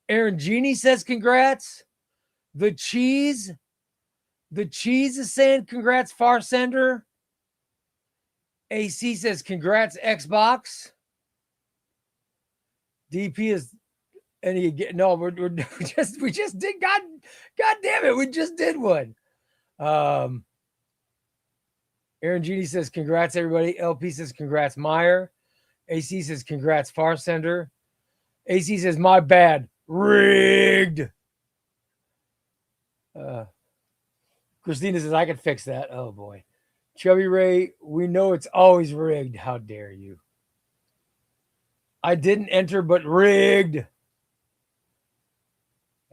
Aaron Genie says congrats. The cheese is saying congrats, Far Sender. AC says congrats, Xbox. DP is any no, we just did God damn it, we just did one. Aaron Genie says congrats, everybody. LP says congrats, Meyer. AC says congrats, Far Sender. AC says my bad, rigged. Christina says I can fix that. Oh boy. Chbbyray, we know it's always rigged. How dare you? I didn't enter, but rigged.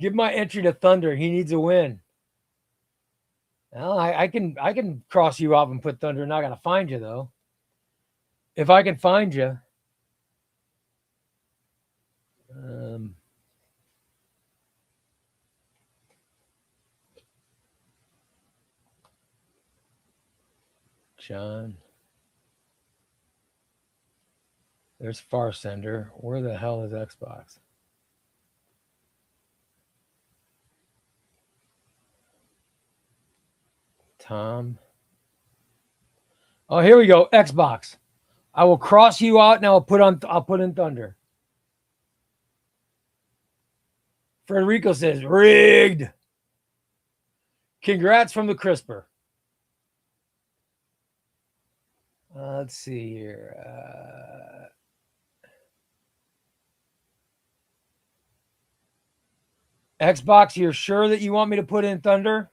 Give my entry to Thunder. He needs a win. Well, I can cross you off and put Thunder, and I gotta find you though. If I can find you. John. There's Far Sender. Where the hell is Xbox? Tom. Oh, here we go. Xbox. I will cross you out and I'll put in Thunder. Frederico says rigged. Congrats from the CRISPR. Let's see here. Xbox, you're sure that you want me to put in Thunder?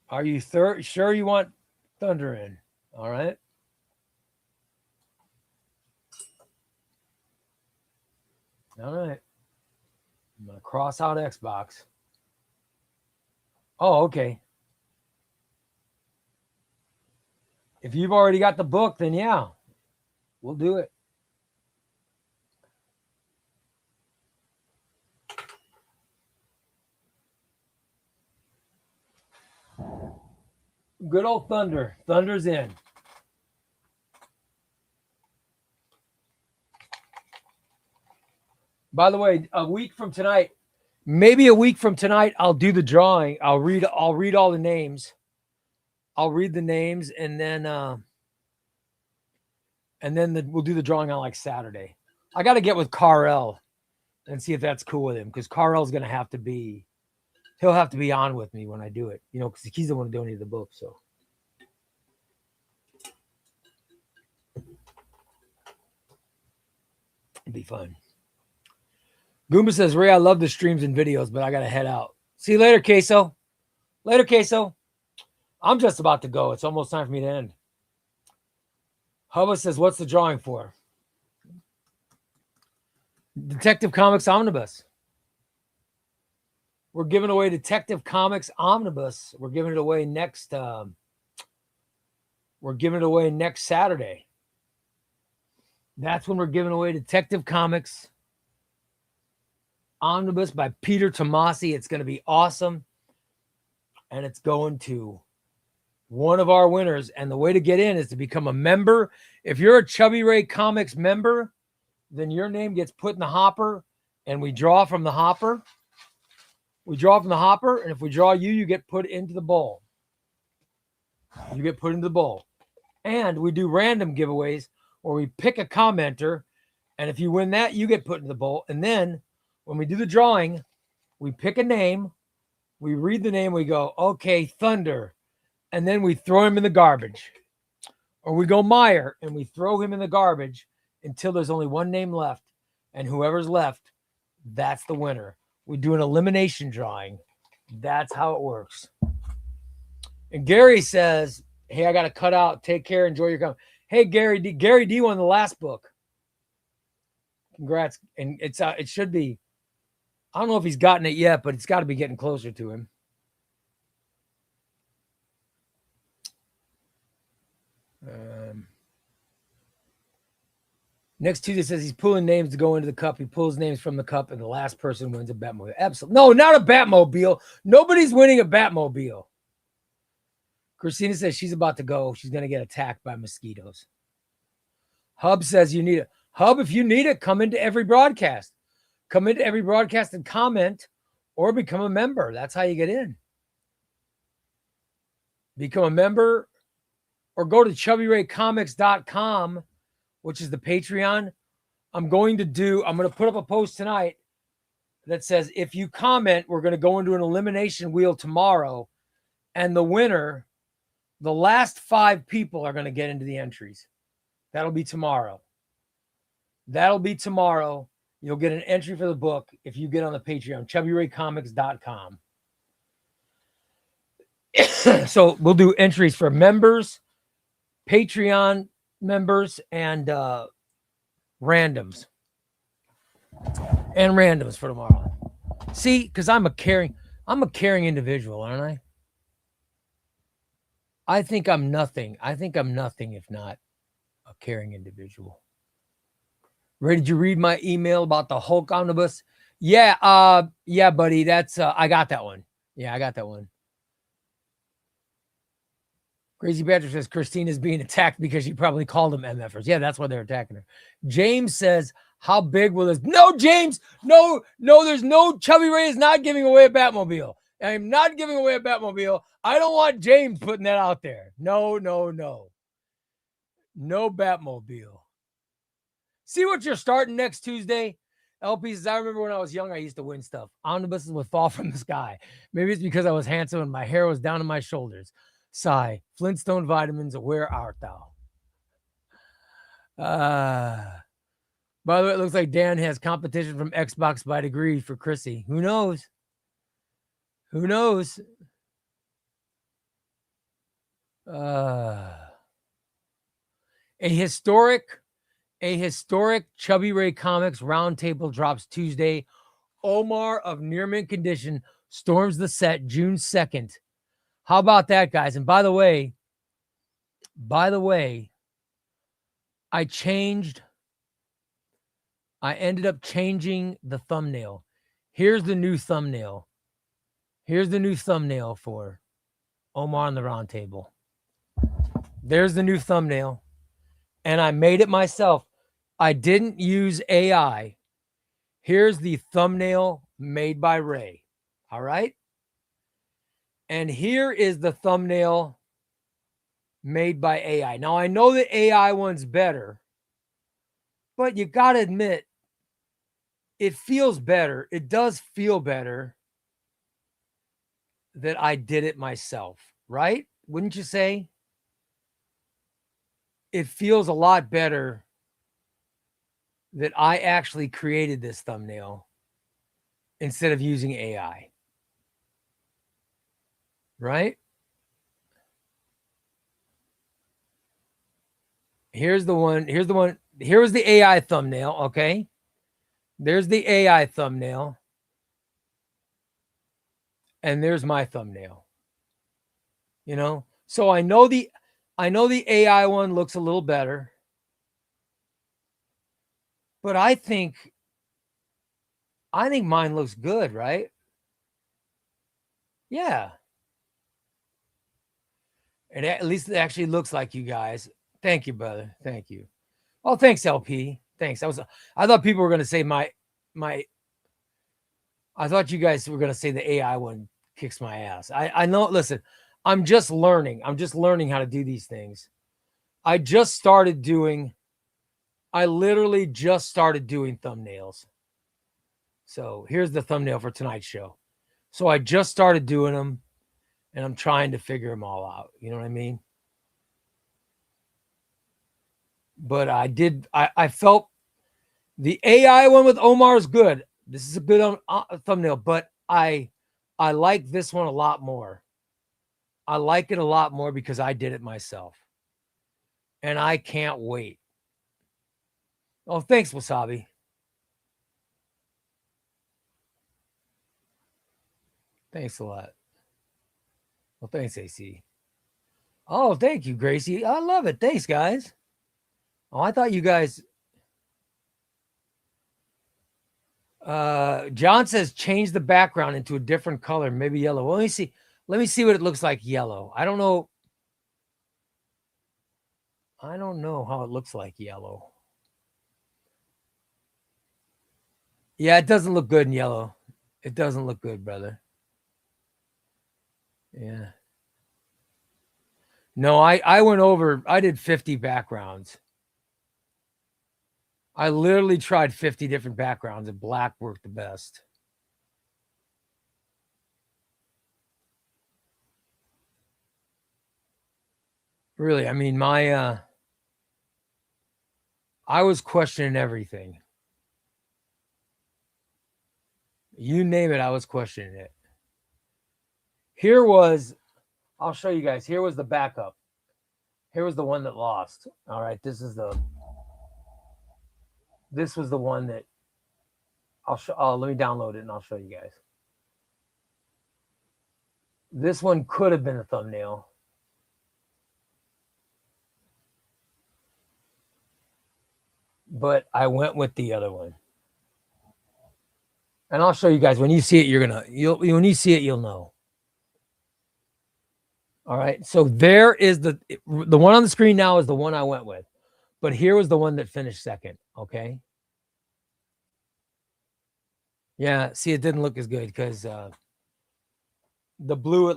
Are you sure you want Thunder in? All right. All right. I'm going to cross out Xbox. Oh, okay. If you've already got the book, then yeah, we'll do it. Good old Thunder. Thunder's in. By the way, a week from tonight, maybe a week from tonight, I'll do the drawing. I'll read all the names. I'll read the names and then we'll do the drawing on like Saturday. I got to get with Carl and see if that's cool with him, because Carl's gonna have to be. He'll have to be on with me when I do it, you know, because he's the one who donated the book. So it'd be fun. Goomba says, Ray, I love the streams and videos, but I got to head out. See you later, Queso. Later, Queso. I'm just about to go. It's almost time for me to end. Hubba says, what's the drawing for? Detective Comics Omnibus. We're giving away Detective Comics Omnibus. We're giving it away next Saturday. That's when we're giving away Detective Comics Omnibus by Peter Tomasi. It's going to be awesome. And it's going to one of our winners. And the way to get in is to become a member. If you're a Chbbyray Comics member, then your name gets put in the hopper and we draw from the hopper. We draw from the hopper, and if we draw you, you get put into the bowl. You get put into the bowl. And we do random giveaways where we pick a commenter, and if you win that, you get put into the bowl. And then when we do the drawing, we pick a name, we read the name, we go, okay, Thunder, and then we throw him in the garbage. Or we go Meyer, and we throw him in the garbage until there's only one name left, and whoever's left, that's the winner. We do an elimination drawing. That's how it works. And Gary says, hey, I got to cut out. Take care. Enjoy your company. Hey, Gary D. Gary D won the last book. Congrats. And it should be, I don't know if he's gotten it yet, but it's got to be getting closer to him. Next Tuesday says he's pulling names to go into the cup. He pulls names from the cup, and the last person wins a Batmobile. Absolutely. No, not a Batmobile. Nobody's winning a Batmobile. Christina says she's about to go. She's going to get attacked by mosquitoes. Hub says you need it. Hub, if you need it, come into every broadcast. Come into every broadcast and comment or become a member. That's how you get in. Become a member or go to ChbbyRayComics.com, which is the Patreon. I'm going to put up a post tonight that says, if you comment, we're going to go into an elimination wheel tomorrow. And the winner, the last 5 people are going to get into the entries. That'll be tomorrow. You'll get an entry for the book if you get on the Patreon, ChbbyRayComics.com. So we'll do entries for members, Patreon members, and randoms. And randoms for tomorrow. See, because I'm a caring individual, aren't I? I think I'm nothing if not a caring individual. Ray, did you read my email about the Hulk omnibus? Yeah, buddy. That's I got that one. Yeah, I got that one. Crazy Patrick says Christina's being attacked because she probably called them MFers. Yeah, that's why they're attacking her. James says, how big will this? No, James, no, there's no, Chbbyray is not giving away a Batmobile. I'm not giving away a Batmobile. I don't want James putting that out there. No. No Batmobile. See what you're starting next Tuesday? LP says, I remember when I was young, I used to win stuff. Omnibuses would fall from the sky. Maybe it's because I was handsome and my hair was down to my shoulders. Sigh. Flintstone vitamins, where art thou? By the way, it looks like Dan has competition from Xbox by degree for Chrissy. Who knows? A historic Chbbyray Comics roundtable drops Tuesday. Omar of near mint condition Storms the set June 2nd. How about that, guys? And by the way, I ended up changing the thumbnail. Here's the new thumbnail. Here's the new thumbnail for Omar on the Round Table. There's the new thumbnail. And I made it myself. I didn't use AI. Here's the thumbnail made by Ray. All right. And here is the thumbnail made by AI. Now, I know the AI one's better, but you got to admit, it feels better. It does feel better that I did it myself, right? Wouldn't you say? It feels a lot better that I actually created this thumbnail instead of using AI. Right? Here's the one. Here's the AI thumbnail. Okay. There's the AI thumbnail. And there's my thumbnail. You know, so I know the AI one looks a little better. But I think mine looks good, right? Yeah. And at least it actually looks like you guys. Thank you, brother. Thank you. Oh, thanks, LP. Thanks. I thought people were going to say I thought you guys were going to say the AI one kicks my ass. I know. Listen, I'm just learning. I'm just learning how to do these things. I literally just started doing thumbnails. So here's the thumbnail for tonight's show. So I just started doing them and I'm trying to figure them all out. You know what I mean? But I felt the AI one with Omar is good. This is a good thumbnail, but I like this one a lot more. I like it a lot more because I did it myself. And I can't wait. Oh, thanks, Wasabi. Thanks a lot. Well, thanks, AC. Oh, thank you, Gracie. I love it. Thanks, guys. Oh, I thought you guys. John says change the background into a different color, maybe yellow. Well, let me see. Let me see what it looks like yellow. I don't know. I don't know how it looks like yellow. Yeah, it doesn't look good in yellow. It doesn't look good, brother. Yeah. No, I went over, I did 50 backgrounds. I literally tried 50 different backgrounds and black worked the best. Really, I mean, I was questioning everything. You name it, I was questioning it. I'll show you guys. Here was the backup. Here was the one that lost. All right, this was the one that I'll show. Oh, let me download it and I'll show you guys. This one could have been a thumbnail. But I went with the other one. And I'll show you guys. When you see it, when you see it, you'll know. All right. So there is the one on the screen now is the one I went with. But here was the one that finished second. Okay. Yeah. See, it didn't look as good because the blue,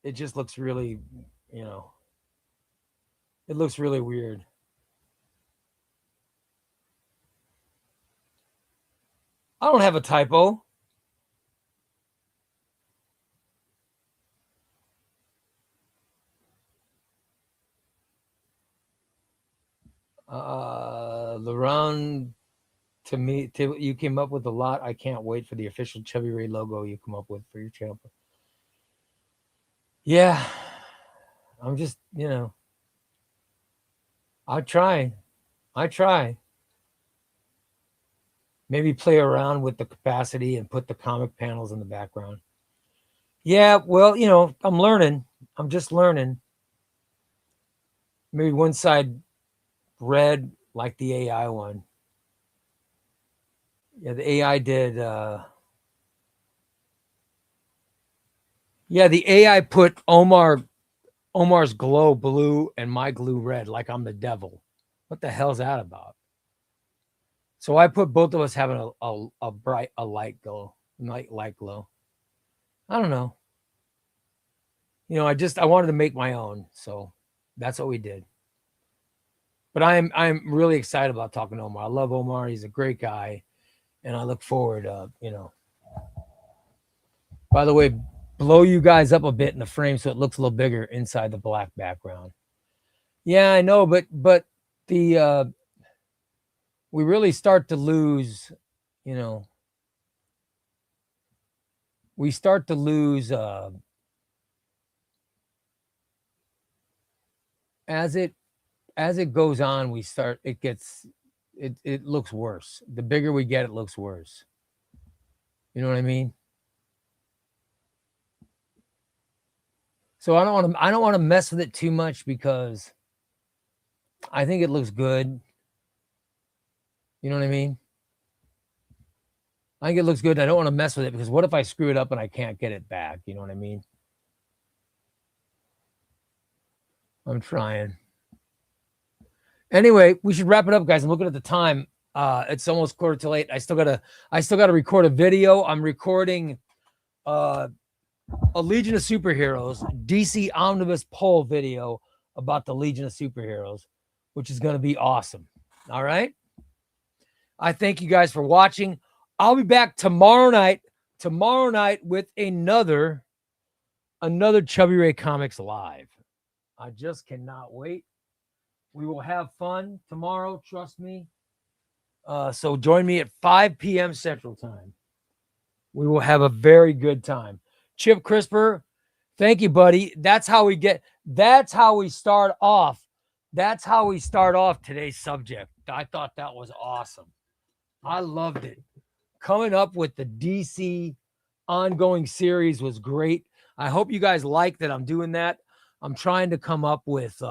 it just looks really, it looks really weird. I don't have a typo. The round to me, you came up with a lot. I can't wait for the official Chbbyray logo you come up with for your channel. Yeah, I'm just, I try. Maybe play around with the capacity and put the comic panels in the background. Yeah, well, you know, I'm learning. I'm just learning. Maybe one side red like the AI one. Yeah, the AI did. Yeah, the AI put Omar's glow blue and my glue red, like I'm the devil. What the hell's that about? So I put both of us having a bright a light glow, light glow. I don't know. You know, I wanted to make my own, so that's what we did. But I'm really excited about talking to Omar. I love Omar. He's a great guy, and I look forward. You know. By the way, blow you guys up a bit in the frame so it looks a little bigger inside the black background. Yeah, I know, but the we really start to lose. You know, we start to lose as it goes on. It looks worse. The bigger we get, it looks worse. You know what I mean? So I don't want to mess with it too much because I think it looks good. You know what I mean? I think it looks good. I don't want to mess with it because what if I screw it up and I can't get it back? You know what I mean? I'm trying. Anyway, we should wrap it up, guys. I'm looking at the time. It's almost 8:15. I still gotta record a video. I'm recording a Legion of Superheroes DC Omnibus poll video about the Legion of Superheroes, which is gonna be awesome. All right. I thank you guys for watching. I'll be back tomorrow night with another Chbbyray Comics Live. I just cannot wait. We will have fun tomorrow, trust me. So join me at 5 p.m. Central Time. We will have a very good time. Chip Crisper, thank you, buddy. That's how we start off. That's how we start off today's subject. I thought that was awesome. I loved it. Coming up with the DC ongoing series was great. I hope you guys like that I'm doing that. I'm trying to come up with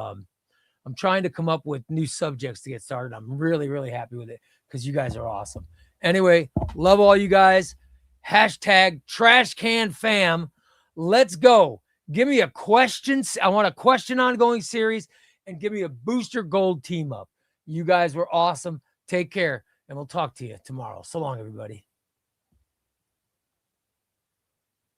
new subjects to get started. I'm really, really happy with it because you guys are awesome. Anyway, love all you guys. Hashtag trash can fam. Let's go. Give me a question. I want a question ongoing series and give me a booster gold team up. You guys were awesome. Take care and we'll talk to you tomorrow. So long, everybody.